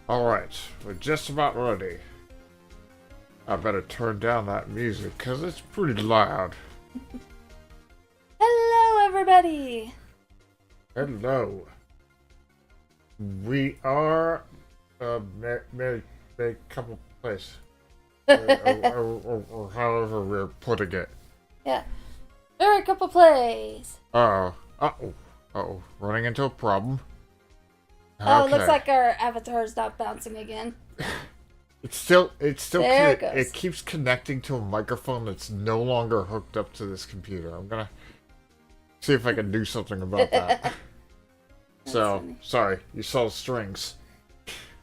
Alright, we're just about ready. I better turn down that music because it's pretty loud. Hello, everybody! Hello. We are a couple place. Or however we're putting it. Yeah, there are a couple plays. Uh-oh, running into a problem. Oh, looks Okay. like our avatar's not bouncing again. It's still There it goes. it keeps connecting to a microphone that's no longer hooked up to this computer. I'm gonna see if I can do something about that. So, funny. sorry, you saw the strings.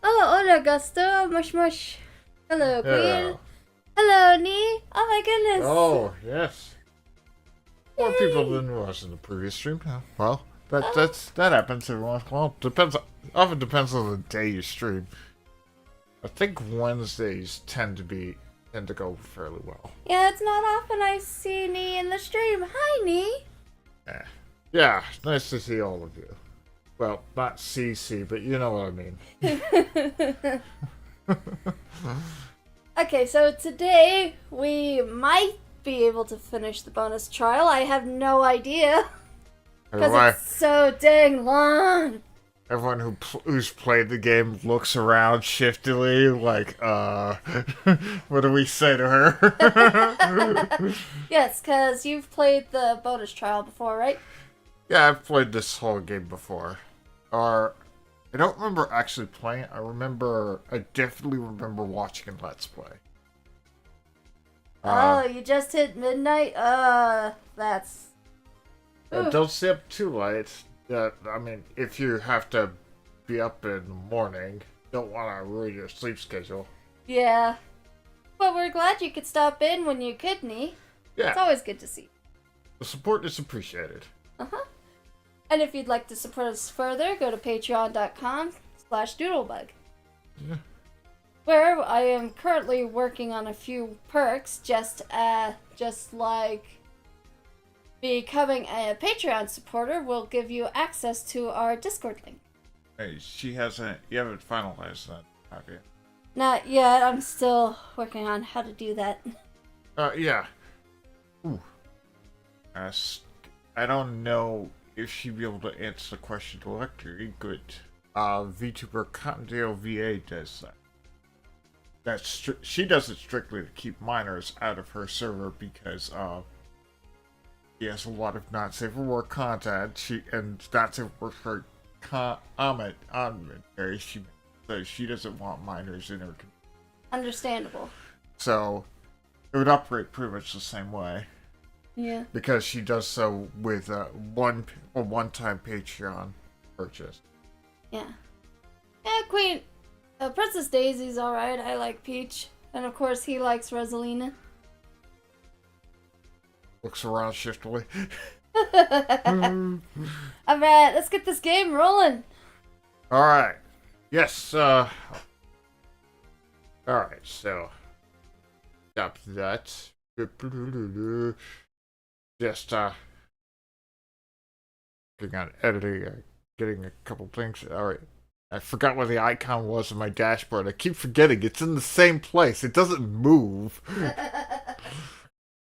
Oh, hola, Gusto. Mush mush. Hello, Yeah. Queen. Hello, Nee. Oh my goodness. Oh, yes. More people Yay. than watching the previous stream. Yeah, well, that happens every once in a while. Often depends on the day you stream. I think Wednesdays tend to go fairly well. Yeah, it's not often I see Nee in the stream. Hi, Nee. Yeah, nice to see all of you. Well, not CC, but you know what I mean. Okay, so today we might be able to finish the bonus trial. I have no idea because Everyone, it's so dang long. everyone who's played the game looks around shiftily, like, what do we say to her? Yes, because you've played the bonus trial before, right? Yeah, I've played this whole game before. Or, I don't remember actually playing it. I definitely remember watching a Let's Play. Oh, you just hit midnight? That's... Ooh. Don't stay up too late. I mean, if you have to be up in the morning, don't want to ruin your sleep schedule. Yeah. But we're glad you could stop in when you could, Nee. It's Yeah, always good to see. the support is appreciated. Uh-huh. And if you'd like to support us further, go to patreon.com/doodlebug. Yeah. Where I am currently working on a few perks, just like becoming a Patreon supporter will give you access to our Discord link. Hey, you haven't finalized that, have you? Not yet, I'm still working on how to do that. Yeah. Ooh. I don't know if she'd be able to answer the question directly. Good. VTuber Cottondale VA does that. She does it strictly to keep minors out of her server because she has a lot of not safe for work content. And not safe for work commentary. So she doesn't want minors in her. Understandable. So it would operate pretty much the same way Yeah. because she does so with one-time Patreon purchase. Yeah. Yeah, Queen. Princess Daisy's alright. I like Peach. And of course, he likes Rosalina. Looks around shiftily. Alright, let's get this game rolling. All right. Yes. All right. So, stop that. Just getting on editing, getting a couple things. All right. I forgot where the icon was in my dashboard. I keep forgetting it's in the same place. It doesn't move.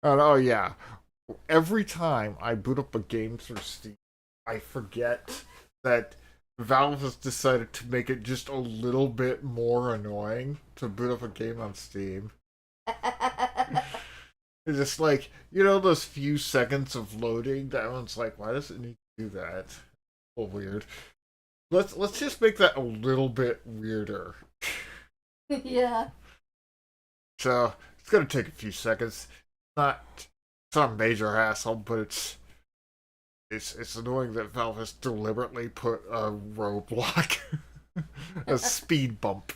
Oh yeah. Every time I boot up a game through Steam, I forget that Valve has decided to make it just a little bit more annoying to boot up a game on Steam. It's just like, those few seconds of loading that everyone's like, why does it need to do that? A little weird. Let's just make that a little bit weirder. Yeah. So it's gonna take a few seconds. It's not a major hassle, but it's annoying that Valve has deliberately put a roadblock, a speed bump.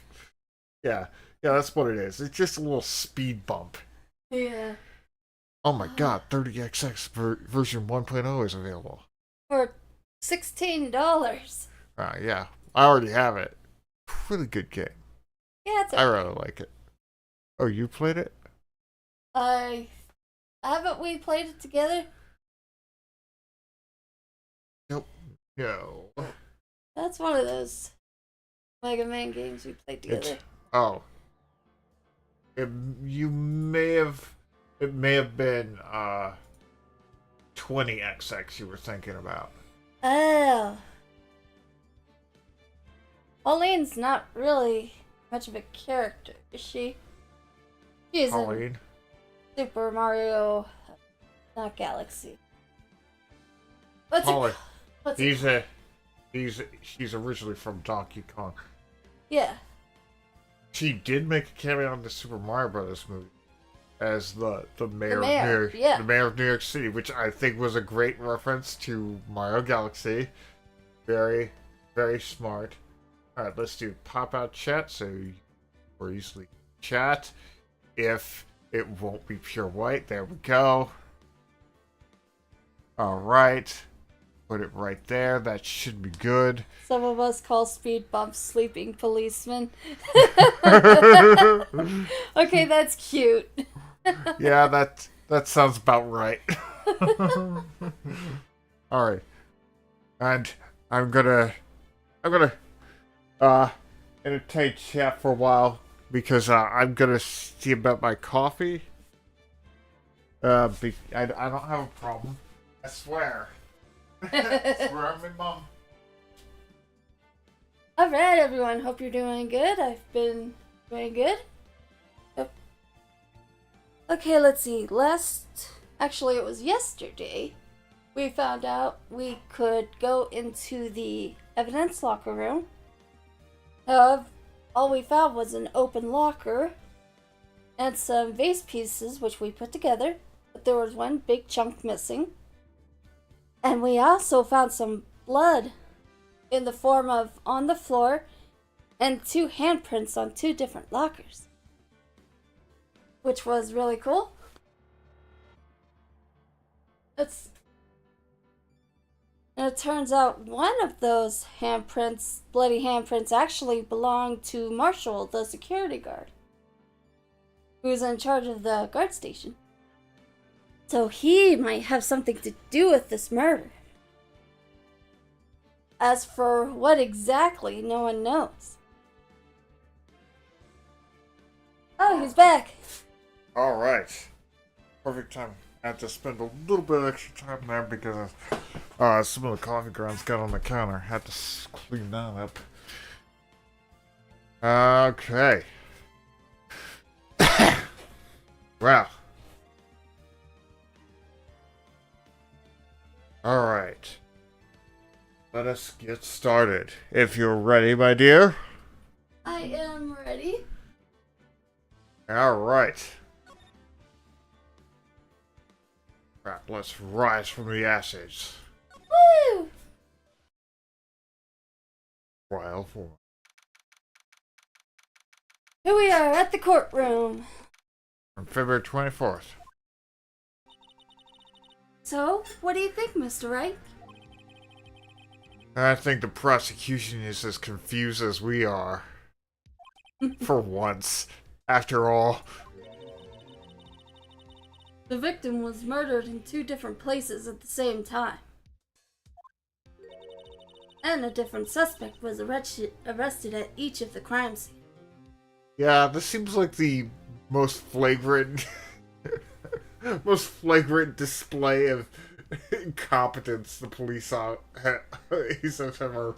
Yeah, that's what it is. It's just a little speed bump. Yeah. Oh my god, 30XX version 1.0 is available. For $16. Yeah, I already have it. Really good game. Yeah, it's I okay. really like it. Oh, you played it? Haven't we played it together? Nope. No. That's one of those Mega Man games we played together. Oh. It, you may have... It may have been, 20XX you were thinking about. Oh. Pauline's not really much of a character, is she? She's Pauline? in Super Mario, not Galaxy. What's Pauline. it? What's it? She's originally from Donkey Kong. Yeah. She did make a cameo in the Super Mario Brothers movie as the mayor, mayor, of New York, yeah. the mayor of New York City, which I think was a great reference to Mario Galaxy. Very, very smart. All right, let's do pop-out chat so you more easily chat. If it won't be pure white, there we go. All right, put it right there. That should be good. Some of us call speed bumps sleeping policemen. Okay, that's cute. Yeah, that sounds about right. All right, and I'm gonna entertain chat for a while because I'm gonna see about my coffee. I don't have a problem. I swear. I swear on my mom. Alright, everyone. Hope you're doing good. I've been doing good. Yep. Okay, let's see. Actually, it was yesterday, we found out we could go into the evidence locker room. All we found was an open locker and some vase pieces, which we put together, but there was one big chunk missing. And we also found some blood in the form of on the floor and 2 handprints on 2 different lockers, which was really cool. And it turns out one of those handprints, bloody handprints, actually belonged to Marshall, the security guard, who's in charge of the guard station. So he might have something to do with this murder. As for what exactly, no one knows. Oh, he's back. All right, perfect time. I have to spend a little bit of extra time there because some of the coffee grounds got on the counter. Had to clean that up. Okay. Well. All right. Let us get started. If you're ready, my dear. I am ready. All right. Right, let's rise from the ashes. Woo! Trial 4. Here we are at the courtroom. On February 24th. So, what do you think, Mr. Wright? I think the prosecution is as confused as we are. For once. After all. The victim was murdered in 2 different places at the same time. And a different suspect was arrested at each of the crime scenes. Yeah, this seems like the most flagrant... most flagrant display of incompetence the police has ever...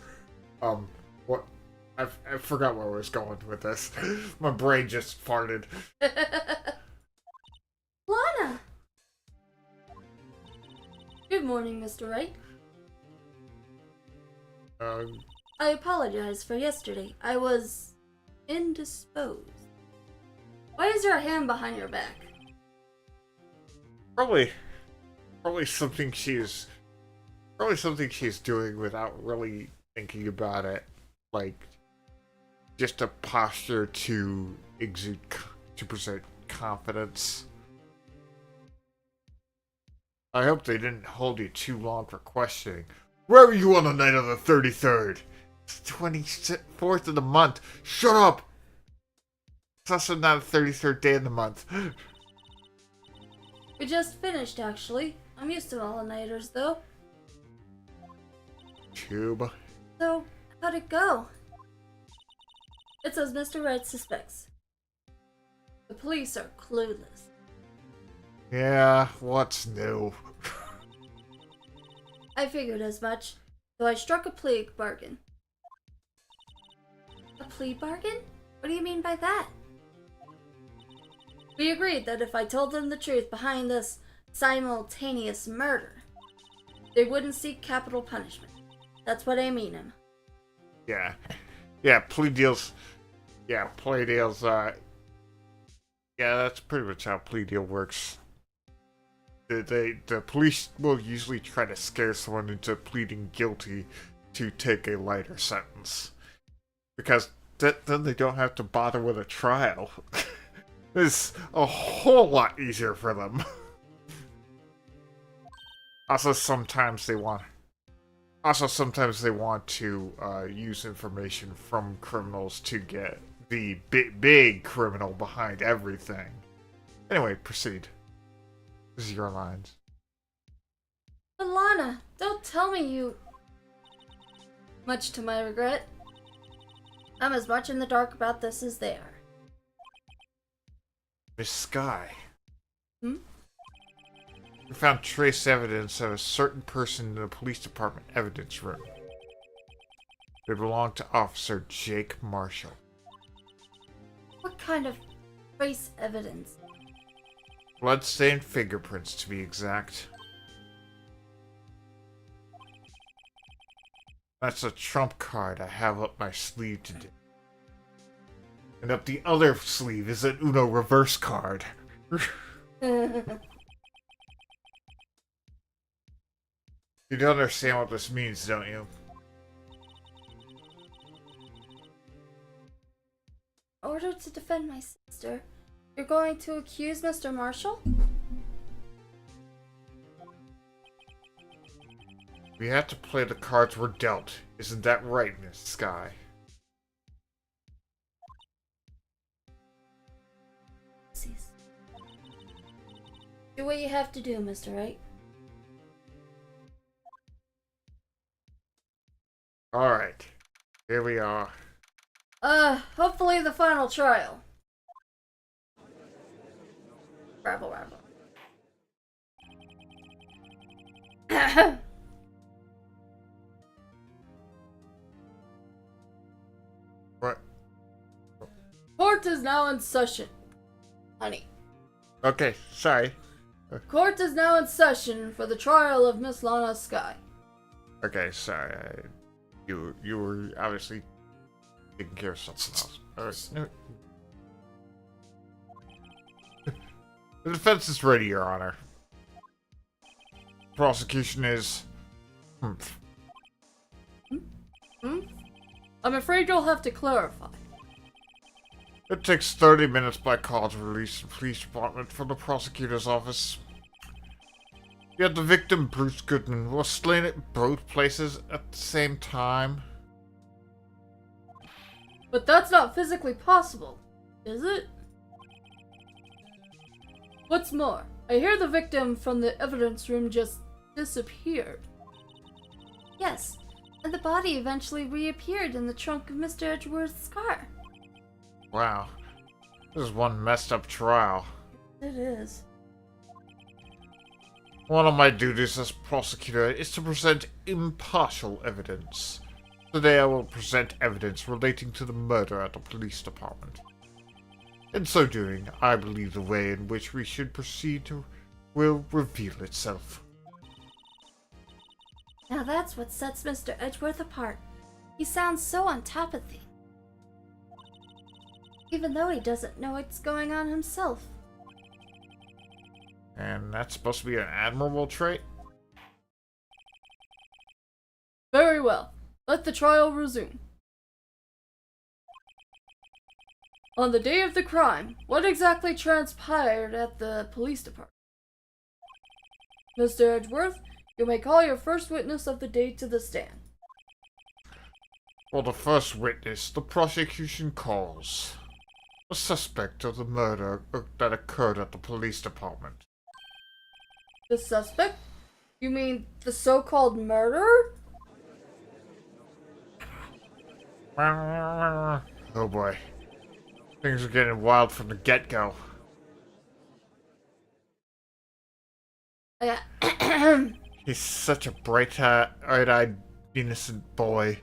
what... I forgot where I was going with this. My brain just farted. Lana! Good morning, Mr. Wright. I apologize for yesterday. I was indisposed. Why is there a hand behind your back? Probably something she's doing without really thinking about it. Like, just a posture to present confidence. I hope they didn't hold you too long for questioning. Where were you on the night of the 33rd? It's the 24th of the month. Shut up! It's also not the 33rd day of the month. We just finished, actually. I'm used to all-nighters, though. Tube. So, how'd it go? It's as Mr. Red suspects. The police are clueless. Yeah, what's new? I figured as much, so I struck a plea bargain. A plea bargain? What do you mean by that? We agreed that if I told them the truth behind this simultaneous murder, they wouldn't seek capital punishment. That's what I mean him. Yeah. Yeah, plea deals. Yeah, that's pretty much how plea deal works. The police will usually try to scare someone into pleading guilty to take a lighter sentence. Because then they don't have to bother with a trial. It's a whole lot easier for them. Also, sometimes they want to use information from criminals to get the big criminal behind everything. Anyway, proceed. This is your lines. But Lana, don't tell me you... Much to my regret, I'm as much in the dark about this as they are. Miss Sky. Hmm? We found trace evidence of a certain person in the police department evidence room. They belong to Officer Jake Marshall. What kind of trace evidence? Bloodstained fingerprints, to be exact. That's a trump card I have up my sleeve today. And up the other sleeve is an Uno reverse card. You don't understand what this means, don't you? In order to defend my sister, you're going to accuse Mr. Marshall? We have to play the cards we're dealt. Isn't that right, Miss Sky? Do what you have to do, Mr. Wright. Alright. Here we are. Hopefully the final trial. Rabble, rabble. What? Court is now in session. Honey. Okay, sorry. Court is now in session for the trial of Miss Lana Sky. Okay, sorry. You were obviously taking care of something else. Alright. The defense is ready, Your Honor. Prosecution is... I'm afraid you'll have to clarify. It takes 30 minutes by call to release the police department from the prosecutor's office. Yet the victim, Bruce Goodman, was slain at both places at the same time. But that's not physically possible, is it? What's more, I hear the victim from the evidence room just disappeared. Yes, and the body eventually reappeared in the trunk of Mr. Edgeworth's car. Wow. This is one messed up trial. It is. One of my duties as prosecutor is to present impartial evidence. Today I will present evidence relating to the murder at the police department. In so doing, I believe the way in which we should proceed will reveal itself. Now that's what sets Mr. Edgeworth apart. He sounds so on top of things. Even though he doesn't know what's going on himself. And that's supposed to be an admirable trait? Very well. Let the trial resume. On the day of the crime, what exactly transpired at the police department? Mr. Edgeworth, you may call your first witness of the day to the stand. For the first witness, the prosecution calls a suspect of the murder that occurred at the police department. The suspect? You mean the so-called murderer? Oh boy. Things are getting wild from the get-go. He's such a bright-eyed, innocent boy.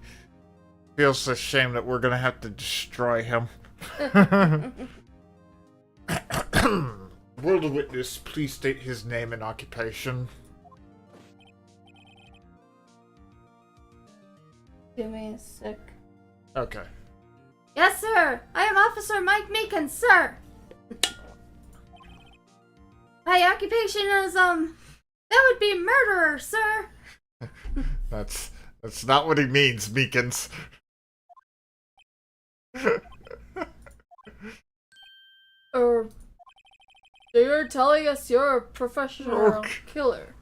Feels a shame that we're gonna have to destroy him. Will the witness please state his name and occupation? Give me a sec. Okay. Yes, sir. I am Officer Mike Meekins, sir. My occupation is that would be murderer, sir. That's not what he means, Meekins. You're telling us you're a professional killer.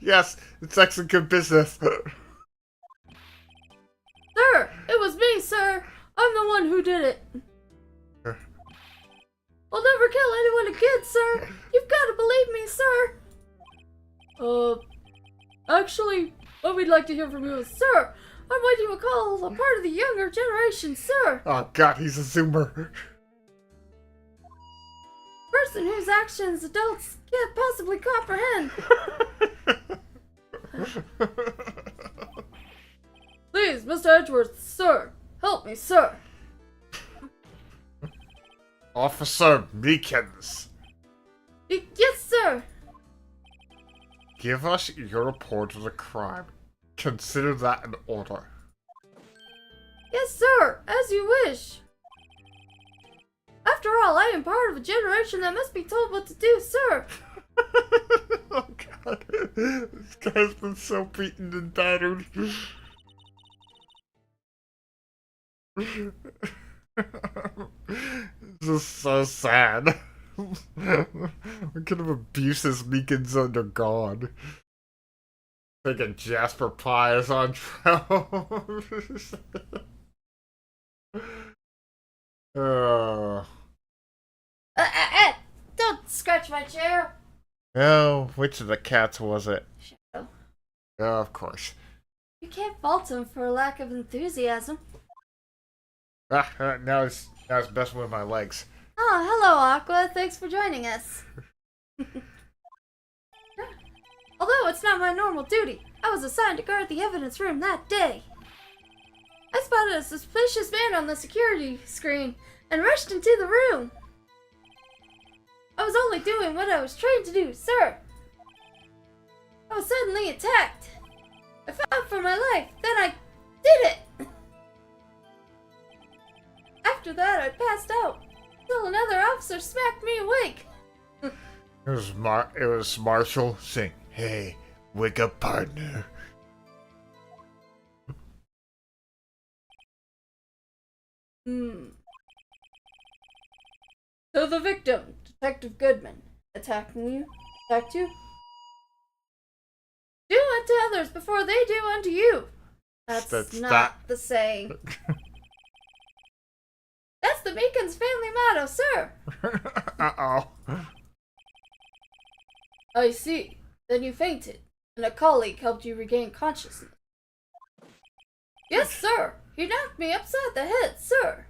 Yes, it's actually good business. Sir, it was me, sir. I'm the one who did it. I'll never kill anyone again, sir. You've got to believe me, sir. Actually, what we'd like to hear from you is, sir, I'm what you would call a part of the younger generation, sir. Oh god, he's a zoomer. Person whose actions adults can't possibly comprehend. Please, Mr. Edgeworth, sir, help me, sir. Officer Meekins. Yes, sir. Give us your report of the crime. Consider that an order. Yes, sir, as you wish. After all, I am part of a generation that must be told what to do, sir. Oh god, this guy's been so beaten and battered. This is so sad. What kind of abuse has Meekins undergone? Thinking Jasper Pie is on trial. Don't scratch my chair. Oh, which of the cats was it? Shadow. Oh, of course. You can't fault him for a lack of enthusiasm. Now it's best with my legs. Oh, hello, Aqua. Thanks for joining us. Although it's not my normal duty, I was assigned to guard the evidence room that day. I spotted a suspicious man on the security screen and rushed into the room. I was only doing what I was trained to do, sir. I was suddenly attacked. I fought for my life, then I did it. After that, I passed out until another officer smacked me awake. It was Marshall saying, "Hey, wake up, partner." So the victim, Detective Goodman, attacked you? Do unto others before they do unto you. That's not the saying. That's the Meekins family motto, sir. Uh-oh. I see. Then you fainted, and a colleague helped you regain consciousness. Yes, sir. He knocked me upside the head, sir.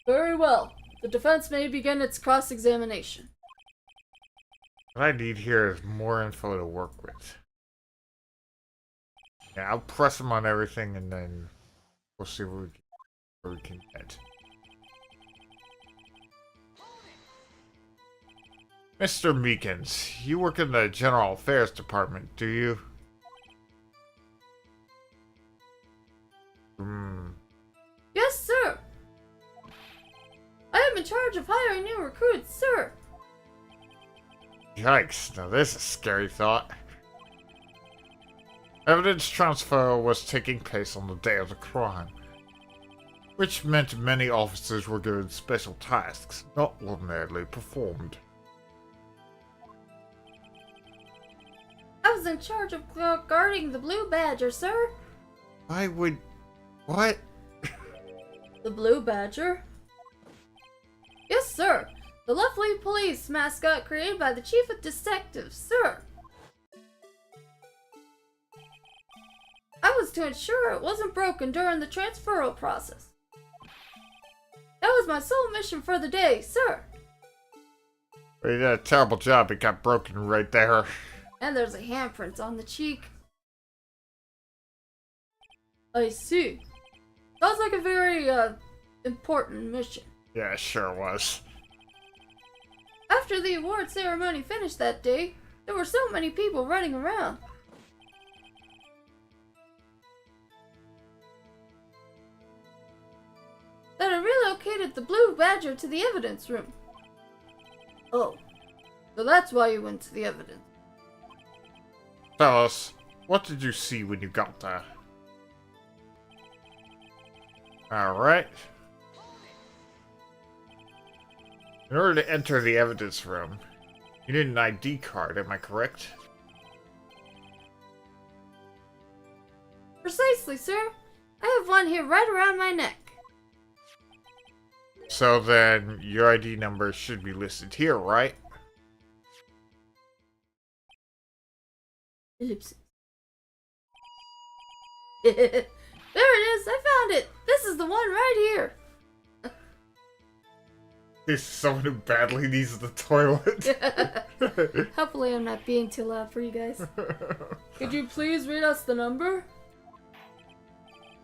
Very well. The defense may begin its cross-examination. What I need here is more info to work with. Yeah, I'll press him on everything, and then we'll see where we can get. Mr. Meekins, you work in the General Affairs Department, do you? Yes, sir. I am in charge of hiring new recruits, sir. Yikes, now this is a scary thought. Evidence transfer was taking place on the day of the crime, which meant many officers were given special tasks not ordinarily performed. I was in charge of guarding the Blue Badger, sir. What? The Blue Badger? Yes, sir. The lovely police mascot created by the Chief of Detectives, sir. I was was to ensure it wasn't broken during the transferal process. That was my sole mission for the day, sir. Well, you did a terrible job. It got broken right there. And there's a handprint on the cheek. I see. Sounds like a very, important mission. Yeah, it sure was. After the award ceremony finished that day, there were so many people running around. That I relocated the Blue Badger to the evidence room. Oh, so that's why you went to the evidence. Fellas, what did you see when you got there? Alright. In order to enter the evidence room, you need an ID card, am I correct? Precisely, sir. I have one here right around my neck. So then, your ID number should be listed here, right? Ellipsis. There it is! I found it! This is the one right here! This is someone who badly needs the toilet. Hopefully I'm not being too loud for you guys. Could you please read us the number?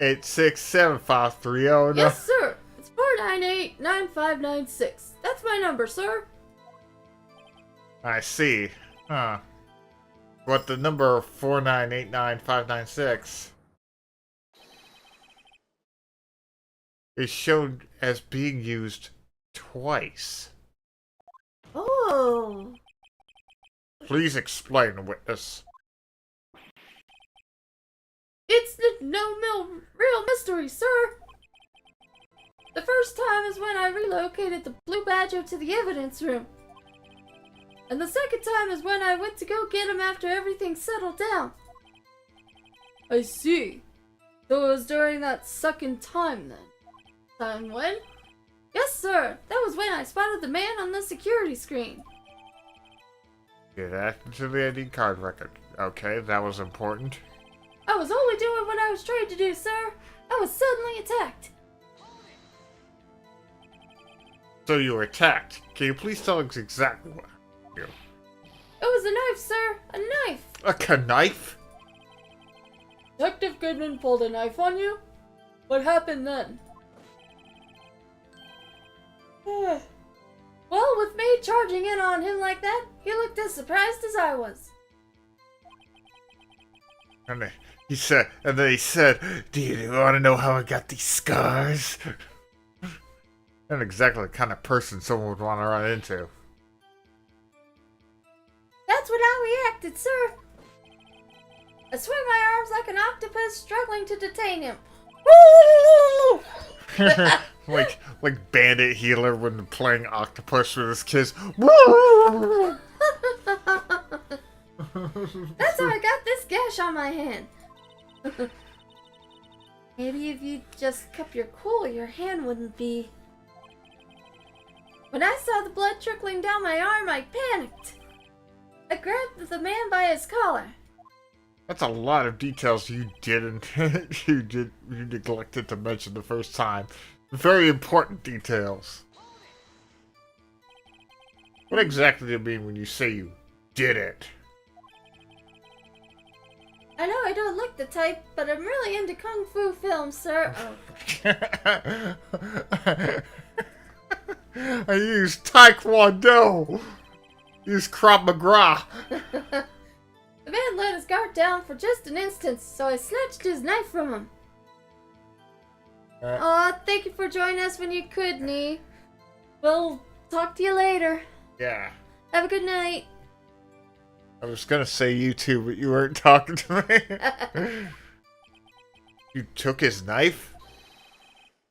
8675309. Yes, sir! It's 498-9596. That's my number, sir. I see. Huh. But the number 4989596 is shown as being used twice. Oh. Please explain, witness. It's no real mystery, sir. The first time is when I relocated the Blue Badger to the evidence room. And the second time is when I went to go get him after everything settled down. I see. So it was during that second time then. Time when? Yes, sir. That was when I spotted the man on the security screen. Get added to the ID card record. Okay, that was important. I was only doing what I was trained to do, sir. I was suddenly attacked. So you were attacked. Can you please tell us exactly what happened? It was a knife, sir. A knife. A knife? Detective Goodman pulled a knife on you? What happened then? Well, with me charging in on him like that, he looked as surprised as I was. And then he said, do you want to know how I got these scars? Not exactly the kind of person someone would want to run into. That's what I reacted, sir. I swing my arms like an octopus struggling to detain him. like Bandit Healer when playing octopus with his kids. That's how I got this gash on my hand. Maybe if you just kept your cool, your hand wouldn't be... When I saw the blood trickling down my arm, I panicked. I grabbed the man by his collar. That's a lot of details you didn't you neglected to mention the first time. Very important details. What exactly do you mean when you say you did it? I know I don't look the type, but I'm really into kung fu films, sir. I used Taekwondo. Use Krav Maga. The man let his guard down for just an instant, so I snatched his knife from him. Aw, thank you for joining us when you could, Nee. We'll talk to you later. Yeah. Have a good night. I was gonna say you too, but you weren't talking to me. You took his knife?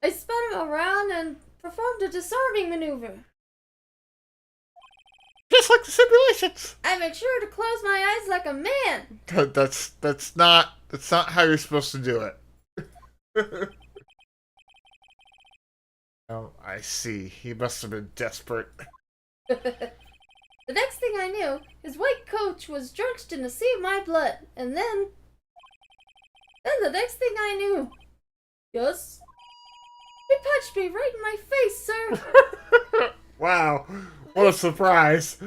I spun him around and performed a disarming maneuver. Just like the simulations. I make sure to close my eyes like a man. That's not how you're supposed to do it. Oh, I see. He must have been desperate. The next thing I knew, his white coat was drenched in a sea of my blood, and then... Then the next thing I knew, yes, he punched me right in my face, sir. Wow, what a surprise.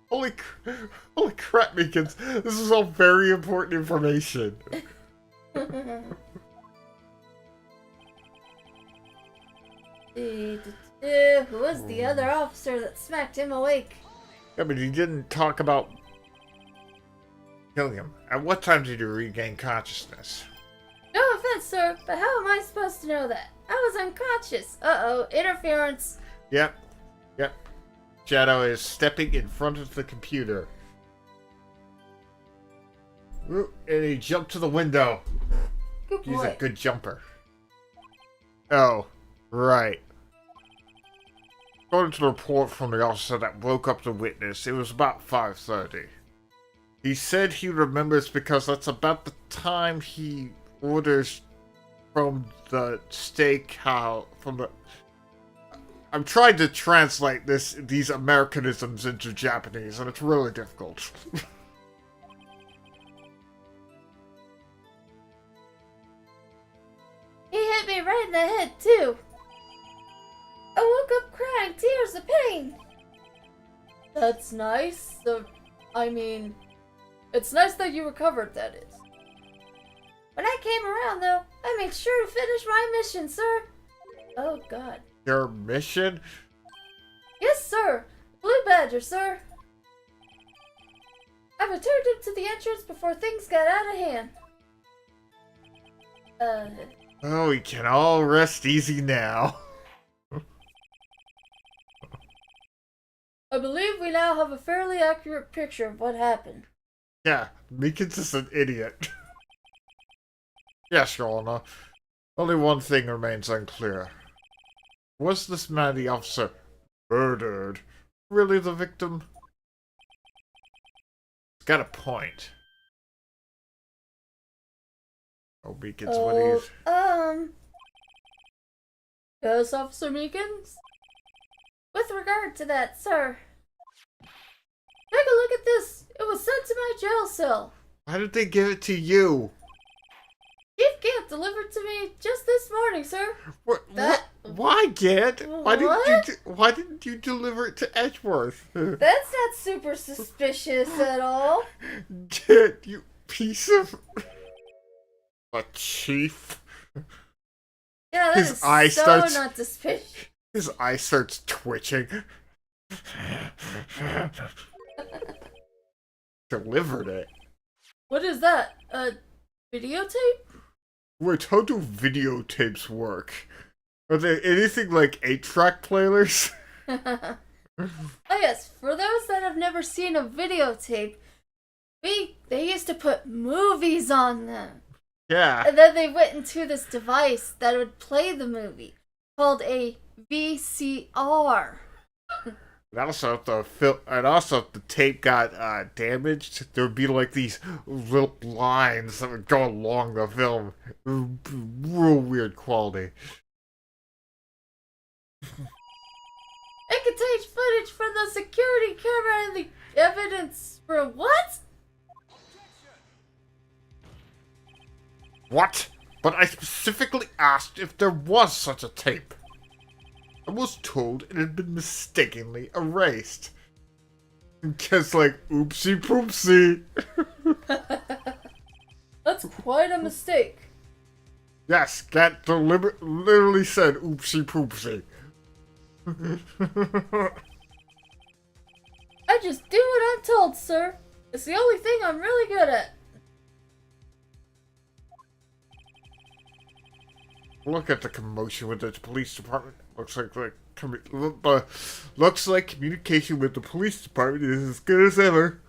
Holy crap, Meekins. This is all very important information. Who was the other officer that smacked him awake? Yeah, but he didn't talk about killing him. At what time did you regain consciousness? No offense, sir, but how am I supposed to know that? I was unconscious. Uh-oh, interference. Yep. Shadow is stepping in front of the computer. And he jumped to the window. Good boy. He's a good jumper. Oh, right. According to the report from the officer that woke up the witness, it was about 5:30. He said he remembers because that's about the time he orders from the steakhouse. I'm trying to translate these Americanisms into Japanese, and it's really difficult. He hit me right in the head, too. I woke up crying tears of pain. That's nice. It's nice that you recovered, that is. When I came around, though, I made sure to finish my mission, sir. Oh, God. Your mission? Yes, sir. Blue Badger, sir. I returned him to the entrance before things got out of hand. Oh, we can all rest easy now. I believe we now have a fairly accurate picture of what happened. Yeah, Meekins is an idiot. Yes, Your Honor. Only one thing remains unclear. Was this man the officer murdered really the victim? He's got a point. Oh, Meekins, what do you... Yes, Officer Meekins? With regard to that, sir. Take a look at this. It was sent to my jail cell. Why did they give it to you? Chief Gant delivered to me just this morning, sir. Why, Gant? What? Why didn't you deliver it to Edgeworth? That's not super suspicious at all. Gant, you piece of... A chief? Yeah, that His is eye so starts- not suspicious. His eye starts twitching. Delivered it. What is that? A videotape? Wait, how do videotapes work? Are they anything like 8-track players? Oh yes, for those that have never seen a videotape, they used to put movies on them. Yeah. And then they went into this device that would play the movie, called a VCR. And also, if the tape got damaged, there would be like these little lines that would go along the film. Real weird quality. It contains footage from the security camera in the evidence room. What? What? But I specifically asked if there was such a tape. I was told it had been mistakenly erased. Just like, oopsie poopsie. That's quite a mistake. Yes, that literally said oopsie poopsie. I just do what I'm told, sir. It's the only thing I'm really good at. Look at the commotion with the police department. Looks like communication with the police department is as good as ever.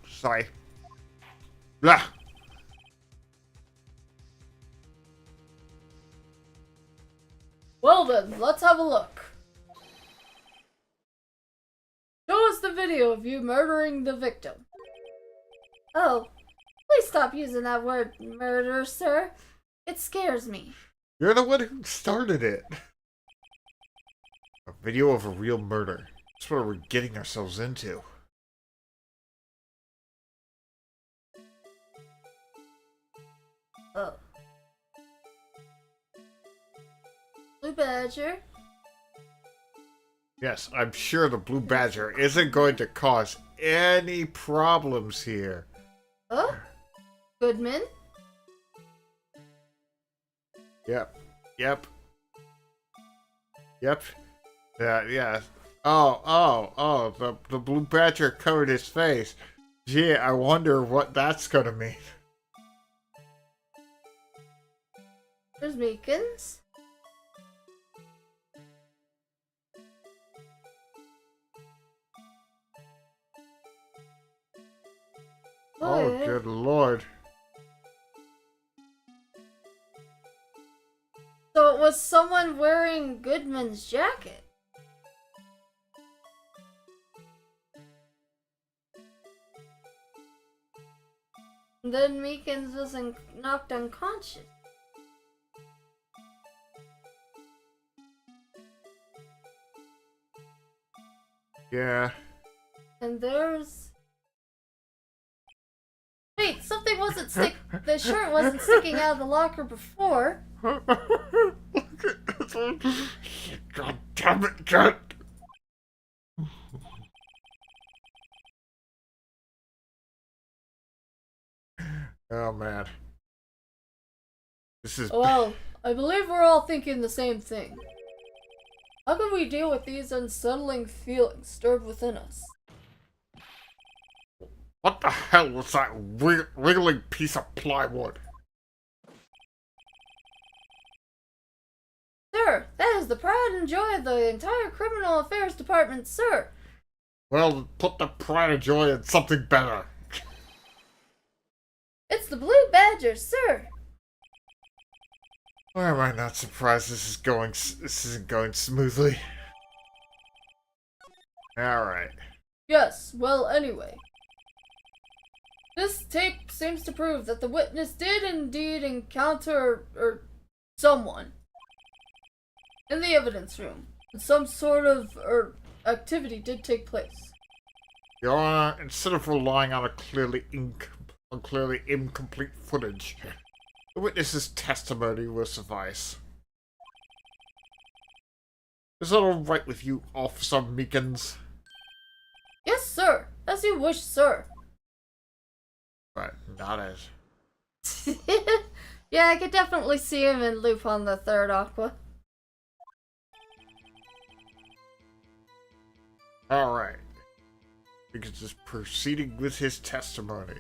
Sorry. Blah. Well then, let's have a look. Show us the video of you murdering the victim. Oh, please stop using that word murder, sir. It scares me. You're the one who started it. A video of a real murder. That's what we're getting ourselves into. Oh. Blue Badger. Yes, I'm sure the Blue Badger isn't going to cause any problems here. Oh? Goodman? Yep. Yep. Yep. Yeah. The Blue Badger covered his face. Gee, I wonder what that's gonna mean. There's Meekins. Oh, good lord. So it was someone wearing Goodman's jacket. And then Meekins was knocked unconscious. Yeah. And there's... Wait, something wasn't the shirt wasn't sticking out of the locker before. God damn it, Jet! Oh man. This is... Well, I believe we're all thinking the same thing. How can we deal with these unsettling feelings stirred within us? What the hell was that wiggling piece of plywood? Sir, that is the pride and joy of the entire Criminal Affairs Department, sir. Well, put the pride and joy in something better. It's the Blue Badger, sir. Why am I not surprised this isn't going smoothly? Alright. Yes, well, anyway. This tape seems to prove that the witness did indeed encounter someone in the evidence room. And some sort of activity did take place. Your Honor, instead of relying on a clearly incomplete footage, the witness's testimony will suffice. Is that alright with you, Officer Meekins? Yes, sir. As you wish, sir. But not as... Yeah, I could definitely see him in Lupin the Third Aqua. Alright. Meekins is proceeding with his testimony.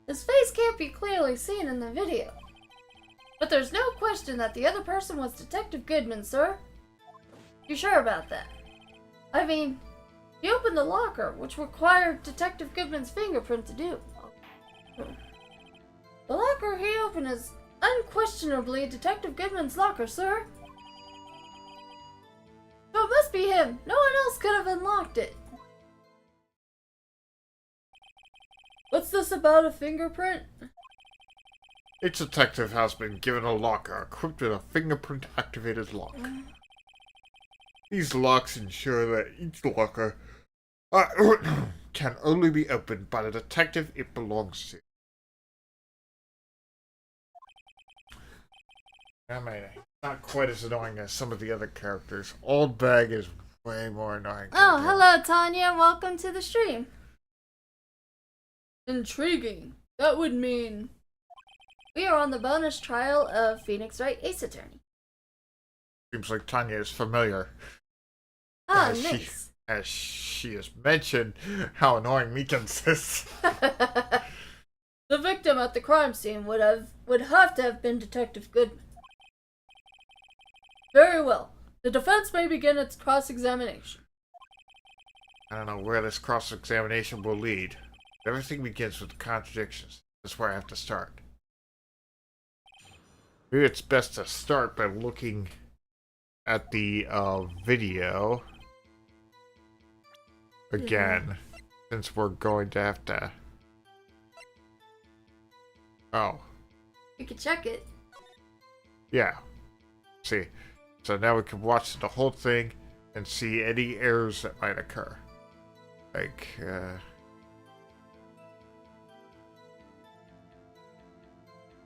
His face can't be clearly seen in the video. But there's no question that the other person was Detective Goodman, sir. You sure about that? I mean, he opened the locker, which required Detective Goodman's fingerprint to do. The locker he opened is unquestionably Detective Goodman's locker, sir. So it must be him. No one else could have unlocked it. What's this about a fingerprint? Each detective has been given a locker equipped with a fingerprint-activated lock. These locks ensure that each locker can only be opened by the detective it belongs to. I mean, not quite as annoying as some of the other characters. Old Bag is way more annoying. Oh, hello, Tanya. Welcome to the stream. Intriguing. That would mean we are on the bonus trial of Phoenix Wright Ace Attorney. Seems like Tanya is familiar. Ah, as nice. As she has mentioned how annoying Meekins is. The victim at the crime scene would have to have been Detective Goodman. Very well. The defense may begin its cross-examination. I don't know where this cross-examination will lead. Everything begins with contradictions. That's where I have to start. Maybe it's best to start by looking at the video again, since we're going to have to... Oh. You can check it. Yeah. See. So now we can watch the whole thing and see any errors that might occur. Like,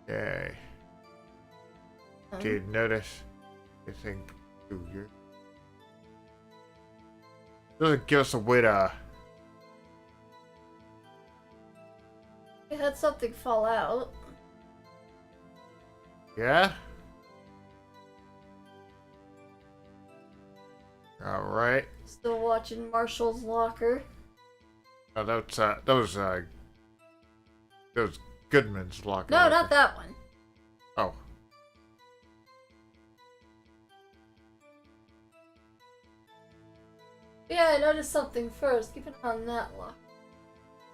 Okay. Did notice anything peculiar? Doesn't give us a way to. We had something fall out. Yeah? Alright. Still watching Marshall's locker. Oh, that was Goodman's locker. No, not that one. Oh. Yeah, I noticed something first. Keep an eye on that locker.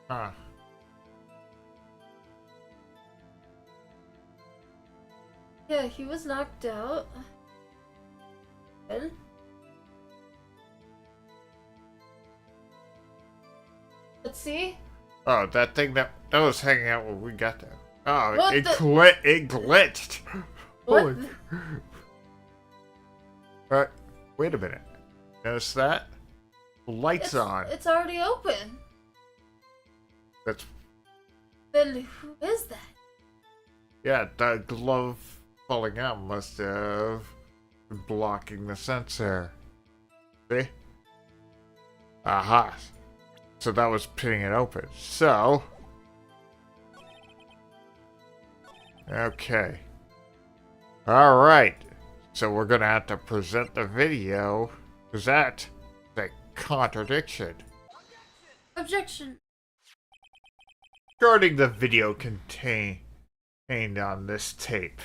Huh. Yeah, he was knocked out. Good. Let's see. Oh, that thing that was hanging out when we got there. Oh, What it the- it glitched. What? Holy. Wait a minute. Notice that? The lights on. It's already open. That's Then who is that? yeah. The glove falling out must have been blocking the sensor. See? Aha. So that was pinning it open. So. Okay. Alright. So we're gonna have to present the video. Because that's a contradiction. Objection. Regarding the video contained on this tape.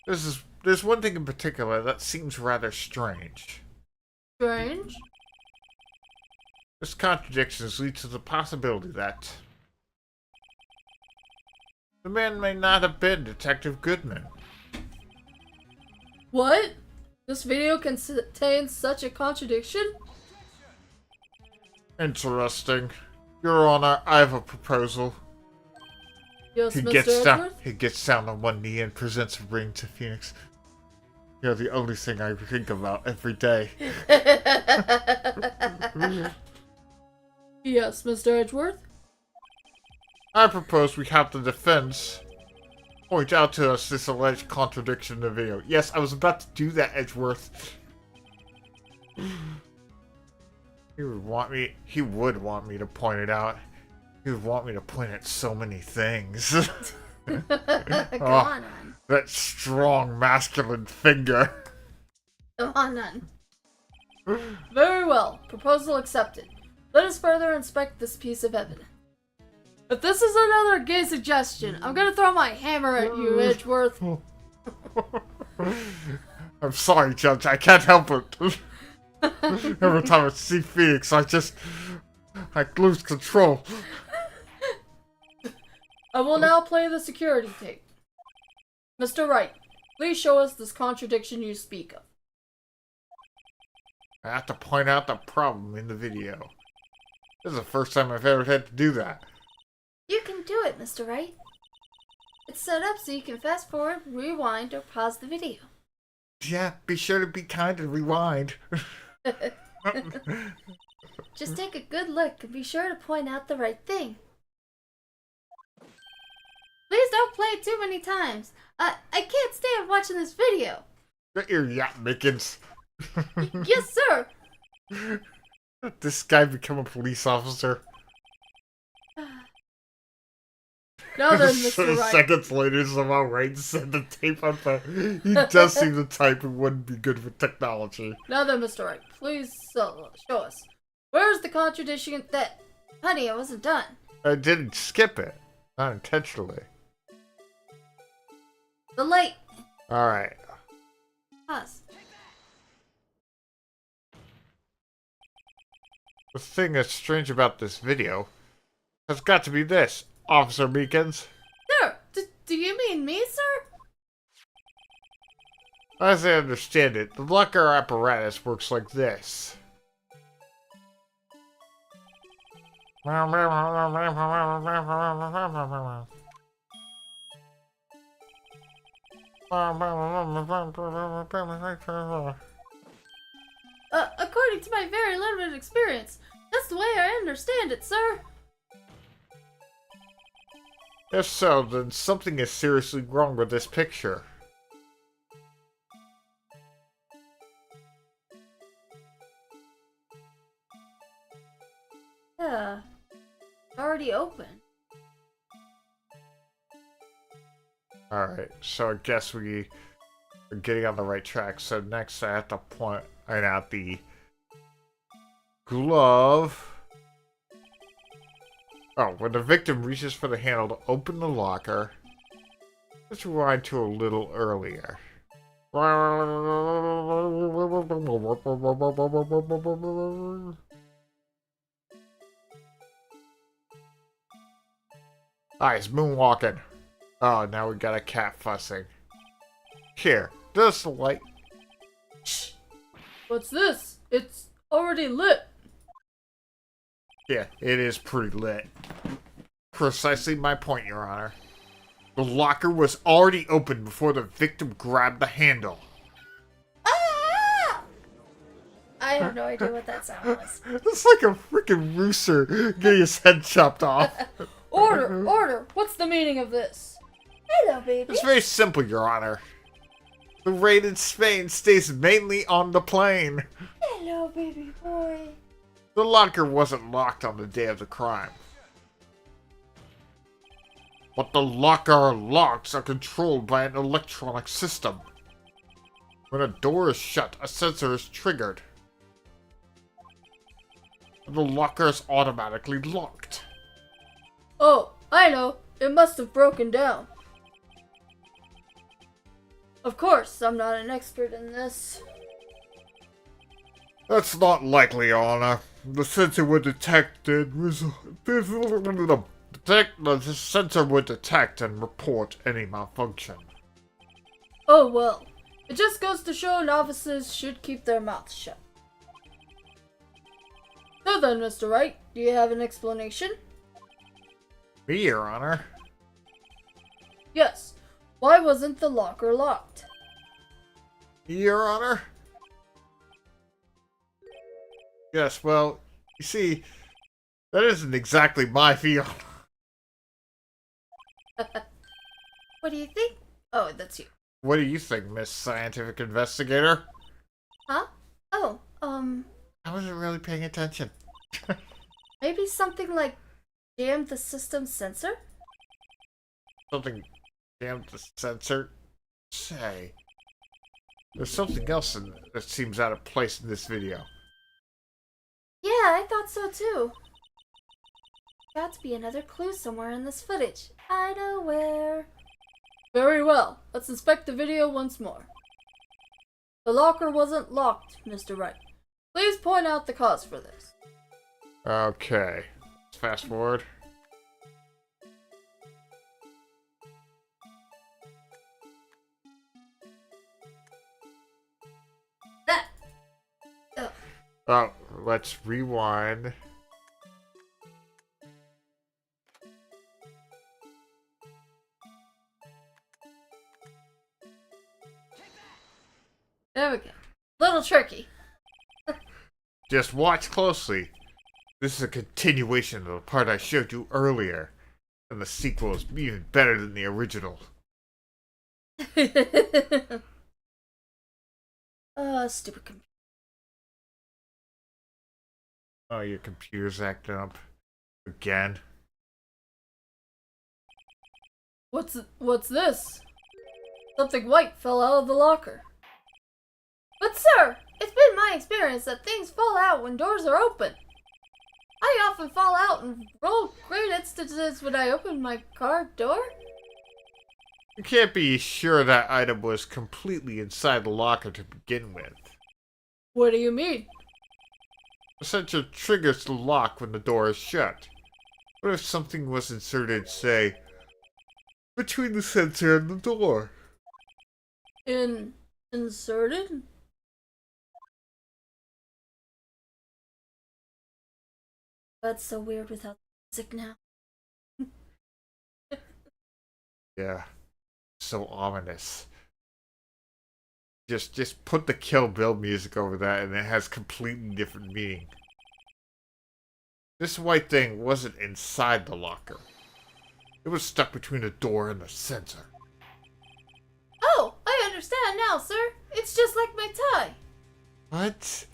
There's one thing in particular that seems rather strange. Strange. This contradiction leads to the possibility that the man may not have been Detective Goodman. What? This video contains such a contradiction? Interesting. Your Honor, I have a proposal. Yes, He Mr. gets down on one knee and presents a ring to Phoenix. You're the only thing I think about every day. Edgeworth? Yes, Mr. Edgeworth? I propose we have the defense point out to us this alleged contradiction in the video. Yes, I was about to do that, Edgeworth. He would want me to point it out. He would want me to point at so many things. Go on. That strong masculine finger. Go on. Very well. Proposal accepted. Let us further inspect this piece of evidence. If this is another gay suggestion, I'm gonna throw my hammer at you, Edgeworth. I'm sorry, Judge. I can't help it. Every time I see Phoenix, I lose control. I will now play the security tape. Mr. Wright, please show us this contradiction you speak of. I have to point out the problem in the video. This is the first time I've ever had to do that. You can do it, Mr. Wright. It's set up so you can fast forward, rewind, or pause the video. Yeah, be sure to be kind and rewind. Just take a good look and be sure to point out the right thing. Please don't play it too many times. I can't stand watching this video. Get your yap, Mickens. Yes, sir. This guy become a police officer. Now then, Mr. Wright. Seconds later, somehow Wright sent the tape on the. He does seem the type who wouldn't be good with technology. Now then, Mr. Wright, please show us. Where's the contradiction that... Honey, I wasn't done. I didn't skip it. Not intentionally. The light. Alright. Pause. The thing that's strange about this video has got to be this, Officer Meekins. Sir, do you mean me, sir? As I understand it, the locker apparatus works like this. According to my very limited experience, that's the way I understand it, sir. If so, then something is seriously wrong with this picture. Yeah. Already open. Alright, so I guess we are getting on the right track. So next I have to point out the glove. Oh, when the victim reaches for the handle to open the locker, let's rewind to a little earlier. Ah, he's moonwalking. Oh, now we got a cat fussing. Here, this light. Shh. What's this? It's already lit. Yeah, it is pretty lit. Precisely my point, Your Honor. The locker was already open before the victim grabbed the handle. Ah! I have no idea what that sound was. It's like a freaking rooster getting his head chopped off. Order! Order! What's the meaning of this? Hello, baby. It's very simple, Your Honor. The raid in Spain stays mainly on the plane. Hello, baby boy. The locker wasn't locked on the day of the crime. But the locker locks are controlled by an electronic system. When a door is shut, a sensor is triggered. The locker is automatically locked. Oh, I know. It must have broken down. Of course, I'm not an expert in this. That's not likely, Your Honor. The sensor would detect and the sensor would detect and report any malfunction. Oh well. It just goes to show novices should keep their mouths shut. So then, Mr. Wright, do you have an explanation? Me, Your Honor. Yes. Why wasn't the locker locked? Your Honor? Yes, well, you see, that isn't exactly my field. What do you think? Oh, that's you. What do you think, Miss Scientific Investigator? Huh? Oh, I wasn't really paying attention. maybe something like jammed the system sensor? Something jammed the sensor? Say, there's something else that seems out of place in this video. Yeah, I thought so too. Got to be another clue somewhere in this footage. I know where. Very well. Let's inspect the video once more. The locker wasn't locked, Mr. Wright. Please point out the cause for this. Okay, let's fast forward. That. Oh. Oh, let's rewind. There we go. Little tricky. Just watch closely. This is a continuation of the part I showed you earlier. And the sequel is even better than the original. Stupid computer. Oh, your computer's acting up again. What's this? Something white fell out of the locker. But sir, it's been my experience that things fall out when doors are open. I often fall out in roll great instances when I open my car door. You can't be sure that item was completely inside the locker to begin with. What do you mean? The sensor triggers the lock when the door is shut. What if something was inserted, say, between the sensor and the door? Inserted? That's so weird without music now. Yeah. So ominous. Just put the Kill Bill music over that and it has completely different meaning. This white thing wasn't inside the locker. It was stuck between the door and the sensor. Oh, I understand now, sir. It's just like my tie. What?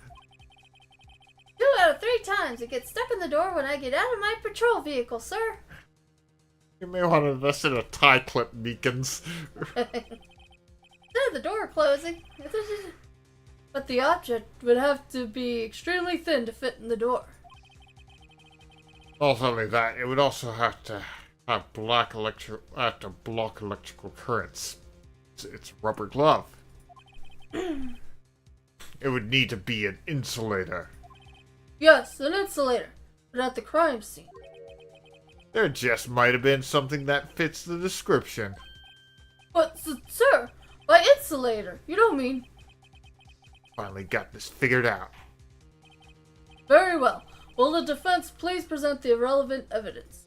2 out of 3 times it gets stuck in the door when I get out of my patrol vehicle, sir. You may want to invest in a tie clip, Meekins. Instead of the door closing. But the object would have to be extremely thin to fit in the door. Not only that, it would also have to block electrical currents. It's a rubber glove. It would need to be an insulator. Yes, an insulator. But at the crime scene. There just might have been something that fits the description. But, sir, by insulator, you don't mean... Finally got this figured out. Very well. Will the defense please present the relevant evidence?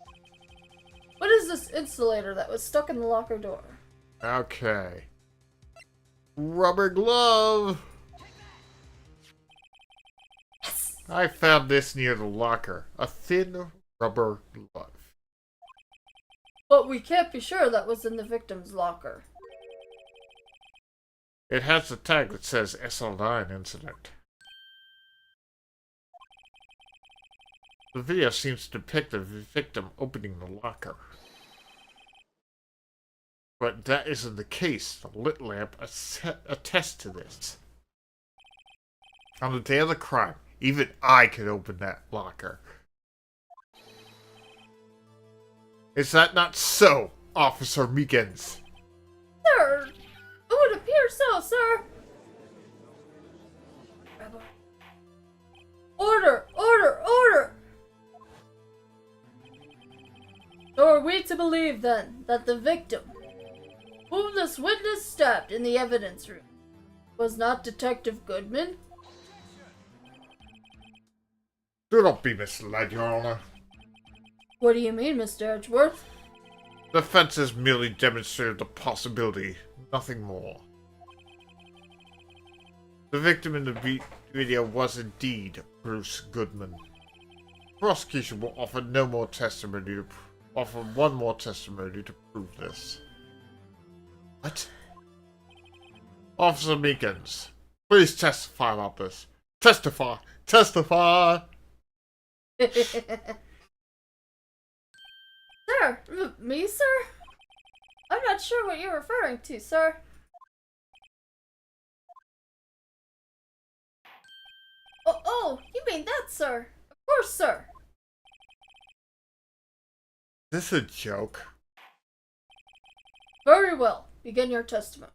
What is this insulator that was stuck in the locker door? Okay. Rubber glove! Yes! I found this near the locker. A thin rubber glove. But we can't be sure that was in the victim's locker. It has a tag that says SL9 incident. The video seems to depict the victim opening the locker. But that isn't the case. The lit lamp attests to this. On the day of the crime, even I could open that locker. Is that not so, Officer Meekins? Sir! It would appear so, sir! Order! Order! Order! So are we to believe, then, that the victim, whom this witness stabbed in the evidence room, was not Detective Goodman? Do not be misled, Your Honor. What do you mean, Mr. Edgeworth? The defense has merely demonstrated the possibility, nothing more. The victim in the video was indeed Bruce Goodman. The prosecution will offer one more testimony to prove this. What? Officer Meekins, please testify about this. Testify! Testify! Sir? Me, sir? I'm not sure what you're referring to, sir. Oh, you mean that, sir? Of course, sir. Is this a joke? Very well. Begin your testimony.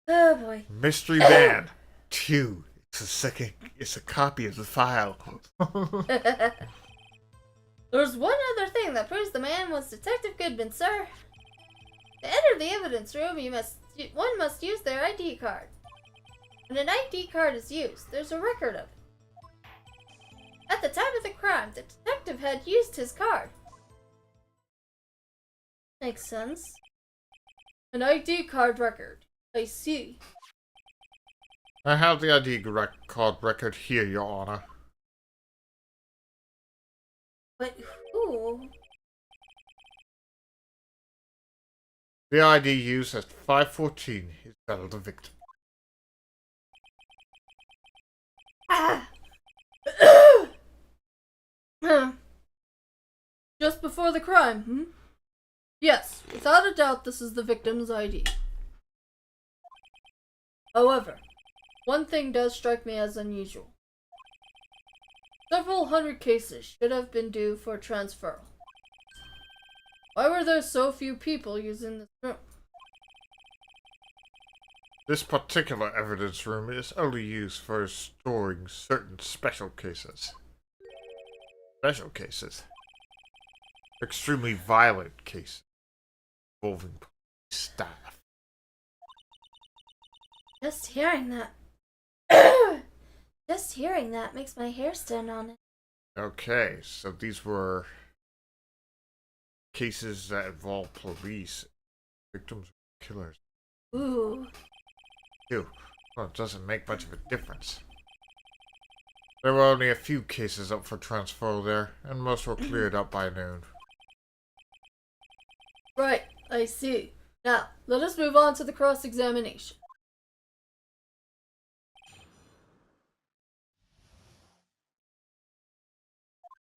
Oh, boy. Mystery Man 2. It's a copy of the file. There's one other thing that proves the man was Detective Goodman, sir. To enter the evidence room, one must use their ID card. When an ID card is used, there's a record of it. At the time of the crime, the detective had used his card. Makes sense. An ID card record. I see. I have the ID card record here, Your Honor. But who? The ID used at 514 is that of the victim. Ah! Just before the crime, hmm? Yes, without a doubt this is the victim's ID. However, one thing does strike me as unusual. Several hundred cases should have been due for transferal. Why were there so few people using this room? This particular evidence room is only used for storing certain special cases. Special cases? Extremely violent cases involving police staff. Just hearing that makes my hair stand on it. Okay, so these were cases that involve police. Victims were killers. Ooh. Ew. Well, it doesn't make much of a difference. There were only a few cases up for transfer there, and most were cleared up by noon. Right, I see. Now, let us move on to the cross-examination.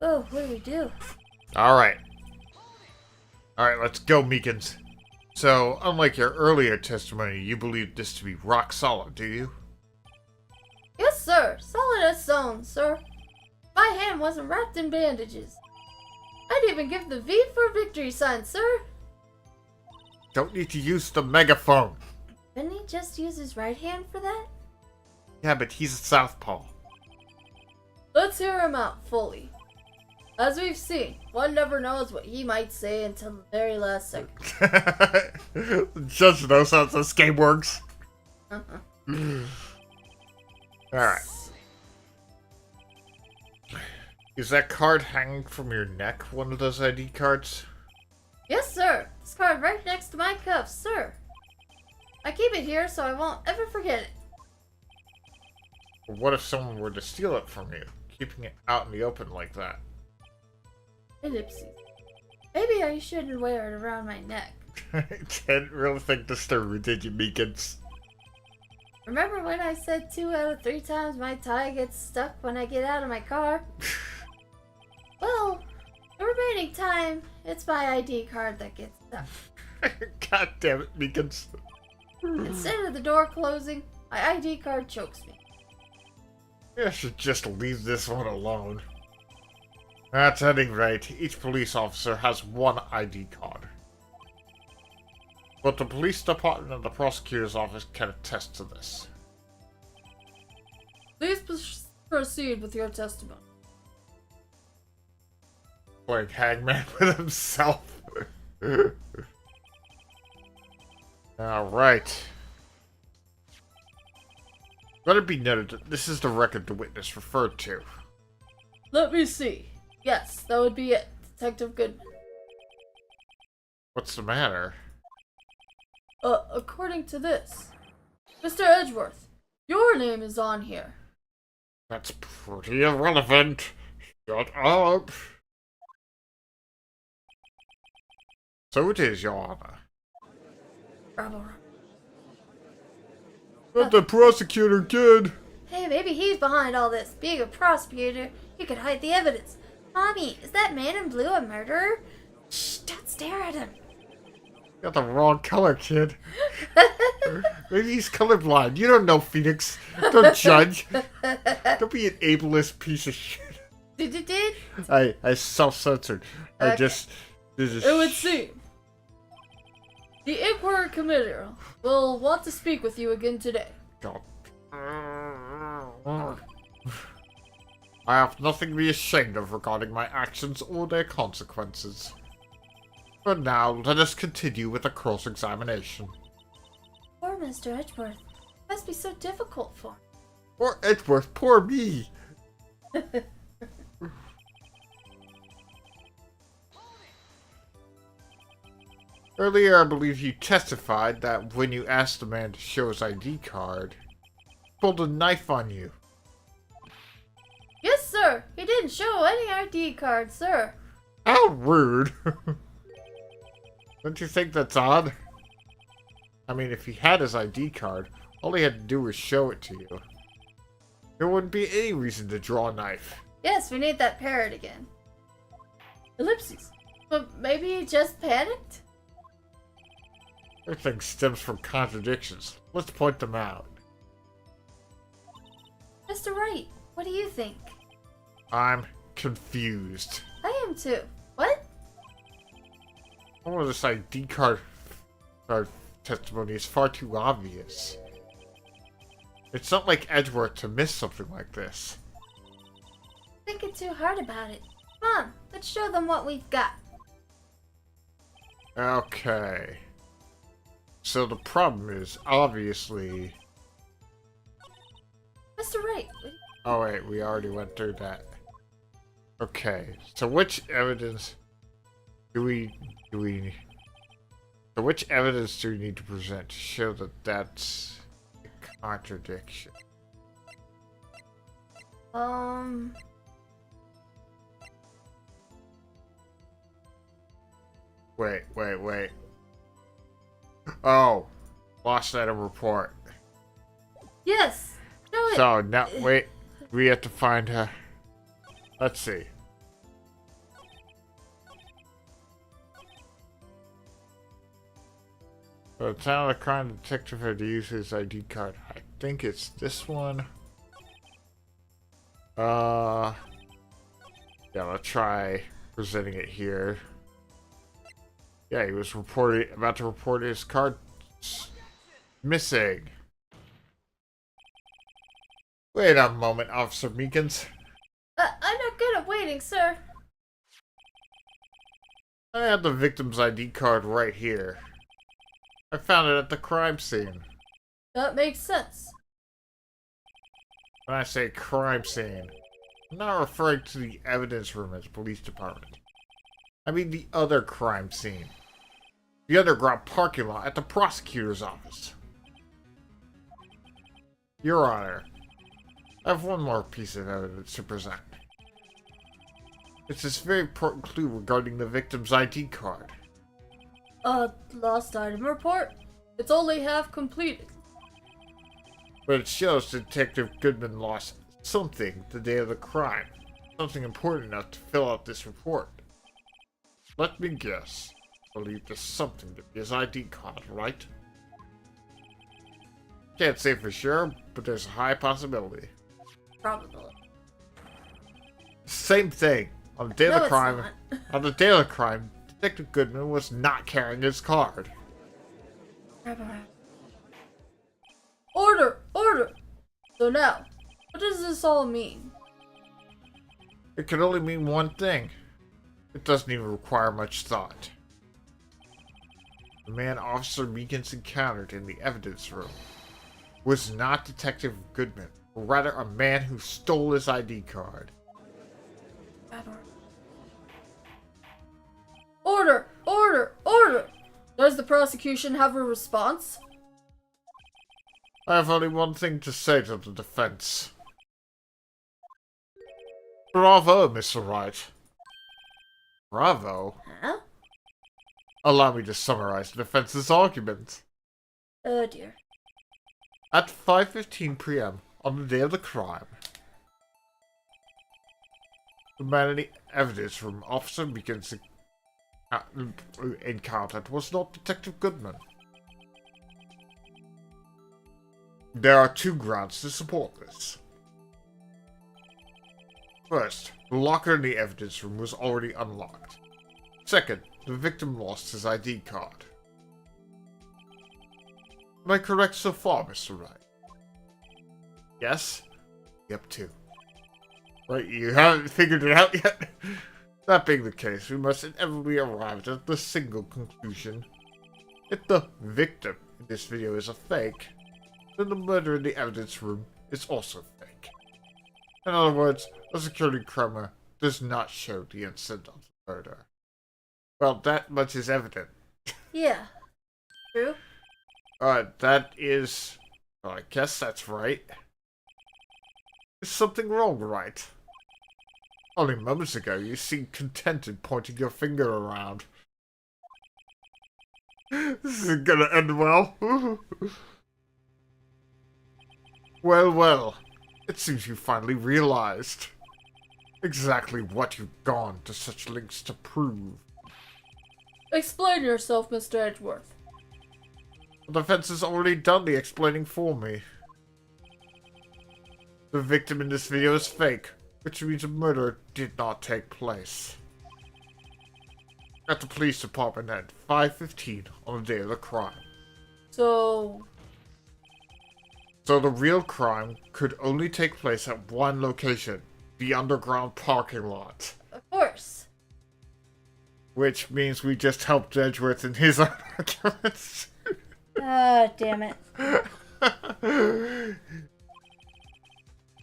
Oh, what do we do? Alright, let's go, Meekins. So, unlike your earlier testimony, you believe this to be rock solid, do you? Yes, sir. Solid as stone, sir. My hand wasn't wrapped in bandages. I'd even give the V for victory sign, sir. Don't need to use the megaphone. Didn't he just use his right hand for that? Yeah, but he's a southpaw. Let's hear him out fully. As we've seen, one never knows what he might say until the very last second. Judge knows how this game works. Alright. Is that card hanging from your neck one of those ID cards? Yes, sir. This card right next to my cuffs, sir. I keep it here so I won't ever forget it. What if someone were to steal it from you, keeping it out in the open like that? Ellipses. Maybe I shouldn't wear it around my neck. Didn't really think this through, did you, Meekins? Remember when I said 2 out of 3 times my tie gets stuck when I get out of my car? Well, the remaining time, it's my ID card that gets stuck. God damn it, Meekins. Instead of the door closing, my ID card chokes me. I should just leave this one alone. At any rate, each police officer has one ID card. But the police department and the prosecutor's office can attest to this. Please proceed with your testimony. Playing hangman with himself. Alright. Let it be noted that this is the record the witness referred to. Let me see. Yes, that would be it, Detective Goodman. What's the matter? According to this, Mr. Edgeworth, your name is on here. That's pretty irrelevant. Shut up. So it is, Your Honor. Bravo. But the prosecutor kid. Hey, maybe he's behind all this. Being a prosecutor, he could hide the evidence. Mommy, is that man in blue a murderer? Shh, don't stare at him. You got the wrong color, kid. Maybe he's colorblind. You don't know, Phoenix. Don't judge. Don't be an ableist piece of shit. Did? I self-censored. Okay. I just... It would seem. The Inquiry Committee will want to speak with you again today. God. I have nothing to be ashamed of regarding my actions or their consequences. But now, let us continue with the cross-examination. Poor Mr. Edgeworth. It must be so difficult for him. Poor Edgeworth, poor me! Earlier, I believe you testified that when you asked the man to show his ID card, he pulled a knife on you. Yes, sir. He didn't show any ID card, sir. How rude! Don't you think that's odd? I mean, if he had his ID card, all he had to do was show it to you. There wouldn't be any reason to draw a knife. Yes, we need that parrot again. Ellipses. But maybe he just panicked? Everything stems from contradictions. Let's point them out. Mr. Wright, what do you think? I'm confused. I am too. What? All of this ID card testimony is far too obvious. It's not like Edgeworth to miss something like this. Thinking too hard about it. Come on, let's show them what we've got. Okay. So the problem is, obviously... Mr. Wright, Oh wait, we already went through that. Okay, so which evidence do we... So which evidence do we need to present to show that that's a contradiction? Wait. Oh, lost item report. Yes. No, So, now, wait. We have to find her. Let's see. The town of the crime detective had to use his ID card. I think it's this one. Yeah, let's try presenting it here. Yeah, he was about to report his card missing. Wait a moment, Officer Meekins. I'm not good at waiting, sir. I have the victim's ID card right here. I found it at the crime scene. That makes sense. When I say crime scene, I'm not referring to the evidence room at the police department. I mean the other crime scene. The underground parking lot at the prosecutor's office. Your Honor, I have one more piece of evidence to present. It's this very important clue regarding the victim's ID card. Lost item report? It's only half completed. But it shows Detective Goodman lost something the day of the crime. Something important enough to fill out this report. Let me guess. I believe there's something to be his ID card, right? Can't say for sure, but there's a high possibility. Probably. Same thing. On the day of No, the it's crime, not. on the day of the crime, Detective Goodman was not carrying his card. Order! Order! So now, what does this all mean? It can only mean one thing. It doesn't even require much thought. The man Officer Meekins encountered in the evidence room was not Detective Goodman, but rather a man who stole his ID card. Order! Order! Order! Does the prosecution have a response? I have only one thing to say to the defense. Bravo, Mr. Wright. Bravo? Huh? Allow me to summarize the defense's argument. Oh dear. At 5:15 p.m. on the day of the crime, the man in the evidence room Officer Meekins encountered was not Detective Goodman. There are two grounds to support this. First, the locker in the evidence room was already unlocked. Second, the victim lost his ID card. Am I correct so far, Mr. Wright? Yes? Yep, too. Right, you haven't figured it out yet? That being the case, we must inevitably arrive at the single conclusion. If the victim in this video is a fake, then the murder in the evidence room is also fake. In other words, a security camera does not show the incident of the murder. Well, that much is evident. Yeah. True? That is... Well, I guess that's right. Is something wrong, right? Only moments ago, you seemed contented pointing your finger around. This isn't gonna end well. Well. It seems you finally realized exactly what you've gone to such lengths to prove. Explain yourself, Mr. Edgeworth. The defense has already done the explaining for me. The victim in this video is fake, which means a murder did not take place. At the police department at 5:15 on the day of the crime. So the real crime could only take place at one location, the underground parking lot. of course. Which means we just helped Edgeworth in his own arguments. Ah, damn it.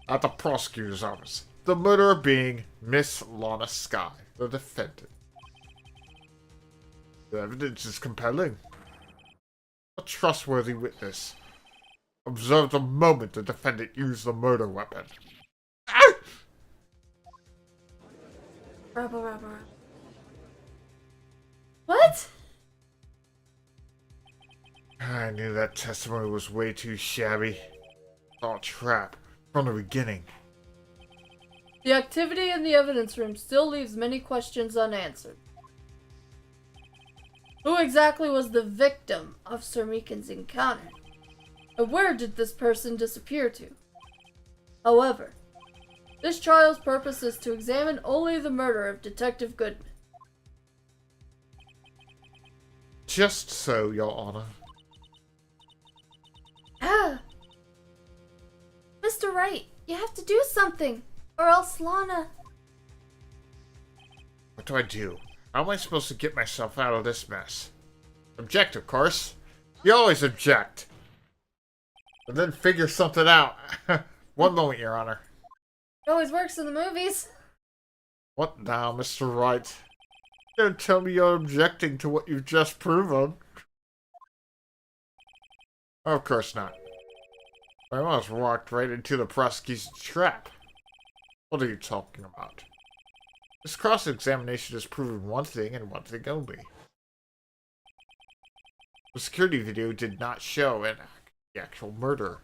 At the prosecutor's office, the murderer being Miss Lana Skye, the defendant. The evidence is compelling. A trustworthy witness observed the moment the defendant used the murder weapon. Ah! Rabba, rabba, rabba. What? I knew that testimony was way too shabby. It's all a trap from the beginning. The activity in the evidence room still leaves many questions unanswered. Who exactly was the victim of Sir Meekin's encounter? And where did this person disappear to? However, this trial's purpose is to examine only the murder of Detective Goodman. Just so, Your Honor. Ah! Mr. Wright, you have to do something, or else Lana... What do I do? How am I supposed to get myself out of this mess? Object, of course. You always object. And then figure something out. One moment, Your Honor. It always works in the movies. What now, Mr. Wright? Don't tell me you're objecting to what you've just proven. Of course not. I almost walked right into the prosecution's trap. What are you talking about? This cross-examination has proven one thing and one thing only. The security video did not show the actual murder.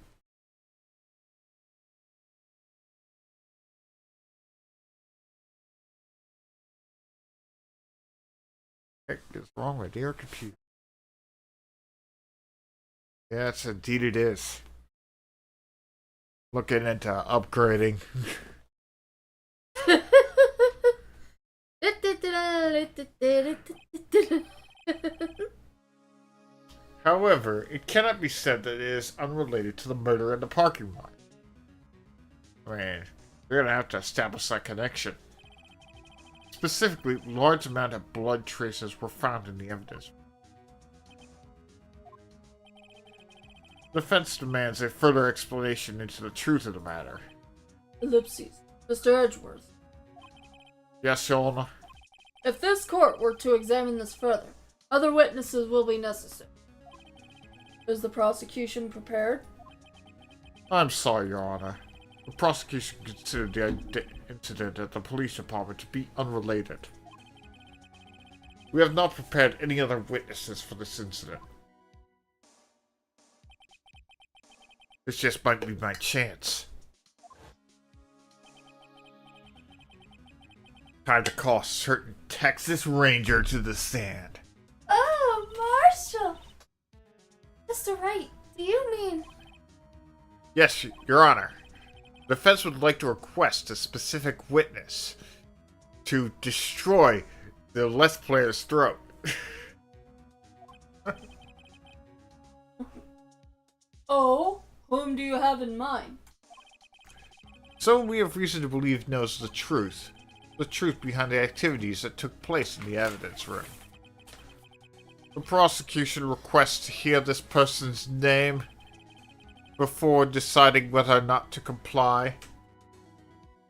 What is wrong with your computer? Yes, indeed it is. Looking into upgrading. However, it cannot be said that it is unrelated to the murder in the parking lot. I mean, we're gonna have to establish that connection. Specifically, large amount of blood traces were found in the evidence. The defense demands a further explanation into the truth of the matter. Ellipses. Mr. Edgeworth. Yes, Your Honor. If this court were to examine this further, other witnesses will be necessary. Is the prosecution prepared? I'm sorry, Your Honor. The prosecution considered the incident at the police department to be unrelated. We have not prepared any other witnesses for this incident. This just might be my chance. Time to call a certain Texas Ranger to the stand. Oh, Marshall! Mr. Wright, do you mean... Yes, Your Honor. The defense would like to request a specific witness to destroy the Les player's throat. Oh, whom do you have in mind? Someone we have reason to believe knows the truth. The truth behind the activities that took place in the evidence room. The prosecution requests to hear this person's name before deciding whether or not to comply.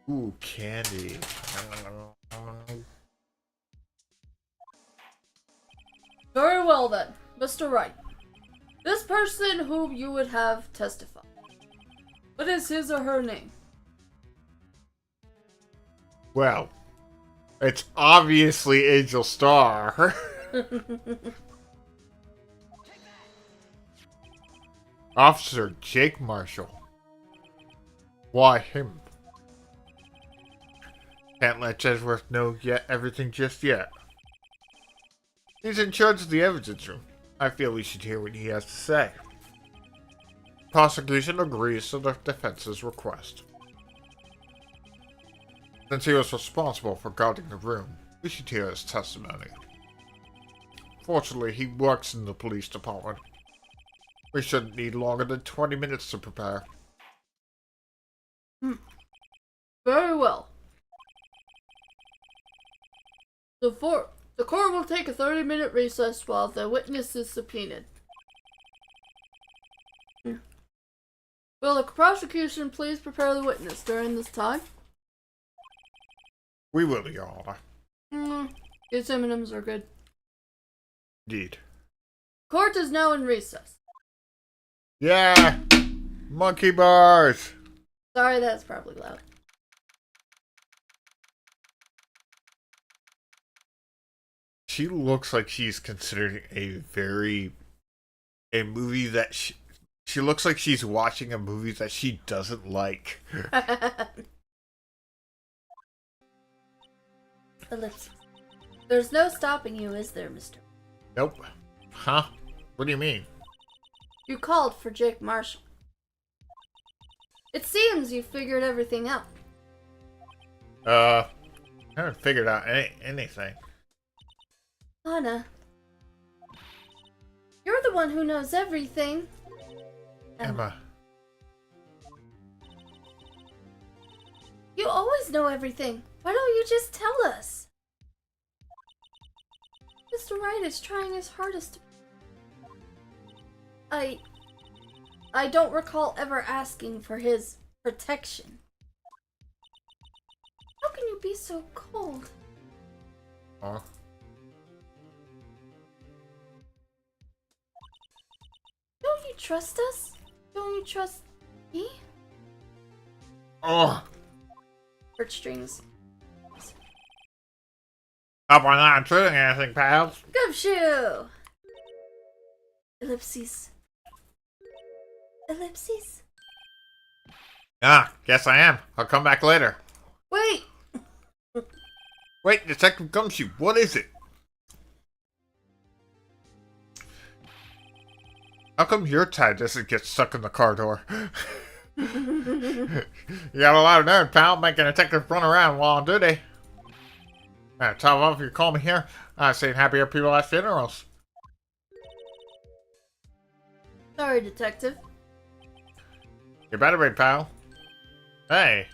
Ooh, candy. Very well then, Mr. Wright. This person whom you would have testify. What is his or her name? Well, it's obviously Angel Star. Officer Jake Marshall. Why him? Can't let Edgeworth know everything just yet. He's in charge of the evidence room. I feel we should hear what he has to say. Prosecution agrees to the defense's request. Since he was responsible for guarding the room, we should hear his testimony. Fortunately, he works in the police department. We shouldn't need longer than 20 minutes to prepare. Very well. The court will take a 30-minute recess while the witness is subpoenaed. Will the prosecution please prepare the witness during this time? We will, Your Honor. These M&Ms are good. Indeed. Court is now in recess. Yeah! Monkey bars! Sorry, that's probably loud. She looks like she's considering a movie that she looks like she's watching a movie that she doesn't like. Ellipsis. There's no stopping you, is there, mister? Nope. Huh? What do you mean? You called for Jake Marshall. It seems you figured everything out. I haven't figured out anything. Lana, you're the one who knows everything. Emma. You always know everything. Why don't you just tell us? Mr. Wright is trying his hardest to... I don't recall ever asking for his protection. How can you be so cold? Huh? Don't you trust us? Don't you trust me? Oh. Heartstrings. Hope I'm not intruding anything, pals. Gumshoe! Ellipses. Ellipses? Ah, guess I am. I'll come back later. Wait! Wait, Detective Gumshoe, what is it? How come your tie doesn't get stuck in the car door? You got a lot of nerve, pal, making a detective run around while on duty. Top off, you call me here. I've seen happier people at funerals. Sorry, Detective. You better be, pal. Hey.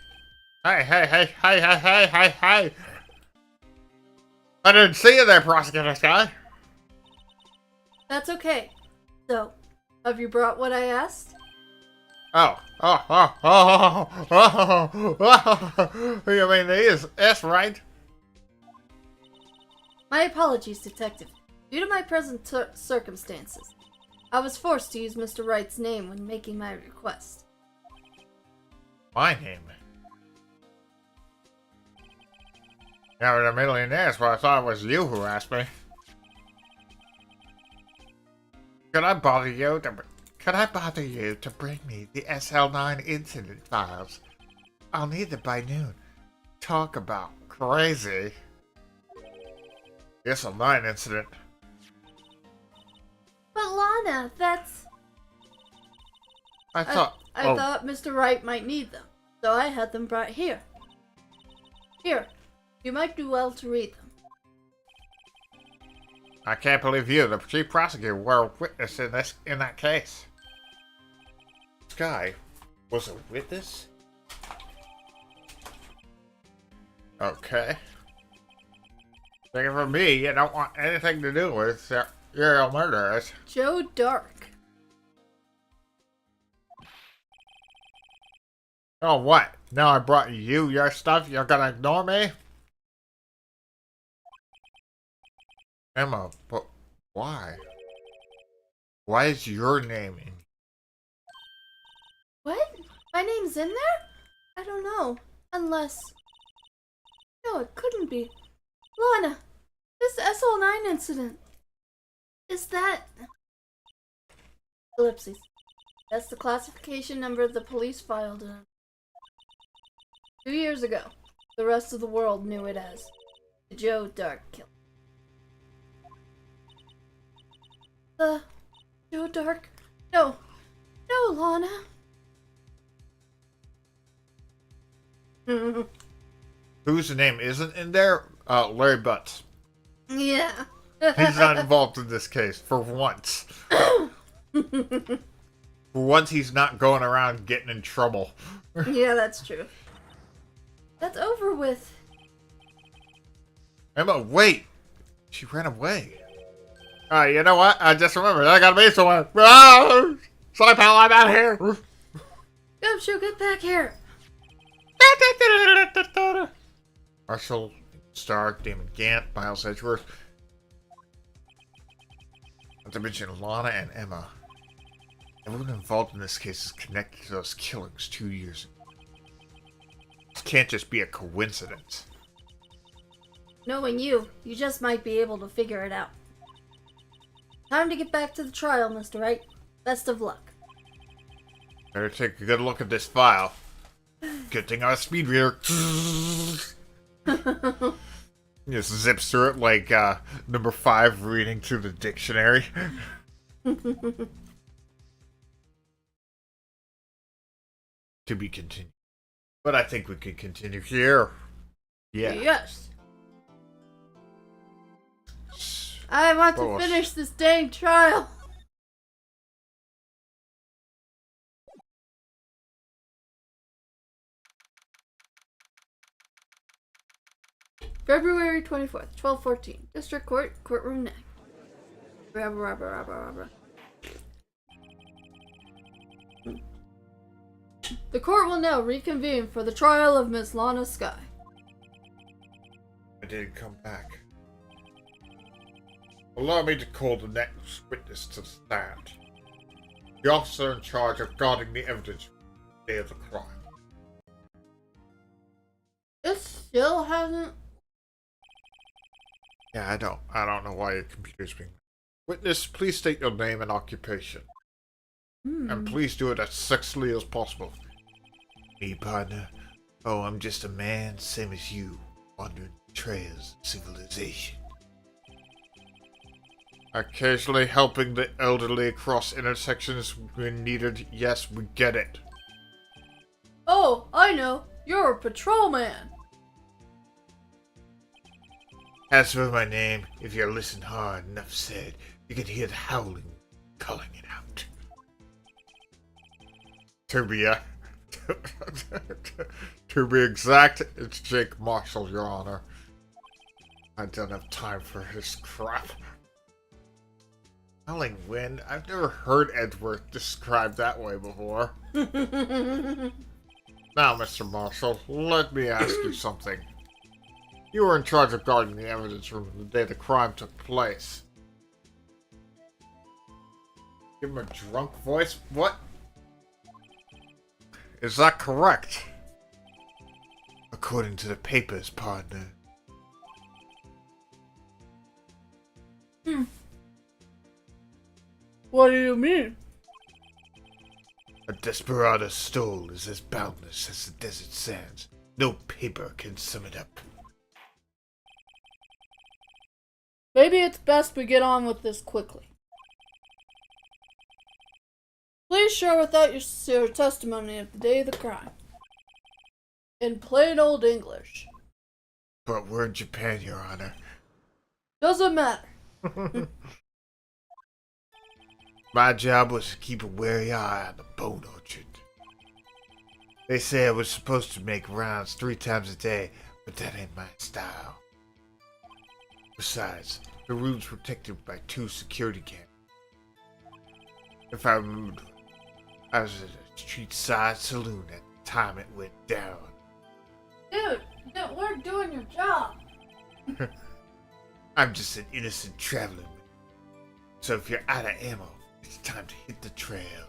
Hey. I didn't see you there, prosecutor guy. That's okay. So, have you brought what I asked? Oh. You mean that's right? My apologies, Detective. Due to my present circumstances, I was forced to use Mr. Wright's name when making my request. My name? Never a million years, but I thought it was you who asked me. Could I bother you to bring me the SL9 incident files? I'll need them by noon. Talk about crazy. The SL9 incident. But Lana, that's... I thought Mr. Wright might need them, so I had them brought here. Here, you might do well to read them. I can't believe you, the chief prosecutor, were a witness in that case. Sky was a witness? Okay. Take it from me, you don't want anything to do with serial murderers. Joe Dark. Oh, what? Now I brought you your stuff, you're gonna ignore me? Emma, but why? Why is your name in? What? My name's in there? I don't know. Unless... No, it couldn't be. Lana, this SL9 incident. Is that... Ellipses. That's the classification number the police filed in. 2 years ago, the rest of the world knew it as the Joe Dark Killer. The Joe Dark? No, Lana. Whose name isn't in there? Larry Butts. Yeah. He's not involved in this case, for once. For once, he's not going around getting in trouble. Yeah, that's true. That's over with. Emma, wait! She ran away. You know what? I just remembered. I gotta be somewhere. Ah! Sorry, pal, I'm out here. Gumshoe, get back here. Marshall, Stark, Damon Gant, Miles Edgeworth. Not to mention Lana and Emma. Everyone involved in this case is connected to those killings 2 years ago. This can't just be a coincidence. Knowing you, you just might be able to figure it out. Time to get back to the trial, Mr. Wright. Best of luck. Better take a good look at this file. Good thing I have a speed reader. Just zips through it like number 5 reading through the dictionary. To be continued. But I think we can continue here. Yeah. Yes. I want to finish this dang trial. February 24th, 12:14. District Court, Courtroom 9. The court will now reconvene for the trial of Miss Lana Skye. I didn't come back. Allow me to call the next witness to the stand. The officer in charge of guarding the evidence from the day of the crime. It still hasn't. Yeah, I don't know why your computer's being. Witness, please state your name and occupation. And please do it as sexily as possible. Me, partner? Oh, I'm just a man, same as you, wandering trails of civilization. Occasionally helping the elderly across intersections when needed. Yes, we get it. Oh, I know. You're a patrolman. As for my name, if you listen hard, enough said, you can hear the howling, calling it out. To be exact, it's Jake Marshall, Your Honor. I don't have time for his crap. Howling wind? I've never heard Edgeworth described that way before. Now, Mr. Marshall, let me ask you something. You were in charge of guarding the evidence room the day the crime took place. Give him a drunk voice? What? Is that correct? According to the papers, partner. What do you mean? A desperado stole is as boundless as the desert sands. No paper can sum it up. Maybe it's best we get on with this quickly. Please share with us your testimony of the day of the crime. In plain old English. But we're in Japan, Your Honor. Doesn't matter. My job was to keep a wary eye on the bone orchard. They say I was supposed to make rounds 3 times a day, but that ain't my style. Besides, the room's protected by 2 security cameras. If I remember, I was at a street-side saloon at the time it went down. Dude, you weren't doing your job. I'm just an innocent traveler. So if you're out of ammo, it's time to hit the trail.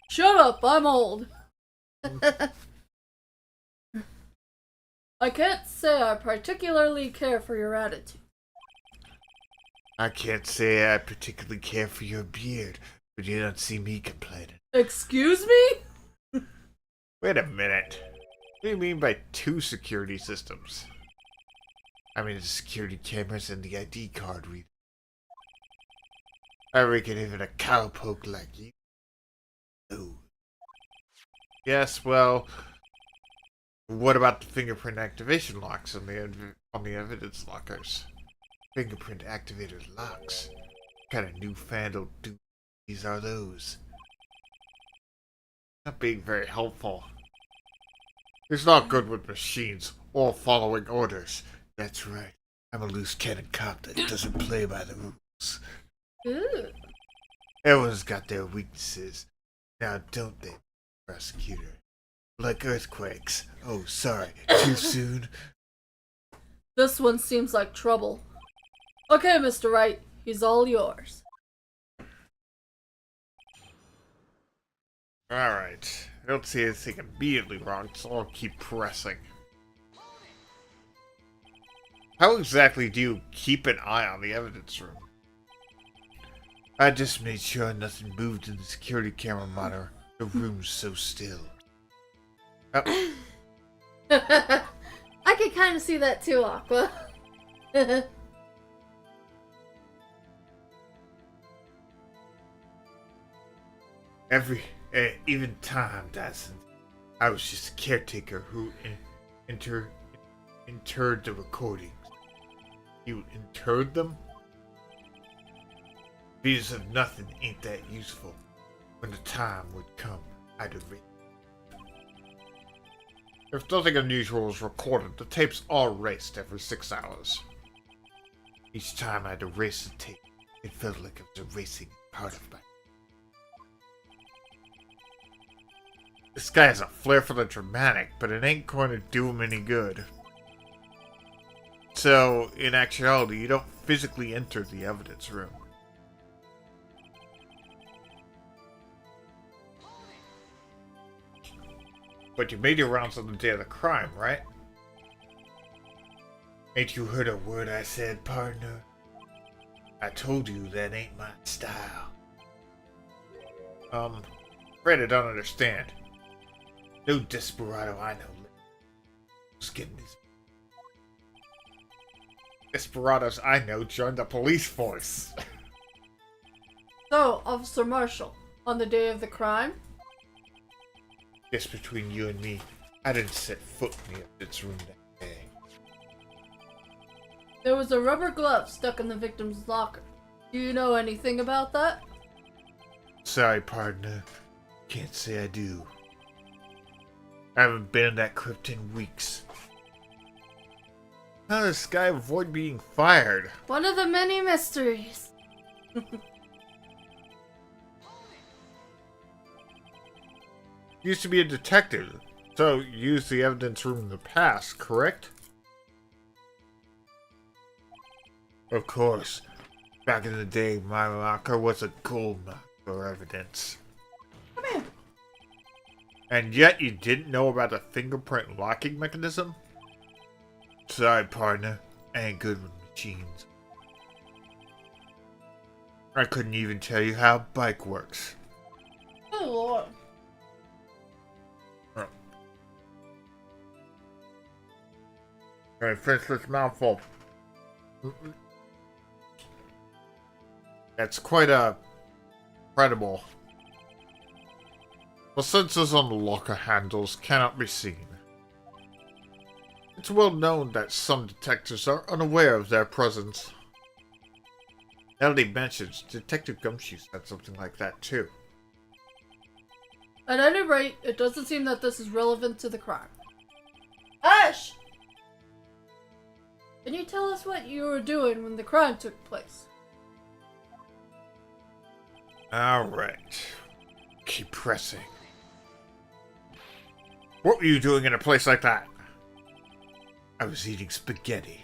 Shut up, I'm old. I can't say I particularly care for your attitude. I can't say I particularly care for your beard, but you don't see me complaining. Excuse me? Wait a minute. What do you mean by 2 security systems? I mean the security cameras and the ID card reader. I reckon even a cowpoke like you. No. Yes, well, what about the fingerprint activation locks on the evidence lockers? Fingerprint activated locks. What kind of newfangled doozies are those? Not being very helpful. He's not good with machines or following orders. That's right. I'm a loose cannon cop that doesn't play by the rules. Ooh. Everyone's got their weaknesses. Now don't they, prosecutor? Like earthquakes. Oh, sorry. Too soon? This one seems like trouble. Okay, Mr. Wright. He's all yours. Alright. I don't see anything immediately wrong, so I'll keep pressing. How exactly do you keep an eye on the evidence room? I just made sure nothing moved in the security camera monitor. The room's so still. Oh. I can kind of see that too, Aqua. Even time, Dyson. I was just a caretaker who interred the recordings. You interred them? Videos of nothing ain't that useful. When the time would come, I'd erase. If nothing unusual was recorded, the tapes all erased every 6 hours. Each time I'd erase the tape, it felt like I was erasing part of my... This guy has a flair for the dramatic, but it ain't going to do him any good. So, in actuality, you don't physically enter the evidence room. But you made your rounds on the day of the crime, right? Ain't you heard a word I said, partner? I told you that ain't my style. Afraid I don't understand. No desperado I know was getting these. Desperados I know joined the police force. So, Officer Marshall, on the day of the crime? Just between you and me, I didn't set foot in the evidence room that day. There was a rubber glove stuck in the victim's locker. Do you know anything about that? Sorry, partner. Can't say I do. I haven't been in that crypt in weeks. How does this guy avoid being fired? One of the many mysteries. Used to be a detective, so used the evidence room in the past, correct? Of course. Back in the day, my locker was a gold mine for evidence. Come here. And yet you didn't know about the fingerprint locking mechanism? Sorry, partner. I ain't good with machines. I couldn't even tell you how a bike works. Oh, Lord. Alright, finish this mouthful. That's quite credible. The sensors on the locker handles cannot be seen. It's well known that some detectives are unaware of their presence. Now that he mentions, Detective Gumshoe said something like that too. At any rate, it doesn't seem that this is relevant to the crime. Ash! Can you tell us what you were doing when the crime took place? Alright. Keep pressing. What were you doing in a place like that? I was eating spaghetti.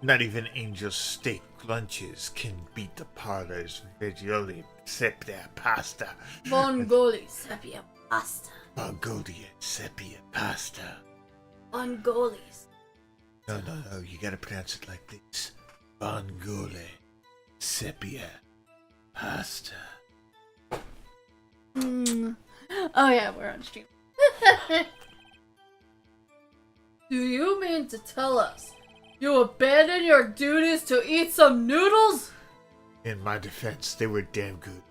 Not even Angel's steak lunches can beat the parlor's Vigioli sepia pasta. Mongoli sepia pasta. Mongolian sepia pasta. Mongolis. No, you gotta pronounce it like this. Mongole sepia pasta. Oh yeah, we're on stream. Do you mean to tell us you abandoned your duties to eat some noodles? In my defense, they were damn good.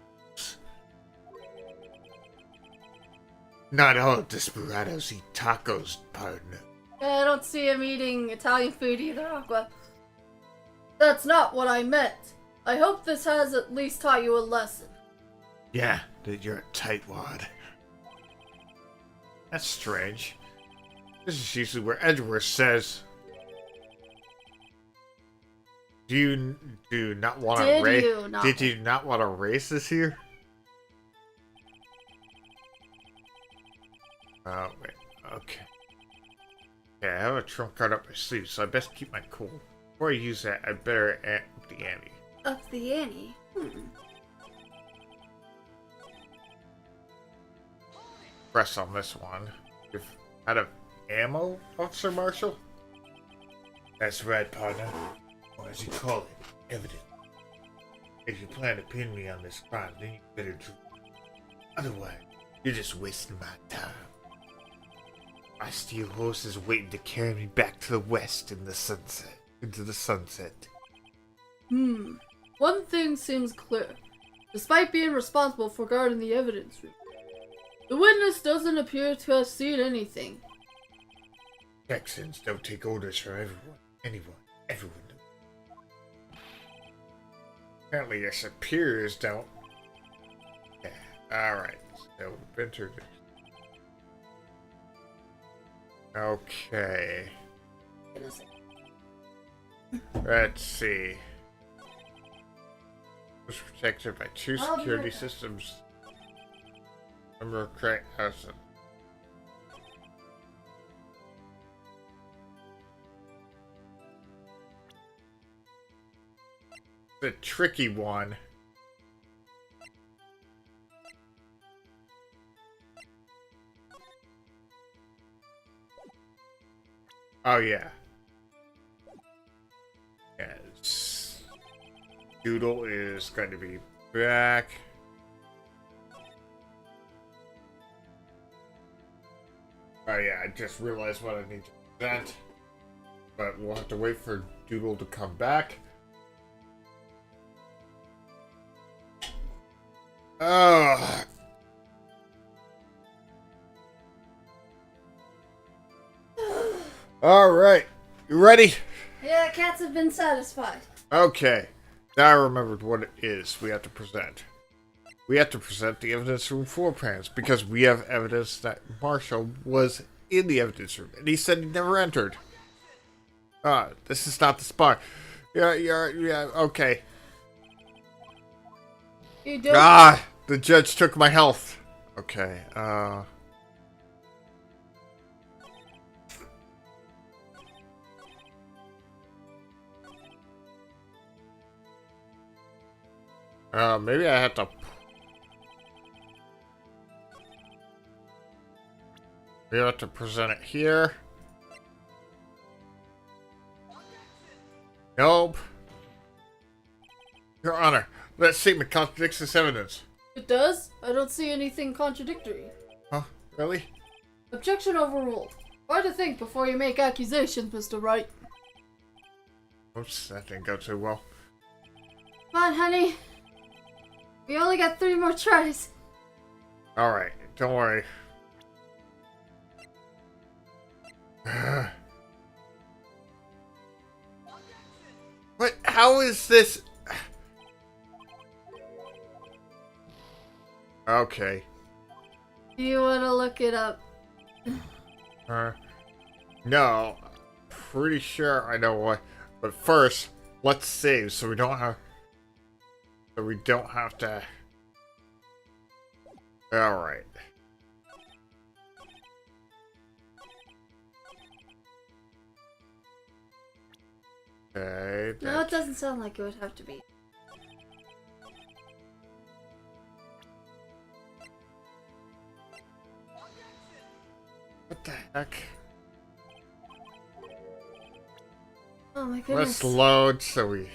Not all desperados eat tacos, partner. I don't see him eating Italian food either, Aqua. That's not what I meant. I hope this has at least taught you a lesson. Yeah, that you're a tightwad. That's strange. This is usually where Edgeworth says, Did you not want to race this here? Oh, wait. Okay. Yeah, I have a trump card up my sleeve, so I best keep my cool. Before I use that, I better up the ante. Up the ante? press on this one. You've out of ammo, Officer Marshall? That's right, partner. Or as you call it, evidence. If you plan to pin me on this crime, then you better do it. Otherwise, you're just wasting my time. My steel horse is waiting to carry me back to the west in the sunset. Into the sunset. One thing seems clear. Despite being responsible for guarding the evidence room, the witness doesn't appear to have seen anything. Texans don't take orders from everyone. Everyone does. Apparently your superiors don't. Yeah, alright. So, entered it. Okay. Let's see. Was protected by two security systems. Remember correct house. The tricky one. Oh yeah. Yes. Doodle is going to be back. Oh yeah, I just realized what I need to present. But we'll have to wait for Doodle to come back. Oh. Alright. You ready? Yeah, cats have been satisfied. Okay. Now I remembered what it is we have to present. We have to present the evidence room floor plans because we have evidence that Marshall was in the evidence room and he said he never entered. This is not the spot. Yeah, okay. You don't. The judge took my health. Okay, maybe I have to. We have to present it here. Nope. Your Honor, that statement contradicts this evidence. It does? I don't see anything contradictory. Huh? Really? Objection overruled. Try to think before you make accusations, Mr. Wright. Oops, that didn't go too well. Come on, honey. We only got 3 more tries. Alright, don't worry. What? How is this? Okay. Do you want to look it up? No. Pretty sure I know what. But first, let's save so we don't have. So we don't have to. Alright. Okay. No, it doesn't sound like it would have to be. What the heck? Oh my goodness. Let's load so we.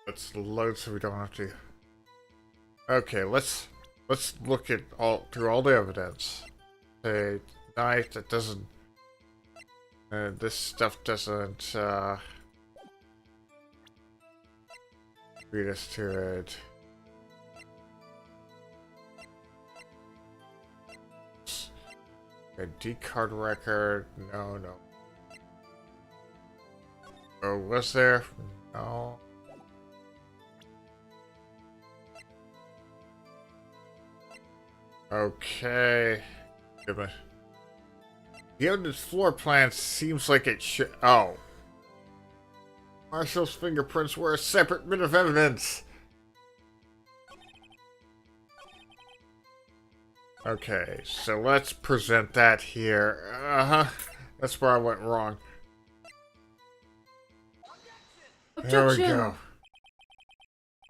Let's load so we don't have to. Okay, let's look at through all the evidence. Hey, night that doesn't. This stuff doesn't lead us to it. A D card record. No. Oh, was there? No. Okay. Give me. The evidence floor plan seems like it should. Oh. Marshall's fingerprints were a separate bit of evidence. Okay, so let's present that here. That's where I went wrong. There we go.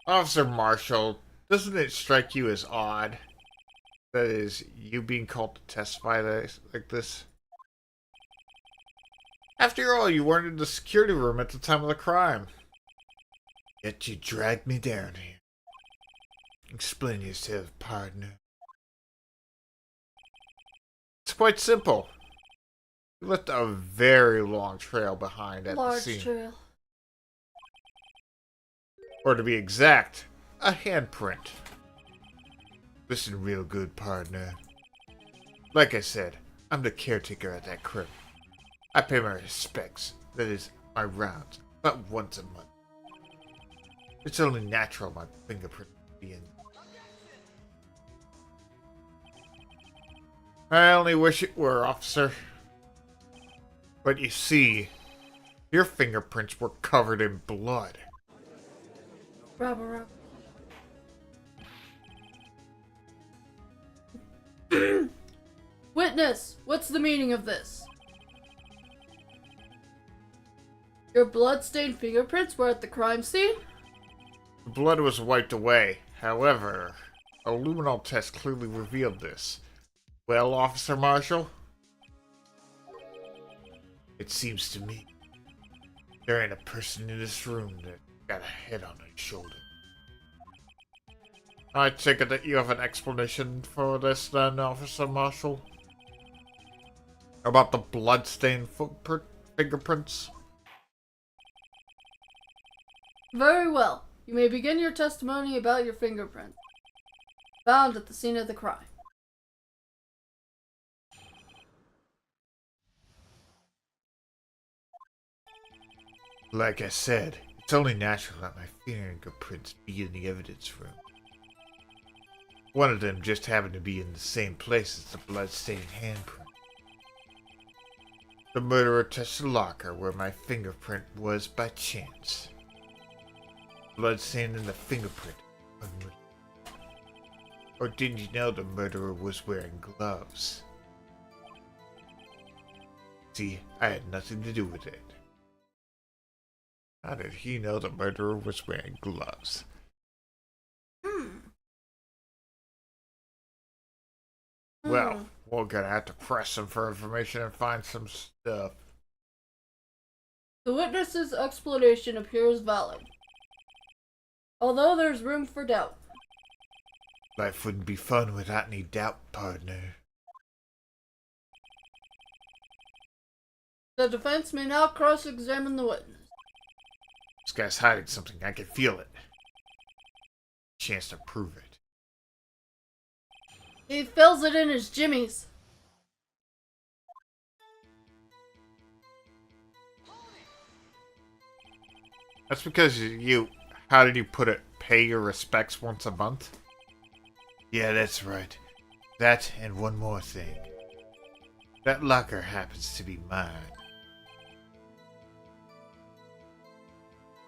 Officer Marshall, doesn't it strike you as odd That is, you being called to testify like this? After all, you weren't in the security room at the time of the crime. Yet you dragged me down here. Explain yourself, partner. It's quite simple. You left a very long trail behind at the scene. Large trail. Or to be exact, a handprint. Listen real good, partner. Like I said, I'm the caretaker at that crib. I pay my respects, that is, my rounds, about once a month. It's only natural my fingerprint would be in. I only wish it were, officer. But you see, your fingerprints were covered in blood. Rubber. Witness, what's the meaning of this? Your blood-stained fingerprints were at the crime scene? The blood was wiped away. However, a luminol test clearly revealed this. Well, Officer Marshall? It seems to me there ain't a person in this room that got a head on his shoulder. I take it that you have an explanation for this then, Officer Marshall? About the blood-stained fingerprints? Very well. You may begin your testimony about your fingerprints found at the scene of the crime. Like I said, it's only natural that my fingerprints be in the evidence room. One of them just happened to be in the same place as the blood-stained handprint. The murderer touched the locker where my fingerprint was by chance. Blood stain in the fingerprint of the murderer. Or didn't you know the murderer was wearing gloves? See, I had nothing to do with it. How did he know the murderer was wearing gloves? Well, we're gonna have to press some for information and find some stuff. The witness's explanation appears valid, although there's room for doubt. Life wouldn't be fun without any doubt, partner. The defense may now cross-examine the witness. This guy's hiding something. I can feel it. Chance to prove it. He fills it in his jimmies. That's because you, how did you put it, pay your respects once a month? Yeah, that's right. That and one more thing. That locker happens to be mine.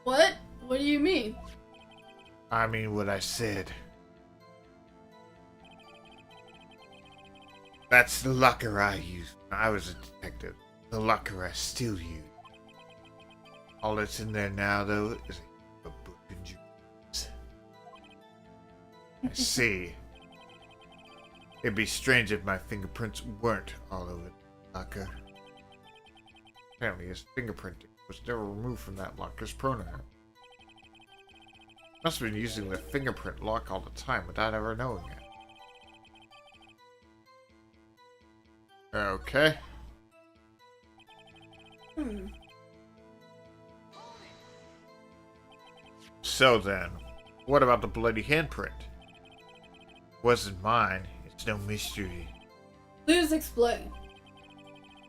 What? What do you mean? I mean what I said. That's the locker I used when I was a detective. The locker I still use. All that's in there now, though, is a book and dreams. I see. It'd be strange if my fingerprints weren't all over the locker. Apparently his fingerprinting was never removed from that locker's pronoun. Must have been using the fingerprint lock all the time without ever knowing it. Okay. So then, what about the bloody handprint? Wasn't mine. It's no mystery. Please explain.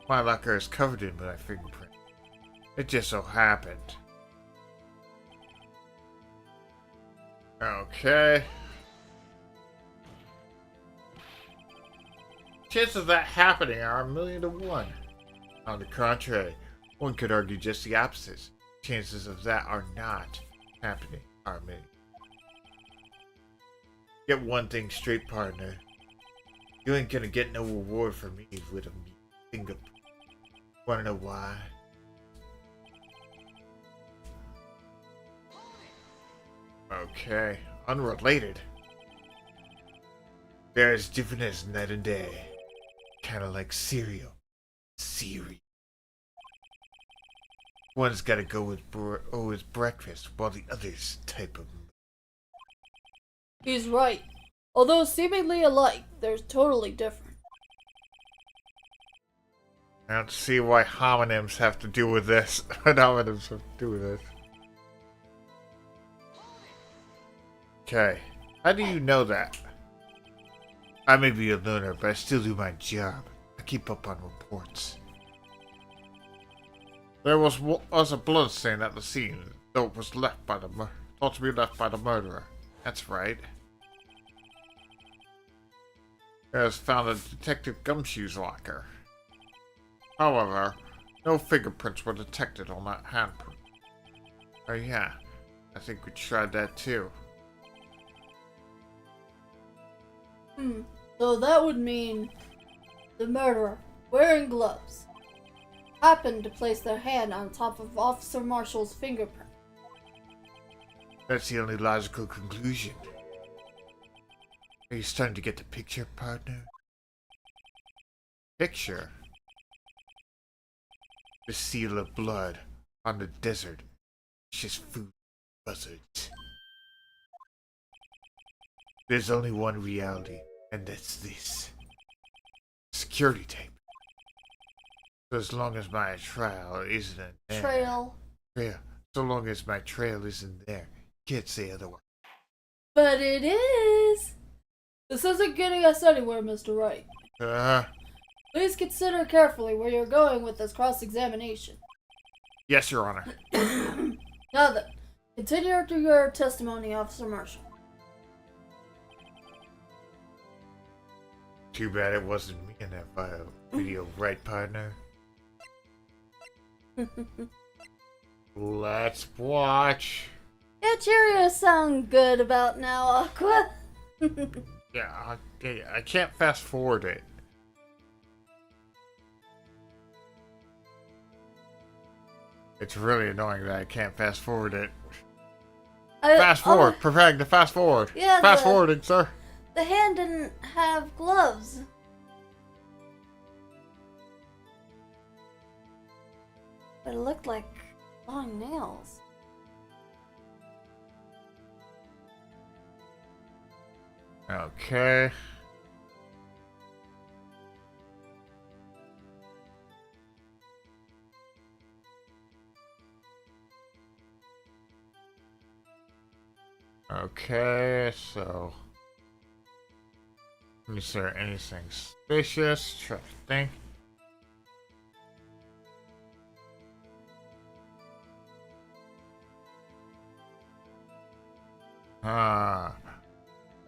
My locker is covered in my fingerprint. It just so happened. Okay. Chances of that happening are 1,000,000 to 1. On the contrary, one could argue just the opposite. Chances of that are not happening are many. Get one thing straight, partner. You ain't gonna get no reward from me with a fingerprint. Wanna know why? Okay, unrelated. They're as different as night and day. Kinda like cereal. One's gotta go with breakfast, while the other's type of... He's right. Although seemingly alike, they're totally different. I don't see why homonyms have to do with this. What homonyms have to do with this? Okay. How do you know that? I may be a loner, but I still do my job. I keep up on reports. There was a blood stain at the scene, though it was left by thought to be left by the murderer. That's right. It was found in Detective Gumshoe's locker. However, no fingerprints were detected on that handprint. Oh yeah, I think we tried that too. So that would mean the murderer, wearing gloves, happened to place their hand on top of Officer Marshall's fingerprint. That's the only logical conclusion. Are you starting to get the picture, partner? Picture? The seal of blood on the desert. It's just food buzzards. There's only one reality, and that's this. Security tape. So as long as my trail isn't there. Trail. Yeah, so long as my trail isn't there. Can't say otherwise. But it is! This isn't getting us anywhere, Mr. Wright. Please consider carefully where you're going with this cross-examination. Yes, Your Honor. Now then, continue to your testimony, Officer Marshall. Too bad it wasn't me in that video, right, partner? Let's watch. Yeah, Cheerios sound good about now, Aqua. Yeah, I can't fast forward it. It's really annoying that I can't fast forward it. Fast forward, preparing to fast forward. Yeah, fast forwarding, sir. The hand didn't have gloves. But it looked like long nails. Okay. Okay, so... Is there anything suspicious? Try to think.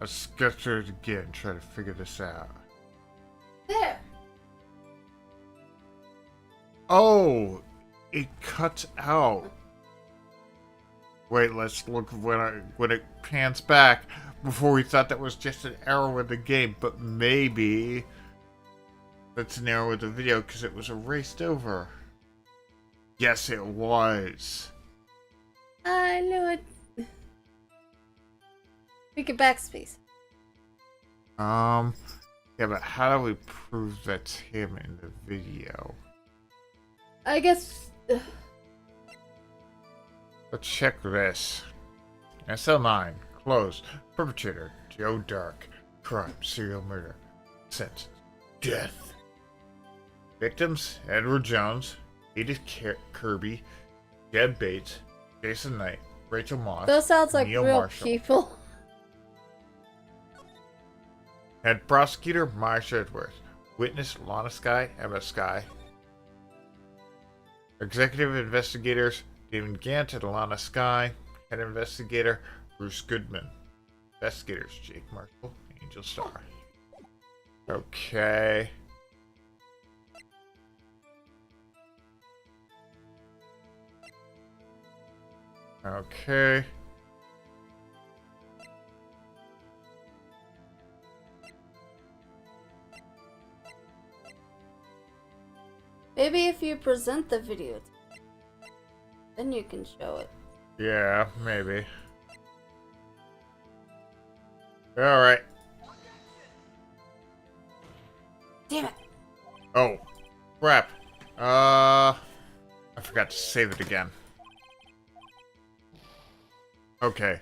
Let's get through it again and try to figure this out. There! Oh! It cuts out. Wait, let's look when it pans back. Before we thought that was just an error with the game, but maybe that's an error with the video because it was erased over. Yes, it was. I knew it. We can backspace. Yeah, but how do we prove that's him in the video? I guess... Let's check this. SL9, closed. Perpetrator, Joe Dark. Crime, serial murder. Sentence, death. Victims, Edward Jones, Edith Kirby, Jeb Bates, Jason Knight, Rachel Moss, Those sounds like Neil real Marshall. people. Head prosecutor, Marsha Edwards. Witness, Lana Skye, Emma Skye. Executive investigators, David Gant and Lana Skye. Head investigator, Bruce Goodman. Investigators, Jake Marshall, Angel Star. Okay. Okay. Maybe if you present the video, then you can show it. Yeah, maybe. Alright. Oh, crap. I forgot to save it again. Okay.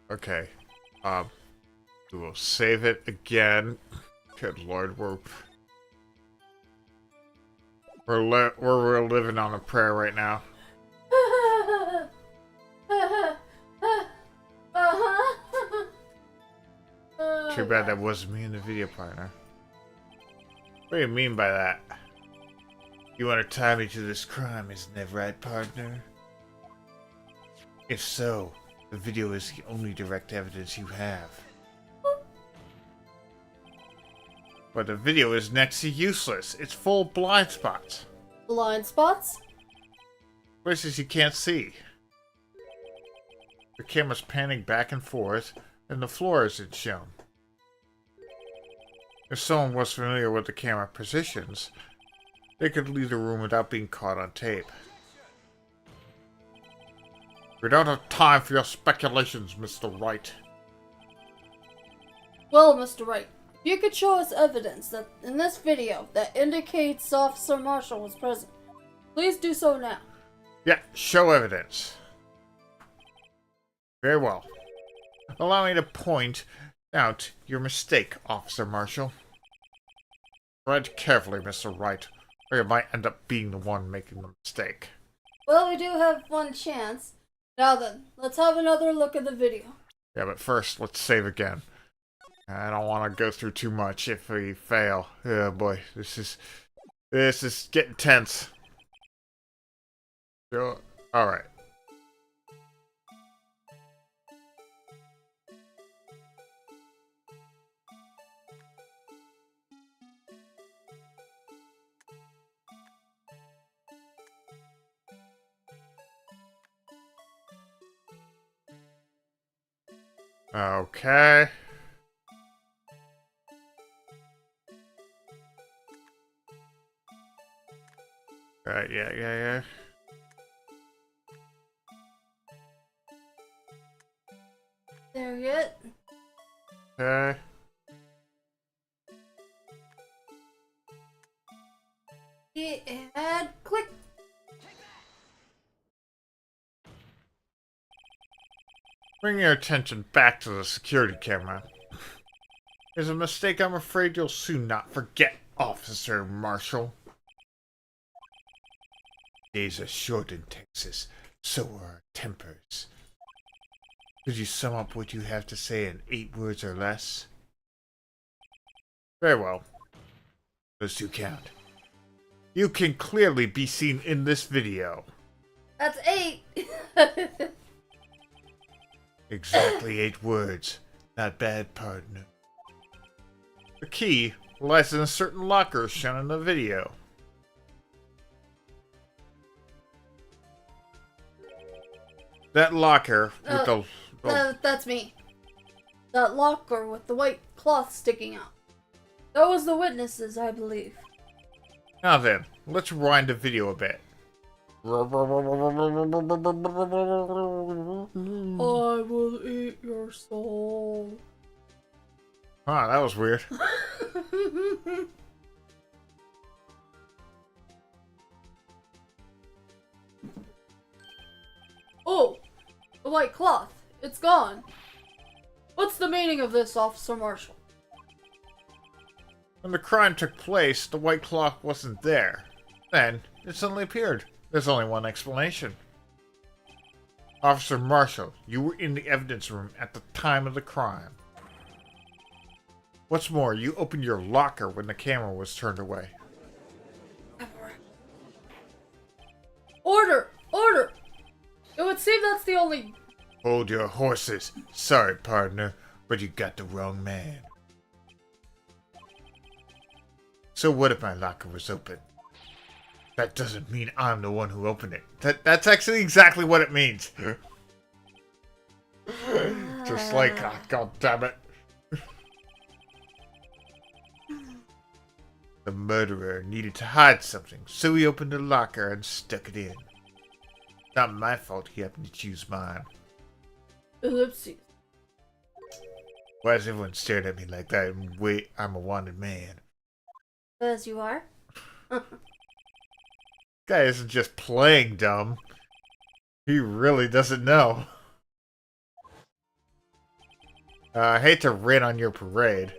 Okay. We will save it again. Good lord, we're living on a prayer right now. Too bad that wasn't me in the video, partner. What do you mean by that? You want to tie me to this crime, isn't that right, partner? If so, the video is the only direct evidence you have. But the video is next to useless. It's full of blind spots. Blind spots? Places you can't see. The camera's panning back and forth, and the floor isn't shown. If someone was familiar with the camera positions, they could leave the room without being caught on tape. We don't have time for your speculations, Mr. Wright. Well, Mr. Wright, if you could show us evidence that in this video that indicates Officer Marshall was present, please do so now. Yeah, show evidence. Very well. Allow me to point out your mistake, Officer Marshall. Tread carefully, Mr. Wright, or you might end up being the one making the mistake. Well, we do have one chance. Now then, let's have another look at the video. Yeah, but first, let's save again. I don't want to go through too much if we fail. Oh boy, this is getting tense. So, alright. Okay. Yeah. There yet? Okay. And click. Bring your attention back to the security camera. There's a mistake I'm afraid you'll soon not forget, Officer Marshall. Days are short in Texas, so are our tempers. Could you sum up what you have to say in 8 words or less? Very well. Those two count. You can clearly be seen in this video. That's 8. Exactly 8 words. Not bad, partner. The key lies in a certain locker shown in the video. That locker with That's me. That locker with the white cloth sticking out. That was the witnesses, I believe. Now then, let's rewind the video a bit. I will eat your soul. Ah, that was weird. Oh, the white cloth. It's gone. What's the meaning of this, Officer Marshall? When the crime took place, the white cloth wasn't there. Then, it suddenly appeared. There's only one explanation. Officer Marshall, you were in the evidence room at the time of the crime. What's more, you opened your locker when the camera was turned away. Order! Order! It would seem that's the only... Hold your horses. Sorry, partner, but you got the wrong man. So what if my locker was open? That doesn't mean I'm the one who opened it. That's actually exactly what it means. Just like, oh, god damn it. The murderer needed to hide something, so he opened the locker and stuck it in. Not my fault he happened to choose mine. Ellipses. Why is everyone staring at me like that? And wait, I'm a wanted man. As you are. Guy isn't just playing dumb. He really doesn't know. I hate to rain on your parade,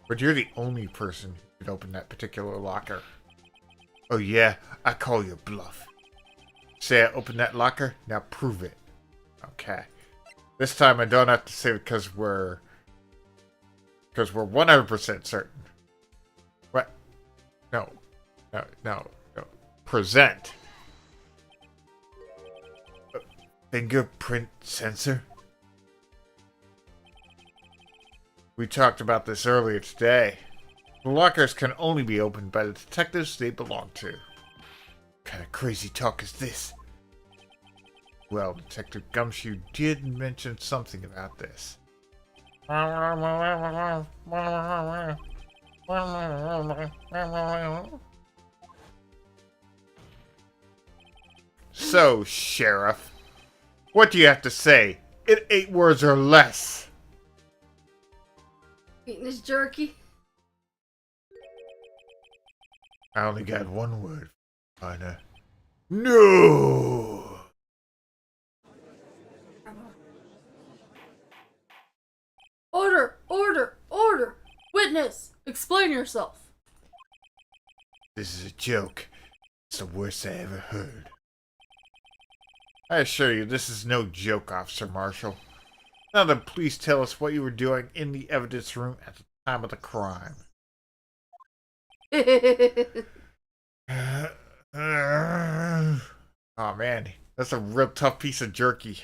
but you're the only person who can open that particular locker. Oh yeah, I call your bluff. Say I open that locker, now prove it. Okay. This time I don't have to say it because we're 100% certain. What? No. Present. Fingerprint sensor? We talked about this earlier today. The lockers can only be opened by the detectives they belong to. What kind of crazy talk is this? Well, Detective Gumshoe did mention something about this. So, Sheriff, what do you have to say in 8 words or less? Eating his jerky. I only got 1 word, partner. No! Order! Order! Order! Witness! Explain yourself! This is a joke. It's the worst I ever heard. I assure you, this is no joke, Officer Marshall. Now then, please tell us what you were doing in the evidence room at the time of the crime. Oh man, that's a real tough piece of jerky.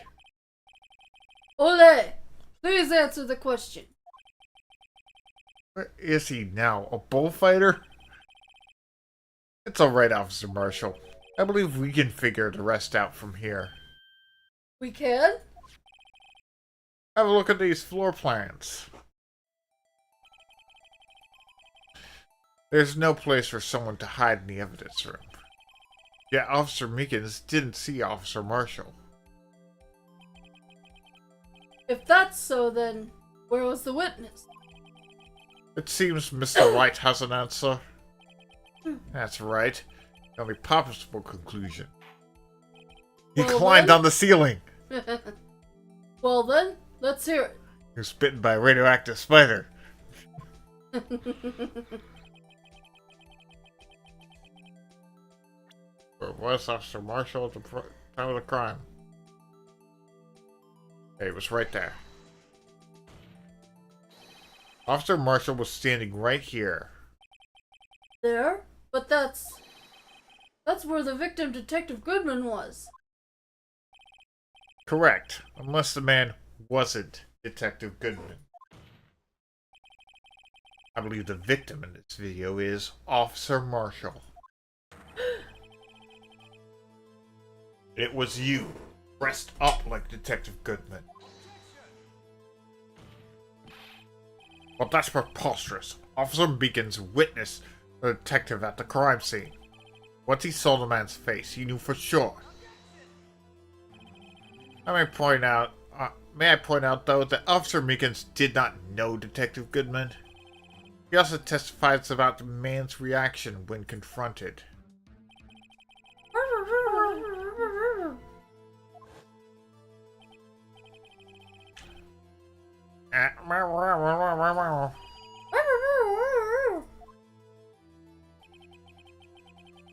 Ole! Please answer the question. Where is he now? A bullfighter? It's alright, Officer Marshall. I believe we can figure the rest out from here. We can? Have a look at these floor plans. There's no place for someone to hide in the evidence room. Yet Officer Meekins didn't see Officer Marshall. If that's so, then where was the witness? It seems Mr. White has an answer. That's right. The only possible conclusion. He Well, climbed then- on the ceiling. Well then, let's hear it. He was bitten by a radioactive spider. Where was Officer Marshall at the time of the crime? Hey, it was right there. Officer Marshall was standing right here. There? But that's where the victim, Detective Goodman, was. Correct. Unless the man wasn't Detective Goodman. I believe the victim in this video is Officer Marshall. It was you, dressed up like Detective Goodman. Well, that's preposterous. Officer Meekins witnessed the detective at the crime scene. Once he saw the man's face, he knew for sure. May I point out, though, that Officer Meekins did not know Detective Goodman. He also testifies about the man's reaction when confronted.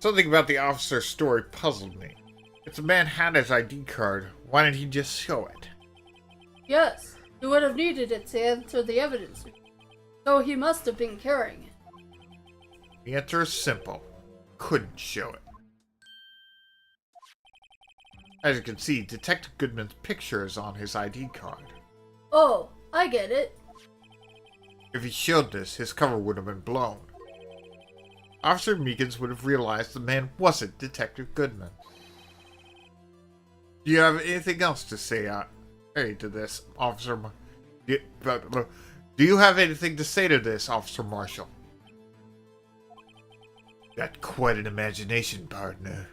Something about the officer's story puzzled me. If the man had his ID card, why didn't he just show it? Yes, he would have needed it to enter the evidence. So he must have been carrying it. The answer is simple. Couldn't show it. As you can see, Detective Goodman's picture is on his ID card. Oh, I get it. If he showed this, his cover would have been blown. Officer Meekins would have realized the man wasn't Detective Goodman. Do you have anything else to say to this, Officer Do you have anything to say to this, Officer Marshall? Got quite an imagination, partner.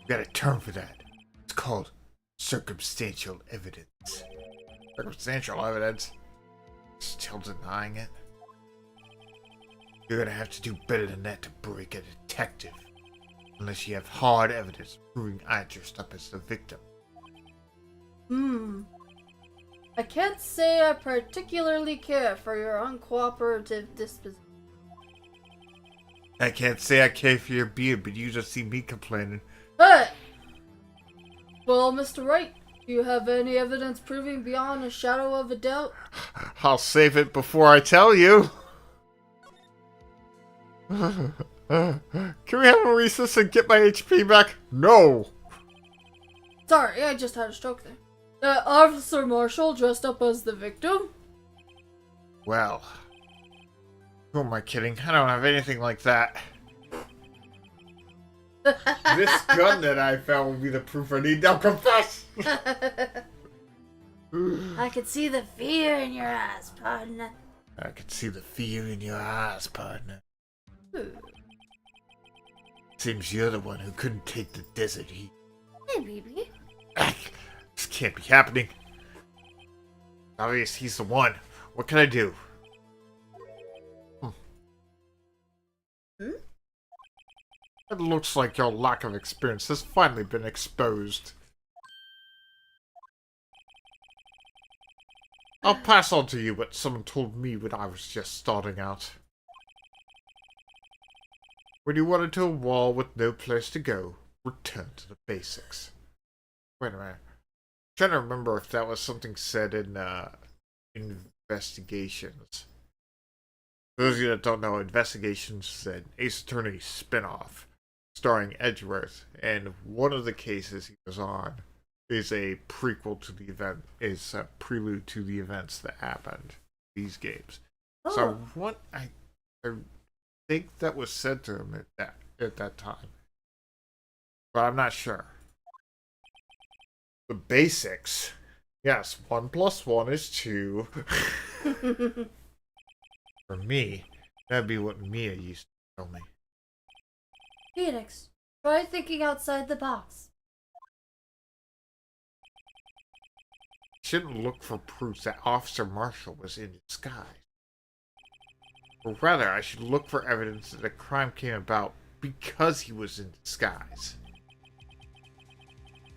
You got a term for that. It's called circumstantial evidence. Circumstantial evidence? Still denying it? You're gonna have to do better than that to break a detective. Unless you have hard evidence proving I dressed up as the victim. I can't say I particularly care for your uncooperative disposition. I can't say I care for your beard, but you just see me complaining. Hey! Well, Mr. Wright, do you have any evidence proving beyond a shadow of a doubt? I'll save it before I tell you. Can we have a recess and get my HP back? No! Sorry, I just had a stroke there. Officer Marshall dressed up as the victim? Well, who am I kidding? I don't have anything like that. This gun that I found will be the proof I need. Now confess! I could see the fear in your eyes, partner. I can see the fear in your eyes, partner. Seems you're the one who couldn't take the desert heat. Hey, baby. This can't be happening. Obvious he's the one. What can I do? It looks like your lack of experience has finally been exposed. I'll pass on to you what someone told me when I was just starting out. When you run into a wall with no place to go, return to the basics. Wait a minute. I'm trying to remember if that was something said in Investigations. For those of you that don't know, Investigations said Ace Attorney spinoff starring Edgeworth, and one of the cases he was on is a prequel to the event, is a prelude to the events that happened in these games. Oh. So what I think that was said to him at that time, but I'm not sure. The basics, yes, 1 + 1 is 2. For me, that'd be what Mia used to tell me. Phoenix, try thinking outside the box. Shouldn't look for proof that Officer Marshall was in disguise. Or rather, I should look for evidence that the crime came about because he was in disguise.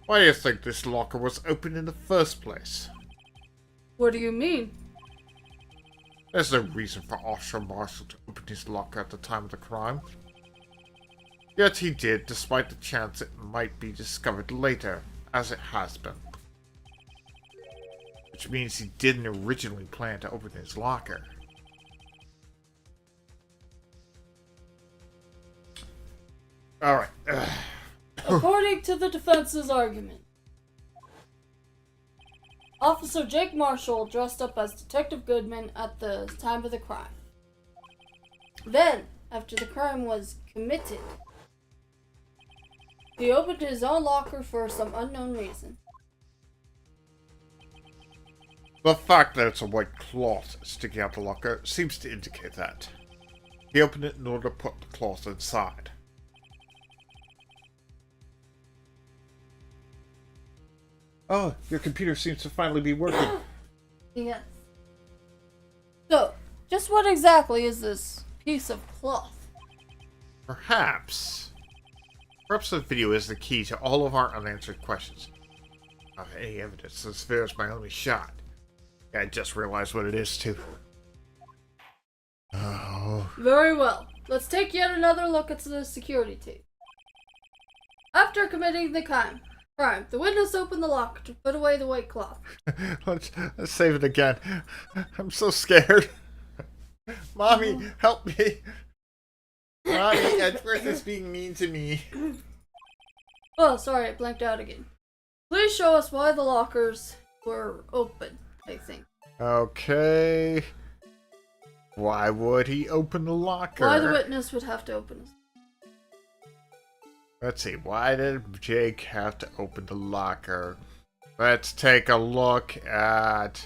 Why do you think this locker was open in the first place? What do you mean? There's no reason for Officer Marshall to open his locker at the time of the crime. Yet he did, despite the chance it might be discovered later, as it has been. Which means he didn't originally plan to open his locker. Alright. According to the defense's argument, Officer Jake Marshall dressed up as Detective Goodman at the time of the crime. Then, after the crime was committed, he opened his own locker for some unknown reason. The fact that it's a white cloth sticking out the locker seems to indicate that. He opened it in order to put the cloth inside. Oh, your computer seems to finally be working. Yes. So, just what exactly is this piece of cloth? Perhaps the video is the key to all of our unanswered questions. Not any evidence. This video is my only shot. I just realized what it is, too. Oh. Very well. Let's take yet another look at the security tape. After committing the crime, the witness opened the locker to put away the white cloth. Let's save it again. I'm so scared. Mommy, help me. Mommy, Edgeworth is being mean to me. Oh, sorry, I blanked out again. Please show us why the lockers were open, I think. Okay. Why would he open the locker? Why the witness would have to open it. Let's see, why did Jake have to open the locker? Let's take a look at...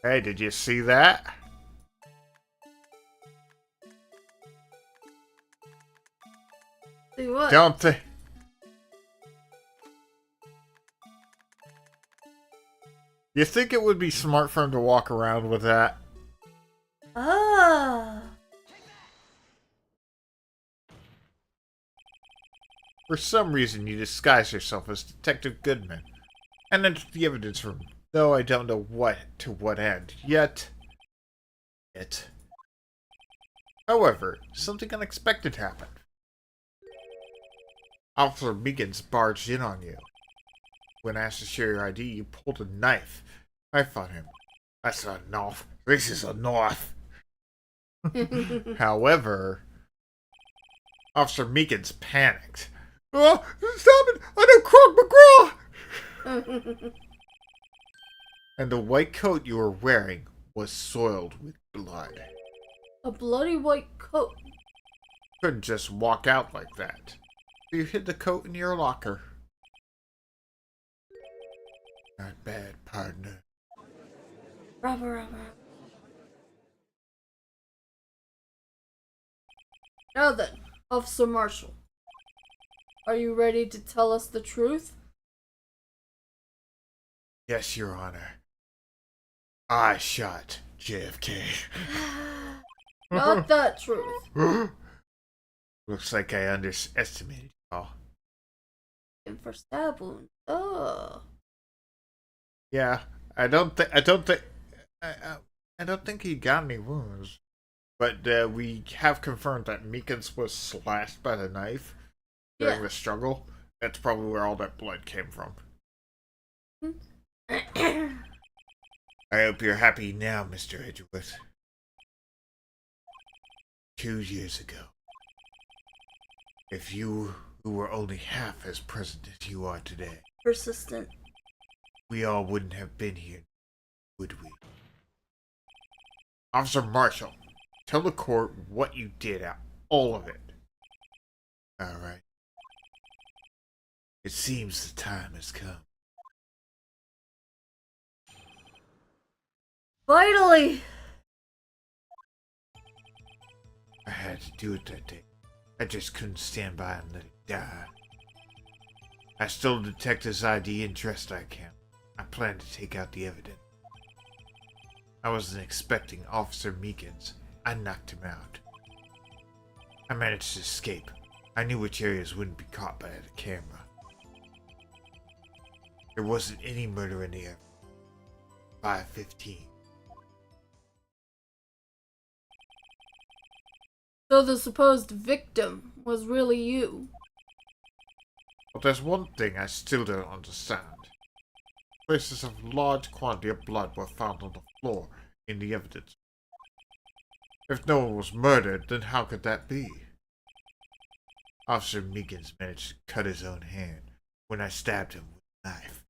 Hey, did you see that? See what? Don't think... You think it would be smart for him to walk around with that? Oh, For some reason, you disguise yourself as Detective Goodman and enter the evidence room, though I don't know to what end. Yet. However, something unexpected happened. Officer Meekins barged in on you. When asked to share your ID, you pulled a knife. I fought him. That's not a knife. This is a knife. However, Officer Meekins panicked. Oh, stop it! I know Krog McGraw! And the white coat you were wearing was soiled with blood. A bloody white coat. Couldn't just walk out like that. So you hid the coat in your locker. Not bad, partner. Rubber. Now then, Officer Marshall. Are you ready to tell us the truth? Yes, Your Honor. I shot JFK. Not that truth. Looks like I underestimated y'all. And for stab wound. Oh. Yeah, I don't think he got any wounds. But we have confirmed that Meekins was slashed by the knife during the struggle. That's probably where all that blood came from. I hope you're happy now, Mr. Edgeworth. 2 years ago, if you who were only half as present as you are today, Persistent. we all wouldn't have been here, would we? Officer Marshall, tell the court what you did, all of it. Alright. It seems the time has come. Finally! I had to do it that day. I just couldn't stand by and let it die. I stole the detective's ID and dressed like him. I planned to take out the evidence. I wasn't expecting Officer Meekins. I knocked him out. I managed to escape. I knew which areas wouldn't be caught by the camera. There wasn't any murder in the area. 5:15. So the supposed victim was really you. But there's one thing I still don't understand. Traces of large quantity of blood were found on the floor in the evidence. If no one was murdered, then how could that be? Officer Meekins managed to cut his own hand when I stabbed him with a knife.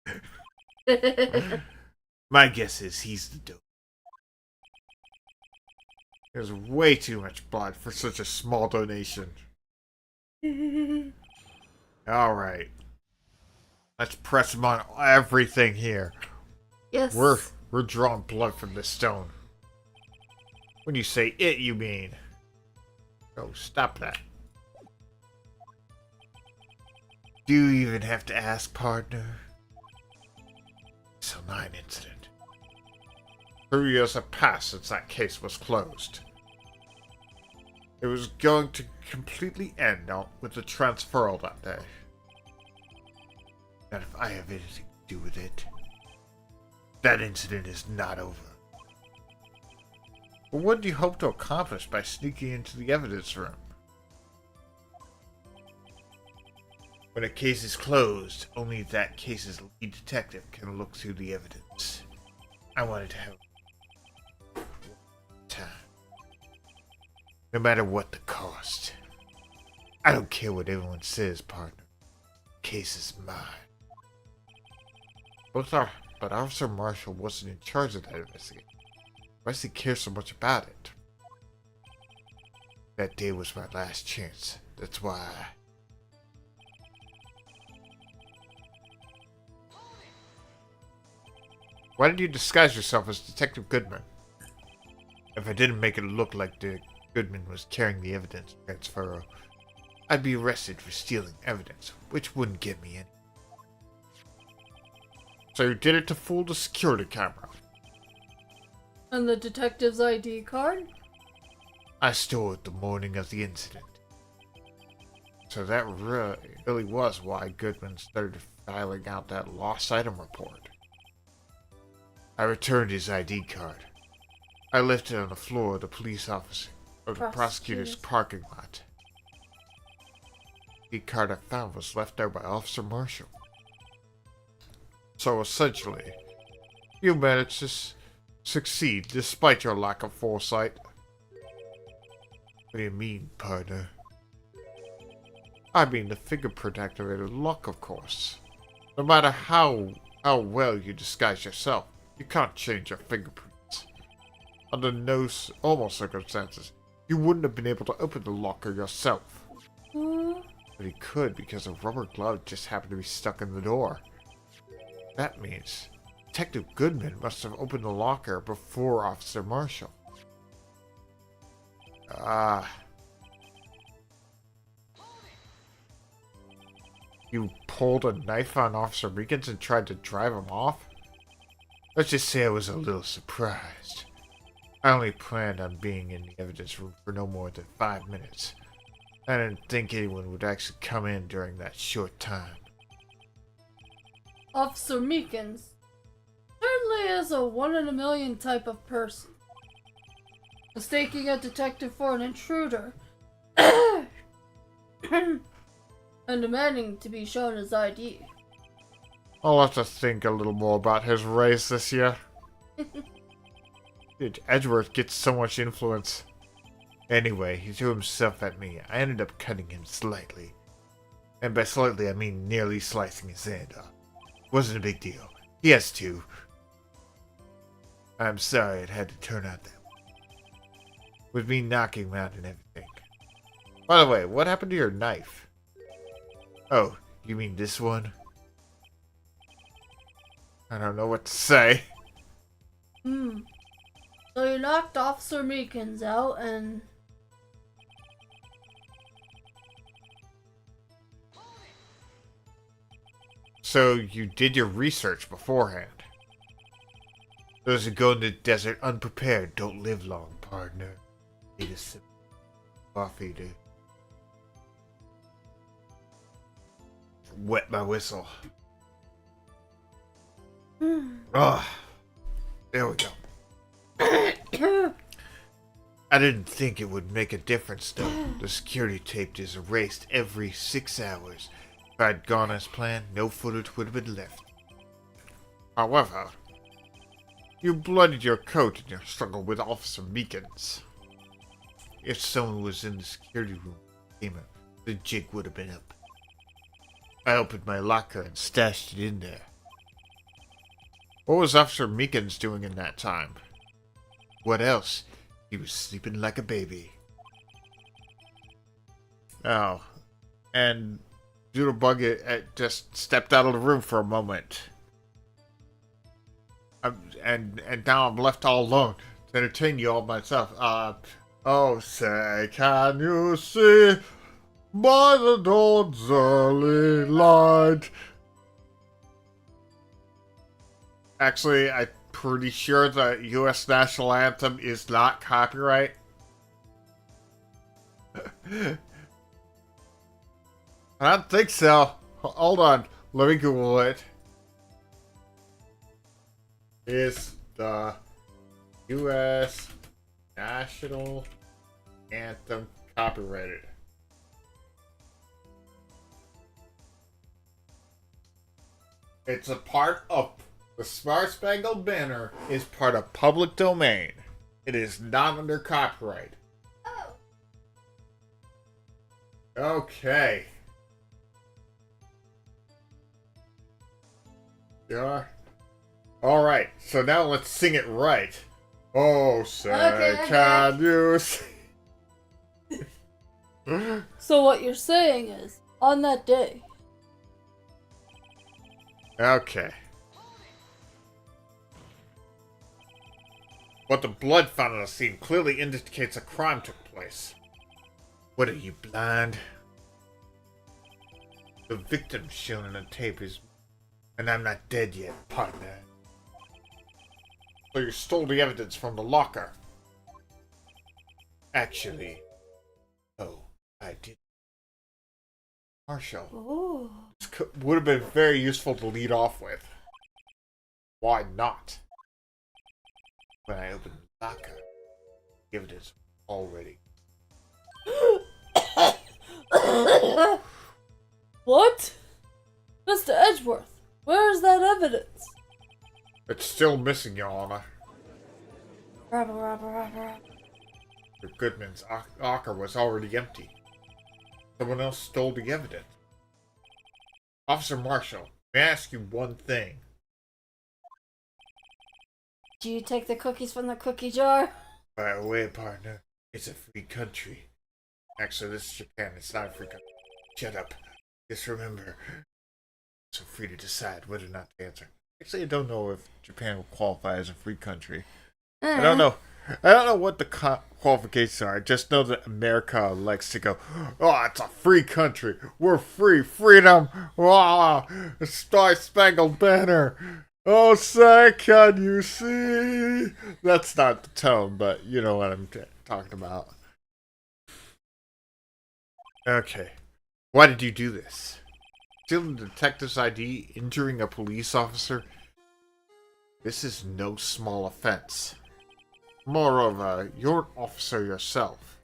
My guess is he's the dope. There's way too much blood for such a small donation. Alright. Let's press him on everything here. Yes. We're drawing blood from this stone. When you say it, you mean. Oh, stop that. Do you even have to ask, partner? SL9 incident. 3 years have passed since that case was closed. It was going to completely end out with the transferal that day. Not if I have anything to do with it. That incident is not over. But what do you hope to accomplish by sneaking into the evidence room? When a case is closed, only that case's lead detective can look through the evidence. I wanted to have time. No matter what the cost. I don't care what everyone says, partner. The case is mine. But Officer Marshall wasn't in charge of that investigation. Why does he care so much about it? That day was my last chance. That's why. Why did you disguise yourself as Detective Goodman? If I didn't make it look like the Goodman was carrying the evidence transfer, I'd be arrested for stealing evidence, which wouldn't get me any. So you did it to fool the security camera. And the detective's ID card? I stole it the morning of the incident. So that really was why Goodman started filing out that lost item report. I returned his ID card. I left it on the floor of the police office of the prosecutor's parking lot. The card I found was left there by Officer Marshall. So essentially, you managed to succeed despite your lack of foresight. What do you mean, partner? I mean the fingerprint activated lock, of course. No matter how well you disguise yourself, you can't change your fingerprints. Under no almost circumstances, you wouldn't have been able to open the locker yourself. But he could because a rubber glove just happened to be stuck in the door. That means Detective Goodman must have opened the locker before Officer Marshall. You pulled a knife on Officer Meekins and tried to drive him off? Let's just say I was a little surprised. I only planned on being in the evidence room for no more than 5 minutes. I didn't think anyone would actually come in during that short time. Officer Meekins certainly is a one-in-a-million type of person. Mistaking a detective for an intruder and demanding to be shown his ID. I'll have to think a little more about his race this year. Dude, Edgeworth gets so much influence. Anyway, he threw himself at me. I ended up cutting him slightly. And by slightly, I mean nearly slicing his hand off. Wasn't a big deal. He has two. I'm sorry it had to turn out that way. With me knocking him out and everything. By the way, what happened to your knife? Oh, you mean this one? I don't know what to say. So you knocked Officer Meekins out and... So you did your research beforehand. Those who go in the desert unprepared don't live long, partner. Need a sip of coffee to wet my whistle. Ah, there we go. I didn't think it would make a difference, though. The security tape is erased every 6 hours. If I'd gone as planned, no footage would have been left. However, you bloodied your coat in your struggle with Officer Meekins. If someone was in the security room, the jig would have been up. I opened my locker and stashed it in there. What was Officer Meekins doing in that time? What else? He was sleeping like a baby. Oh, and Doodlebug just stepped out of the room for a moment. And now I'm left all alone to entertain you all myself. Oh, say, can you see by the dawn's early light? Actually, I'm pretty sure the U.S. national anthem is not copyright. I don't think so. Hold on. Let me Google it. Is the U.S. national anthem copyrighted? It's a part of the Star Spangled Banner is part of public domain. It is not under copyright. Oh. Okay. Yeah. Alright, so now let's sing it right. Oh, say, Okay. can you see? So what you're saying is, on that day... Okay. What the blood found on the scene clearly indicates a crime took place. What are you, blind? The victim shown in the tape is... And I'm not dead yet, partner. So you stole the evidence from the locker. Actually... Oh, I did. Marshall. Ooh. This would have been very useful to lead off with. Why not? When I opened the locker, evidence already. What? Mr. Edgeworth, where is that evidence? It's still missing, Your Honor. Rubber. The Goodman's locker was already empty. Someone else stole the evidence. Officer Marshall, may I ask you one thing? Do you take the cookies from the cookie jar? By the way, partner, it's a free country. Actually, this is Japan, it's not a free country. Shut up. Just remember, so free to decide whether or not to answer. Actually, I don't know if Japan will qualify as a free country. I don't know. I don't know what the qualifications are. I just know that America likes to go, oh, it's a free country. We're free. Freedom. Oh, Star Spangled Banner. Oh, say, can you see? That's not the tone, but you know what I'm talking about. Okay. Why did you do this? Stealing the detective's ID, injuring a police officer? This is no small offense. Moreover, you're an officer yourself.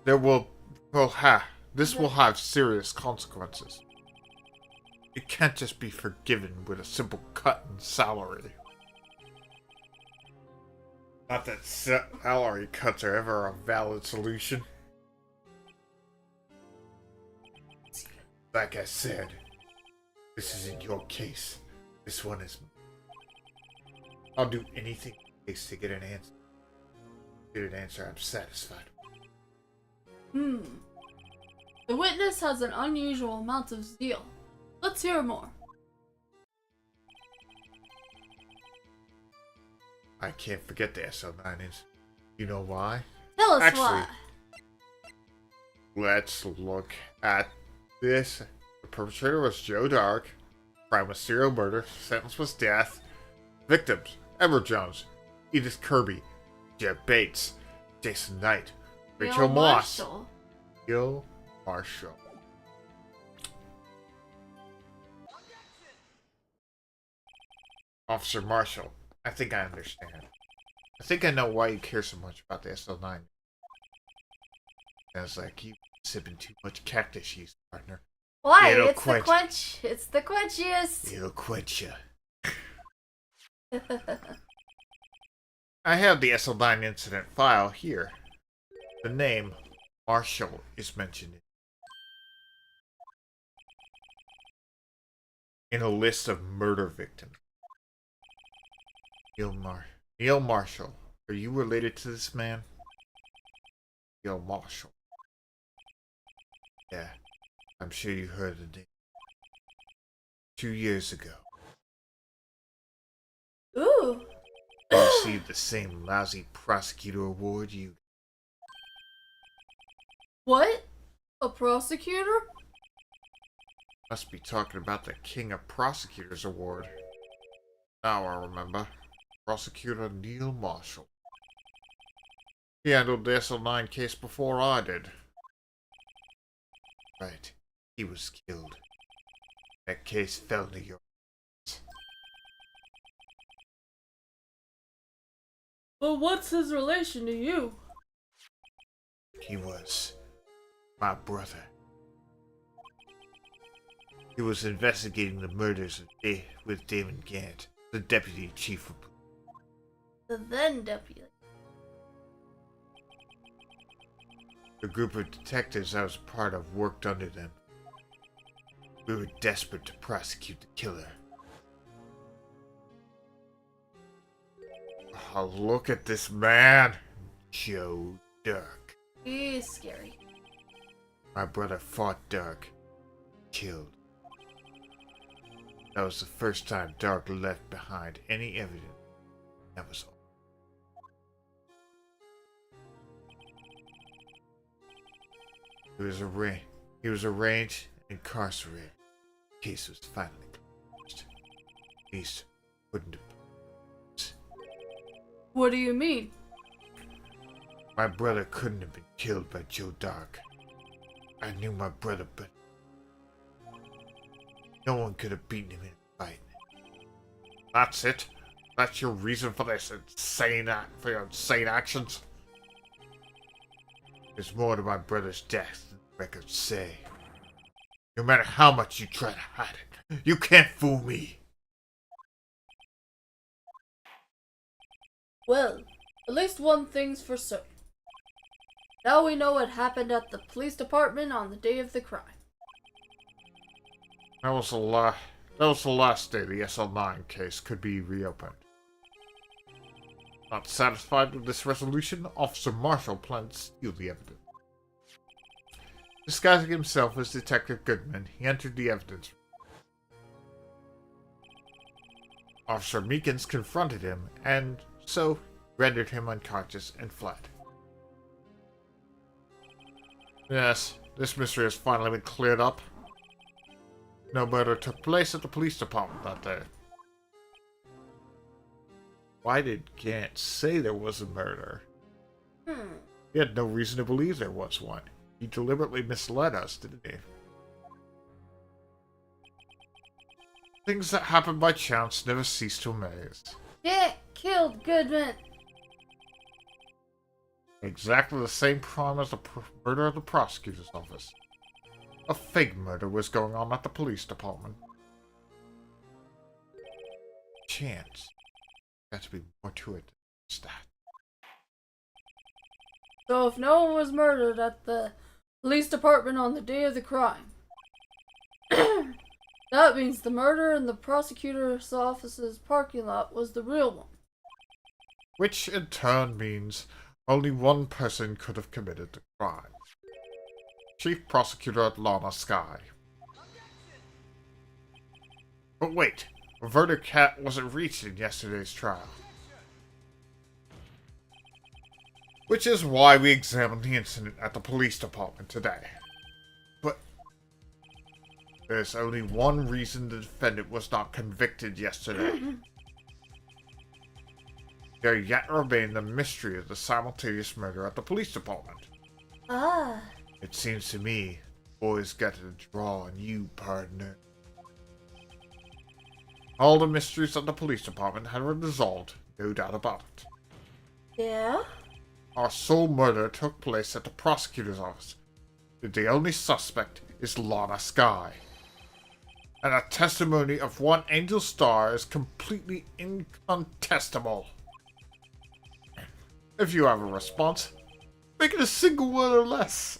This will have serious consequences. It can't just be forgiven with a simple cut in salary. Not that salary cuts are ever a valid solution. Like I said, this isn't your case. This one is. I'll do anything it takes to get an answer. Get an answer I'm satisfied with. The witness has an unusual amount of zeal. Let's hear more. I can't forget the SL9 is. You know why? Tell us Actually, why. Let's look at this. The perpetrator was Joe Dark. Crime was serial murder. Sentence was death. Victims: Edward Jones, Edith Kirby, Jeb Bates, Jason Knight, Rachel Moss, Gil Marshall. Officer Marshall, I think I understand. I think I know why you care so much about the SL9. Sounds like you sipping too much cactus juice, partner. Why? It'll It's quench. the quench. It's the quenchiest. It'll quench you. I have the SL9 incident file here. The name Marshall is mentioned in a list of murder victims. Neil Marshall. Are you related to this man? Neil Marshall. Yeah, I'm sure you heard the name. 2 years ago, Ooh. he received the same lousy prosecutor award you. What? A prosecutor? Must be talking about the King of Prosecutors Award. Now I remember. Prosecutor Neil Marshall. He handled the SL9 case before I did. Right. He was killed. That case fell to your hands. Well, what's his relation to you? He was my brother. He was investigating the murders with Damon Gant, the deputy chief of police. The then deputy. The group of detectives I was a part of worked under them. We were desperate to prosecute the killer. Oh, look at this man! Joe Dark. He's scary. My brother fought Dark. Killed. That was the first time Dark left behind any evidence. That was all. He was arraigned and incarcerated. The case was finally closed. At least, wouldn't have. What do you mean? My brother couldn't have been killed by Joe Dark. I knew my brother, but no one could have beaten him in a fight. That's it? That's your reason for this for your insane actions? There's more to my brother's death than the records say. No matter how much you try to hide it, you can't fool me. Well, at least one thing's for certain. Now we know what happened at the police department on the day of the crime. That was the last day the SL9 case could be reopened. Not satisfied with this resolution, Officer Marshall planned to steal the evidence. Disguising himself as Detective Goodman, he entered the evidence room. Officer Meekins confronted him, and so rendered him unconscious and fled. Yes, this mystery has finally been cleared up. No murder took place at the police department that day. Why did Gant say there was a murder? He had no reason to believe there was one. He deliberately misled us, didn't he? Things that happen by chance never cease to amaze. Gant killed Goodman. Exactly the same crime as the murder of the prosecutor's office. A fake murder was going on at the police department. Chance. Got to be more to it than that. So if no one was murdered at the police department on the day of the crime, that means the murder in the prosecutor's office's parking lot was the real one. Which in turn means only one person could have committed the crime. Chief Prosecutor Lana Skye. But wait, a verdict wasn't reached in yesterday's trial. Which is why we examined the incident at the police department today. But there's only one reason the defendant was not convicted yesterday. There yet remained the mystery of the simultaneous murder at the police department. Ah. It seems to me, boys got a draw on you, partner. All the mysteries of the police department have been resolved, no doubt about it. Yeah? Our sole murder took place at the prosecutor's office. The only suspect is Lana Skye. And the testimony of one Angel Star is completely incontestable. If you have a response, make it a single word or less.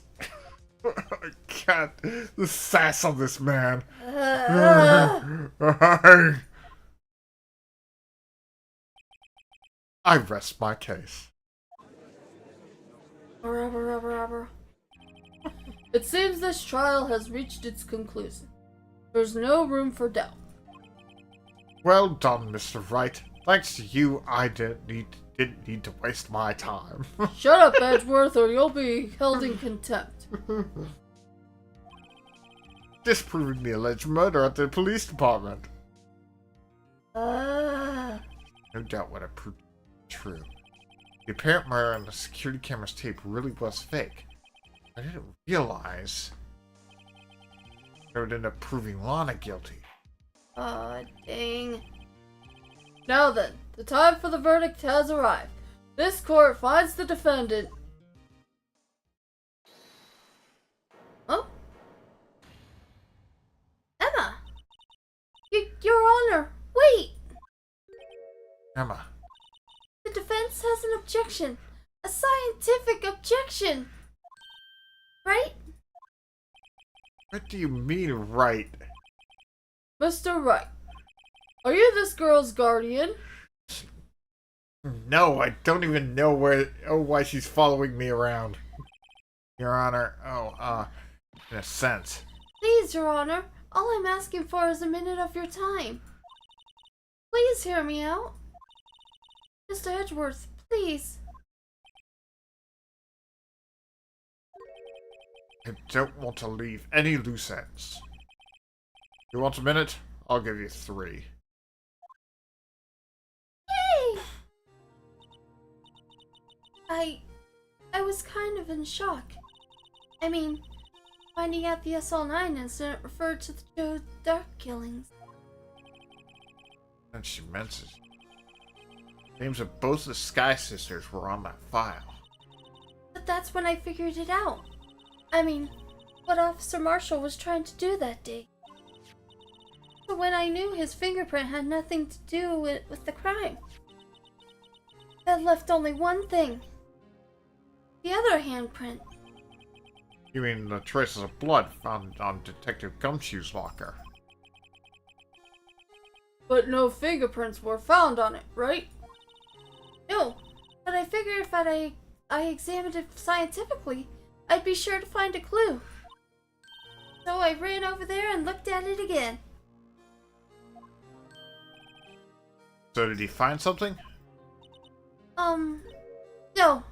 I can't. The sass on this man. I rest my case. It seems this trial has reached its conclusion. There's no room for doubt. Well done, Mr. Wright. Thanks to you, I didn't need to waste my time. Shut up, Edgeworth, or you'll be held in contempt. Disproving the alleged murder at the police department. Ah. No doubt what I proved true. The apparent murder on the security camera's tape really was fake. I didn't realize I would end up proving Lana guilty. Aw, dang. Now then, the time for the verdict has arrived. This court finds the defendant. Oh? Emma! Your Honor, wait! Emma, The defense has an objection. A scientific objection. Right? what do you mean, right? Mr. Wright, are you this girl's guardian? No, I don't even know why she's following me around. Your Honor, in a sense. Please, Your Honor, all I'm asking for is a minute of your time. Please hear me out. Mr. Edgeworth, please. I don't want to leave any loose ends. You want a minute? I'll give you 3. Yay! I was kind of in shock. I mean, finding out the SL9 incident referred to the Joe Dark killings. And she mentions names of both the Sky Sisters were on that file. But that's when I figured it out. I mean, what Officer Marshall was trying to do that day. But when I knew his fingerprint had nothing to do with the crime, that left only one thing. The other handprint. You mean the traces of blood found on Detective Gumshoe's locker? But no fingerprints were found on it, right? No, but I figured if I examined it scientifically, I'd be sure to find a clue. So I ran over there and looked at it again. So did he find something? No.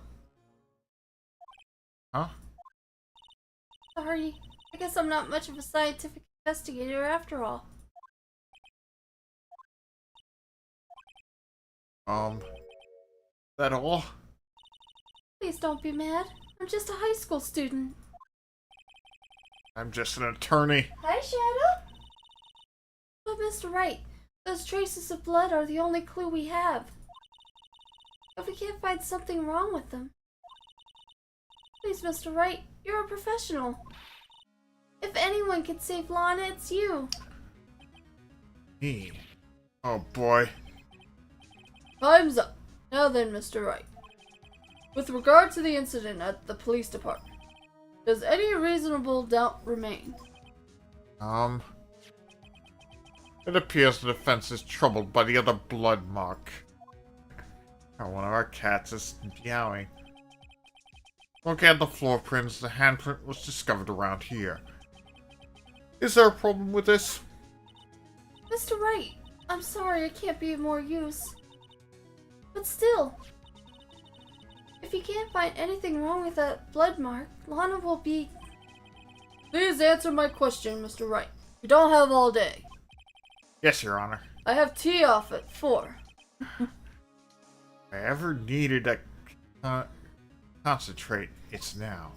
Huh? Sorry. I guess I'm not much of a scientific investigator after all. That all? Please don't be mad. I'm just a high school student. I'm just an attorney. Hi, Shadow. But Mr. Wright, those traces of blood are the only clue we have. If we can't find something wrong with them. Please, Mr. Wright, you're a professional. If anyone can save Lana, it's you. Me? Oh boy. Time's up. Now then, Mr. Wright. With regard to the incident at the police department, does any reasonable doubt remain? It appears the defense is troubled by the other blood mark. One of our cats is meowing. Looking at the floor prints, the handprint was discovered around here. Is there a problem with this? Mr. Wright, I'm sorry I can't be of more use. But still, if you can't find anything wrong with that blood mark, Lana will be... Please answer my question, Mr. Wright. We don't have all day. Yes, Your Honor. I have tea off at 4. If I ever needed a concentrate, it's now.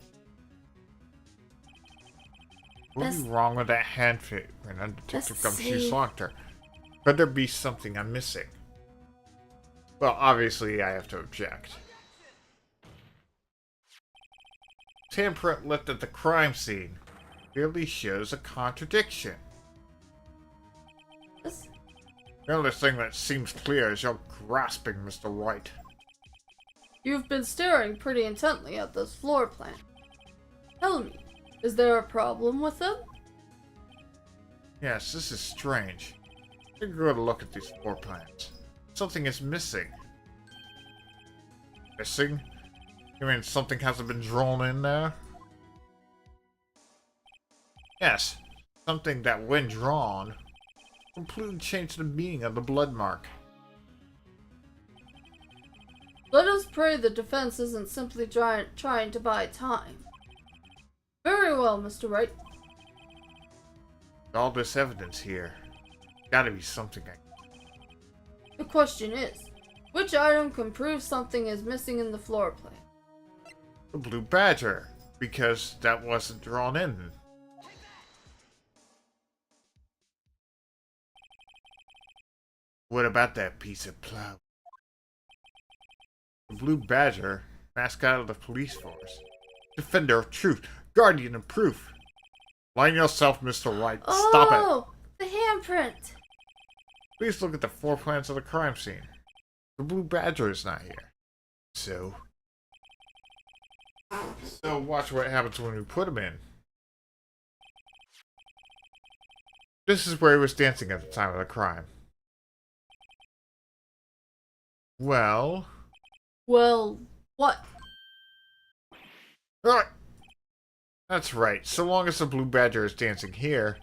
What would be wrong with that handprint on Detective Gumshoe's locker? Could there be something I'm missing? Well, obviously I have to object. This handprint left at the crime scene clearly shows a contradiction. The only thing that seems clear is your grasping, Mr. White. You've been staring pretty intently at this floor plan. Tell me, is there a problem with them? Yes, this is strange. Take a good look at these floor plans. Something is missing. Missing? You mean something hasn't been drawn in there? Yes, something that when drawn completely changed the meaning of the blood mark. Let us pray the defense isn't simply trying to buy time. Very well, Mr. Wright. All this evidence here, gotta be something The question is, which item can prove something is missing in the floor plan? The Blue Badger, because that wasn't drawn in. What about that piece of plow? The Blue Badger, mascot of the police force. Defender of truth, guardian of proof. Line yourself, Mr. White. Stop it. Oh, the handprint. Please look at the floor plans of the crime scene. The Blue Badger is not here. So watch what happens when we put him in. This is where he was dancing at the time of the crime. Well, what? That's right. So long as the Blue Badger is dancing here,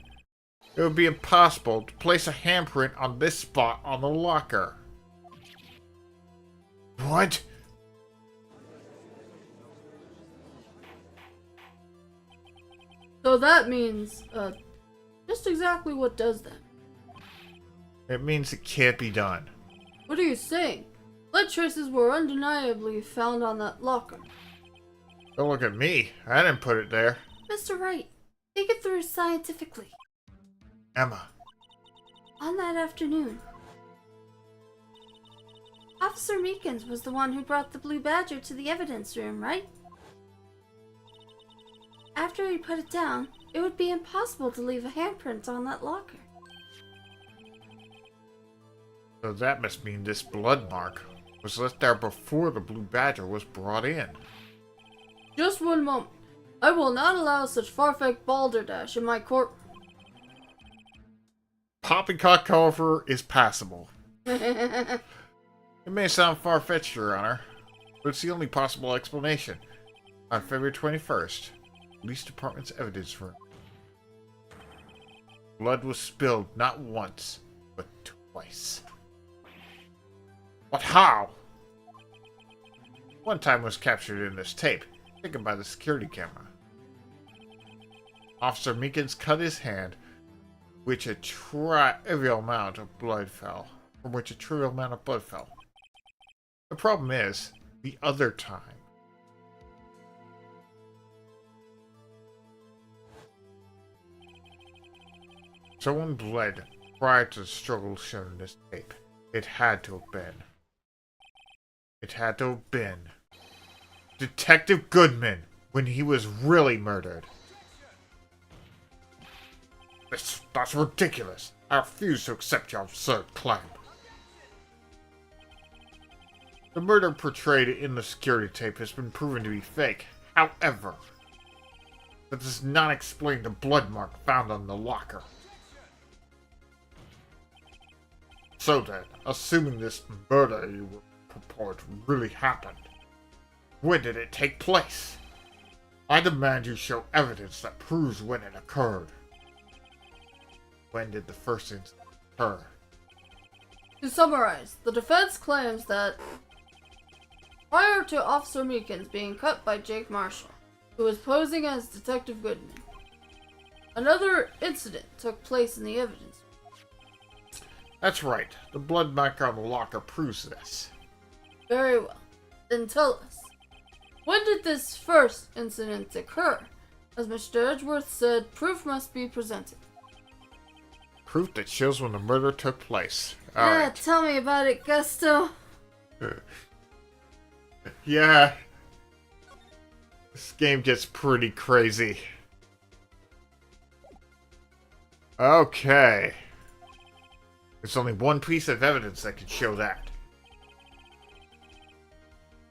it would be impossible to place a handprint on this spot on the locker. What? So that means, just exactly what does that? It means it can't be done. What are you saying? Blood traces were undeniably found on that locker. Don't look at me. I didn't put it there. Mr. Wright, Think it through scientifically. Emma, On that afternoon, Officer Meekins was the one who brought the Blue Badger to the evidence room, right? After he put it down, it would be impossible to leave a handprint on that locker. so that must mean this blood mark was left there before the Blue Badger was brought in. Just one moment. I will not allow such far-fetched balderdash in my court. Poppycock, however, is passable. That's It may sound far-fetched, Your Honor, but it's the only possible explanation. On February 21st, Police Department's evidence room. Blood was spilled not once, but twice. But how? One time was captured in this tape, taken by the security camera. Officer Meekins cut his hand, which a trivial amount of blood fell. From which a trivial amount of blood fell. The problem is, the other time. Someone bled prior to the struggle shown in this tape. It had to have been. It had to have been Detective Goodman when he was really murdered. That's ridiculous. I refuse to accept your absurd claim. The murder portrayed in the security tape has been proven to be fake. However, that does not explain the blood mark found on the locker. So then, assuming this murder you purport really happened, when did it take place? I demand you show evidence that proves when it occurred. When did the first incident occur? To summarize, the defense claims that prior to Officer Meekins being cut by Jake Marshall, who was posing as Detective Goodman, another incident took place in the evidence. That's right. The blood mark on the locker proves this. Very well. Then tell us, when did this first incident occur? As Mr. Edgeworth said, proof must be presented. Proof that shows when the murder took place. Yeah, Alright. tell me about it, Gusto. Yeah. This game gets pretty crazy. Okay. There's only one piece of evidence that can show that.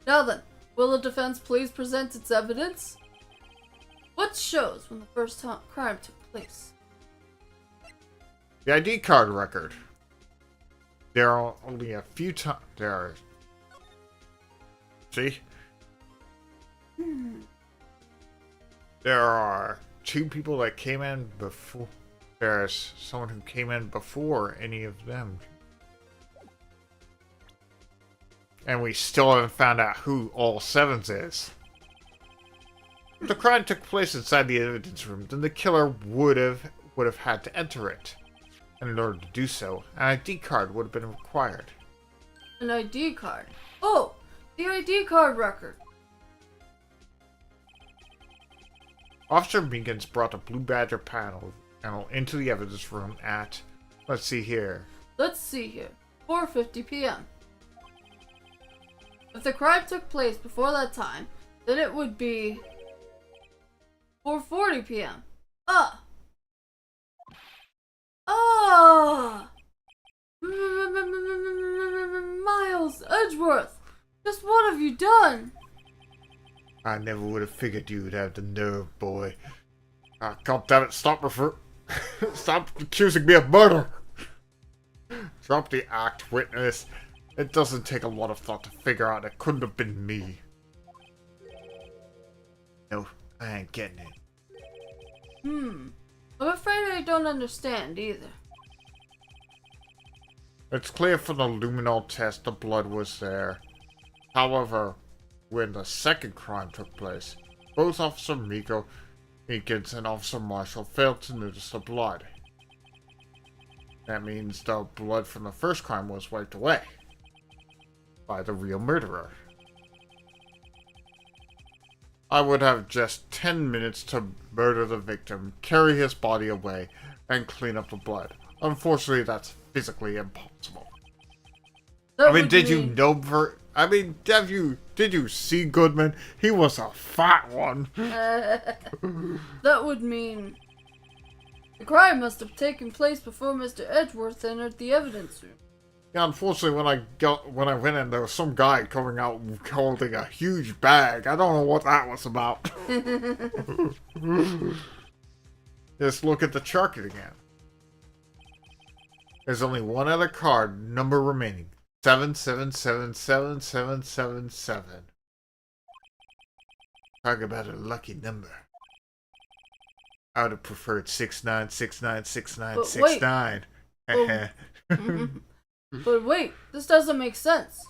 Now then, will the defense please present its evidence? What shows when the first crime took place? The ID card record. There are only a few times. There are. See? There are two people that came in before. There's someone who came in before any of them. And we still haven't found out who all sevens is. If the crime took place inside the evidence room, then the killer would have had to enter it. And in order to do so, an ID card would have been required. An ID card. Oh, the ID card record. Officer Meekins brought the Blue Badger panel into the evidence room at, let's see here, 4:50 p.m. If the crime took place before that time, then it would be 4:40 p.m. Miles Edgeworth, just what have you done? I never would have figured you would have the nerve, boy. God damn it, stop accusing me of murder! Drop the act, witness. It doesn't take a lot of thought to figure out it couldn't have been me. No, I ain't getting it. I'm afraid I don't understand either. It's clear from the luminol test the blood was there. However, when the second crime took place, both Officer Meekins and Officer Marshall failed to notice the blood. That means the blood from the first crime was wiped away by the real murderer. I would have just 10 minutes to murder the victim, carry his body away, and clean up the blood. Unfortunately, that's physically impossible. That I mean, would did you mean- know did you see Goodman? He was a fat one. That would mean the crime must have taken place before Mr. Edgeworth entered the evidence room. Yeah, unfortunately, when I went in, there was some guy coming out holding a huge bag. I don't know what that was about. Just look at the chart again. There's only one other card number remaining. 7777777. Talk about a lucky number. I would have preferred 69696969. But wait, this doesn't make sense.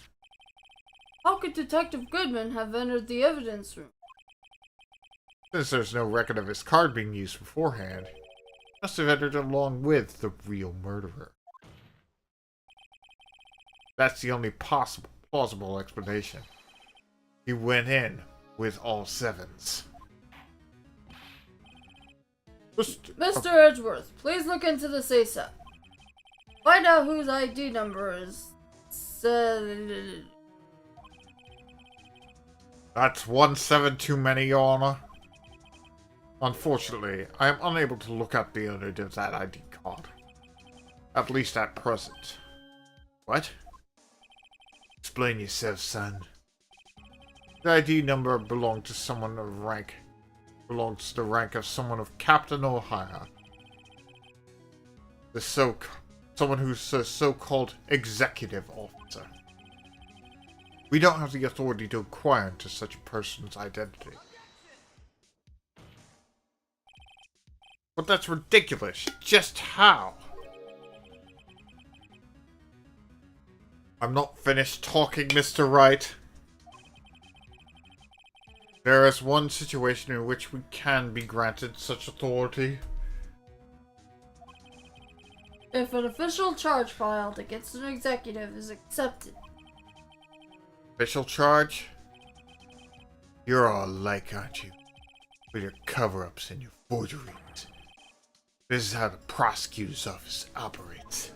How could Detective Goodman have entered the evidence room? Since there's no record of his card being used beforehand, he must have entered along with the real murderer. That's the only plausible explanation. He went in with all sevens. Mr. Edgeworth, please look into this ASAP. Find out whose ID number is... That's 17 too many, Your Honor. Unfortunately, I am unable to look up the owner of that ID card. At least at present. What? Explain yourself, son. The ID number belonged to someone of rank. Belongs to the rank of someone of Captain or higher. Someone who's a so-called executive officer. We don't have the authority to inquire into such a person's identity. But that's ridiculous. Just how? I'm not finished talking, Mr. Wright. There is one situation in which we can be granted such authority. If an official charge filed against an executive is accepted. Official charge? You're all alike, aren't you? With your cover-ups and your forgeries. This is how the prosecutor's office operates.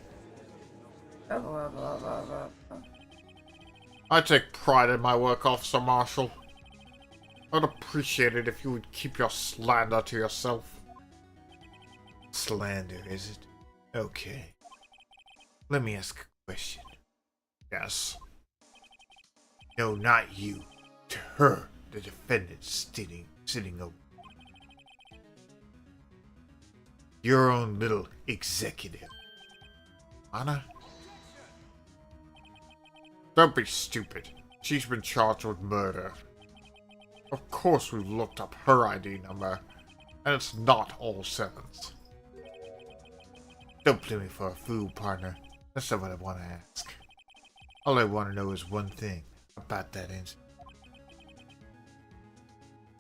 I take pride in my work, Officer Marshall. I'd appreciate it if you would keep your slander to yourself. Slander, is it? Okay. Let me ask a question. Yes. No, not you. To her, the defendant sitting over. Your own little executive. Anna? Don't be stupid. She's been charged with murder. Of course we've looked up her ID number, and it's not all sevens. Don't play me for a fool, partner. That's not what I want to ask. All I want to know is one thing about that incident.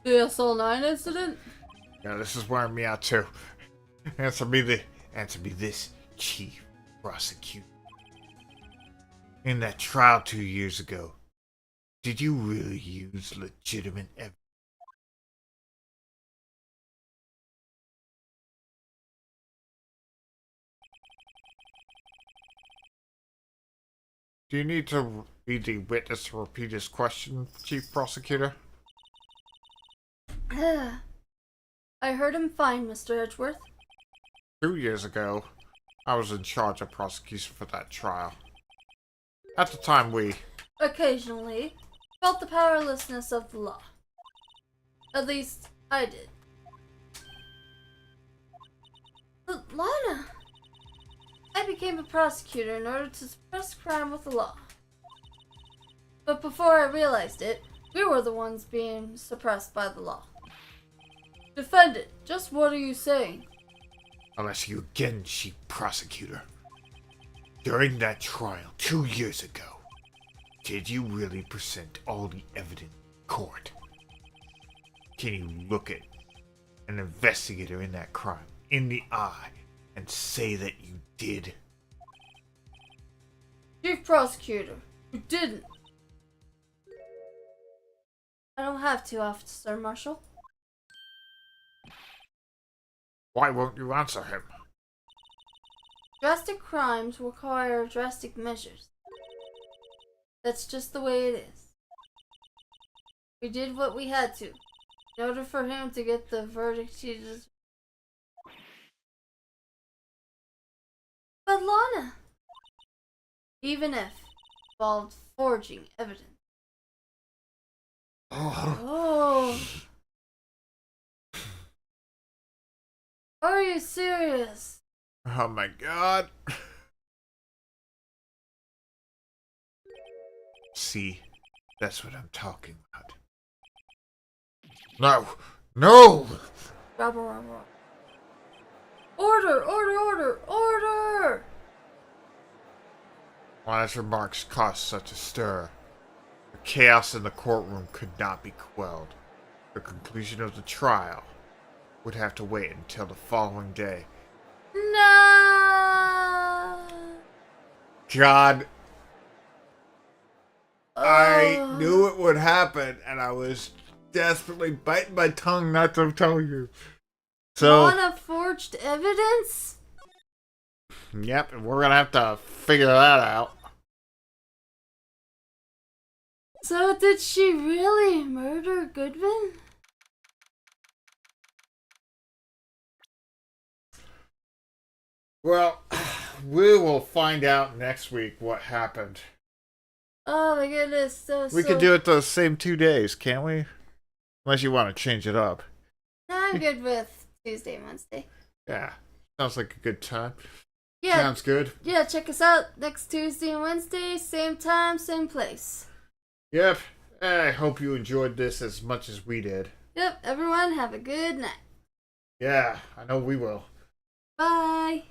The SL9 incident? Yeah, this is wearing me out too. Answer me this, Chief Prosecutor. In that trial 2 years ago, did you really use legitimate evidence? Do you need to read the witness to repeat his question, Chief Prosecutor? I heard him fine, Mr. Edgeworth. 2 years ago, I was in charge of prosecution for that trial. At the time, we Occasionally, felt the powerlessness of the law. At least, I did. But Lana! I became a prosecutor in order to suppress crime with the law. But before I realized it, we were the ones being suppressed by the law. Defendant, just what are you saying? I'll ask you again, Chief Prosecutor. During that trial 2 years ago, did you really present all the evidence in court? Can you look at an investigator in that crime in the eye and say that you did? Chief Prosecutor, you didn't. I don't have to, Officer Marshall. Why won't you answer him? Drastic crimes require drastic measures. That's just the way it is. We did what we had to in order for him to get the verdict he deserved. But Lana, even if involved forging evidence. Oh. Are you serious? Oh my god. See, that's what I'm talking about. No! No! Rubber. Order! Lana's remarks caused such a stir. The chaos in the courtroom could not be quelled. The conclusion of the trial would have to wait until the following day. No! God, I Oh. knew it would happen, and I was desperately biting my tongue not to tell you. So, Lana forged evidence? yep, we're gonna have to figure that out. So did she really murder Goodman? Well, we will find out next week what happened. Oh my goodness. We can do it those same 2 days, can't we? Unless you want to change it up. I'm good with Tuesday and Wednesday. Yeah, sounds like a good time. Yeah. Sounds good. Yeah, check us out next Tuesday and Wednesday, same time, same place. Yep. I hope you enjoyed this as much as we did. Yep, everyone have a good night. Yeah, I know we will. Bye.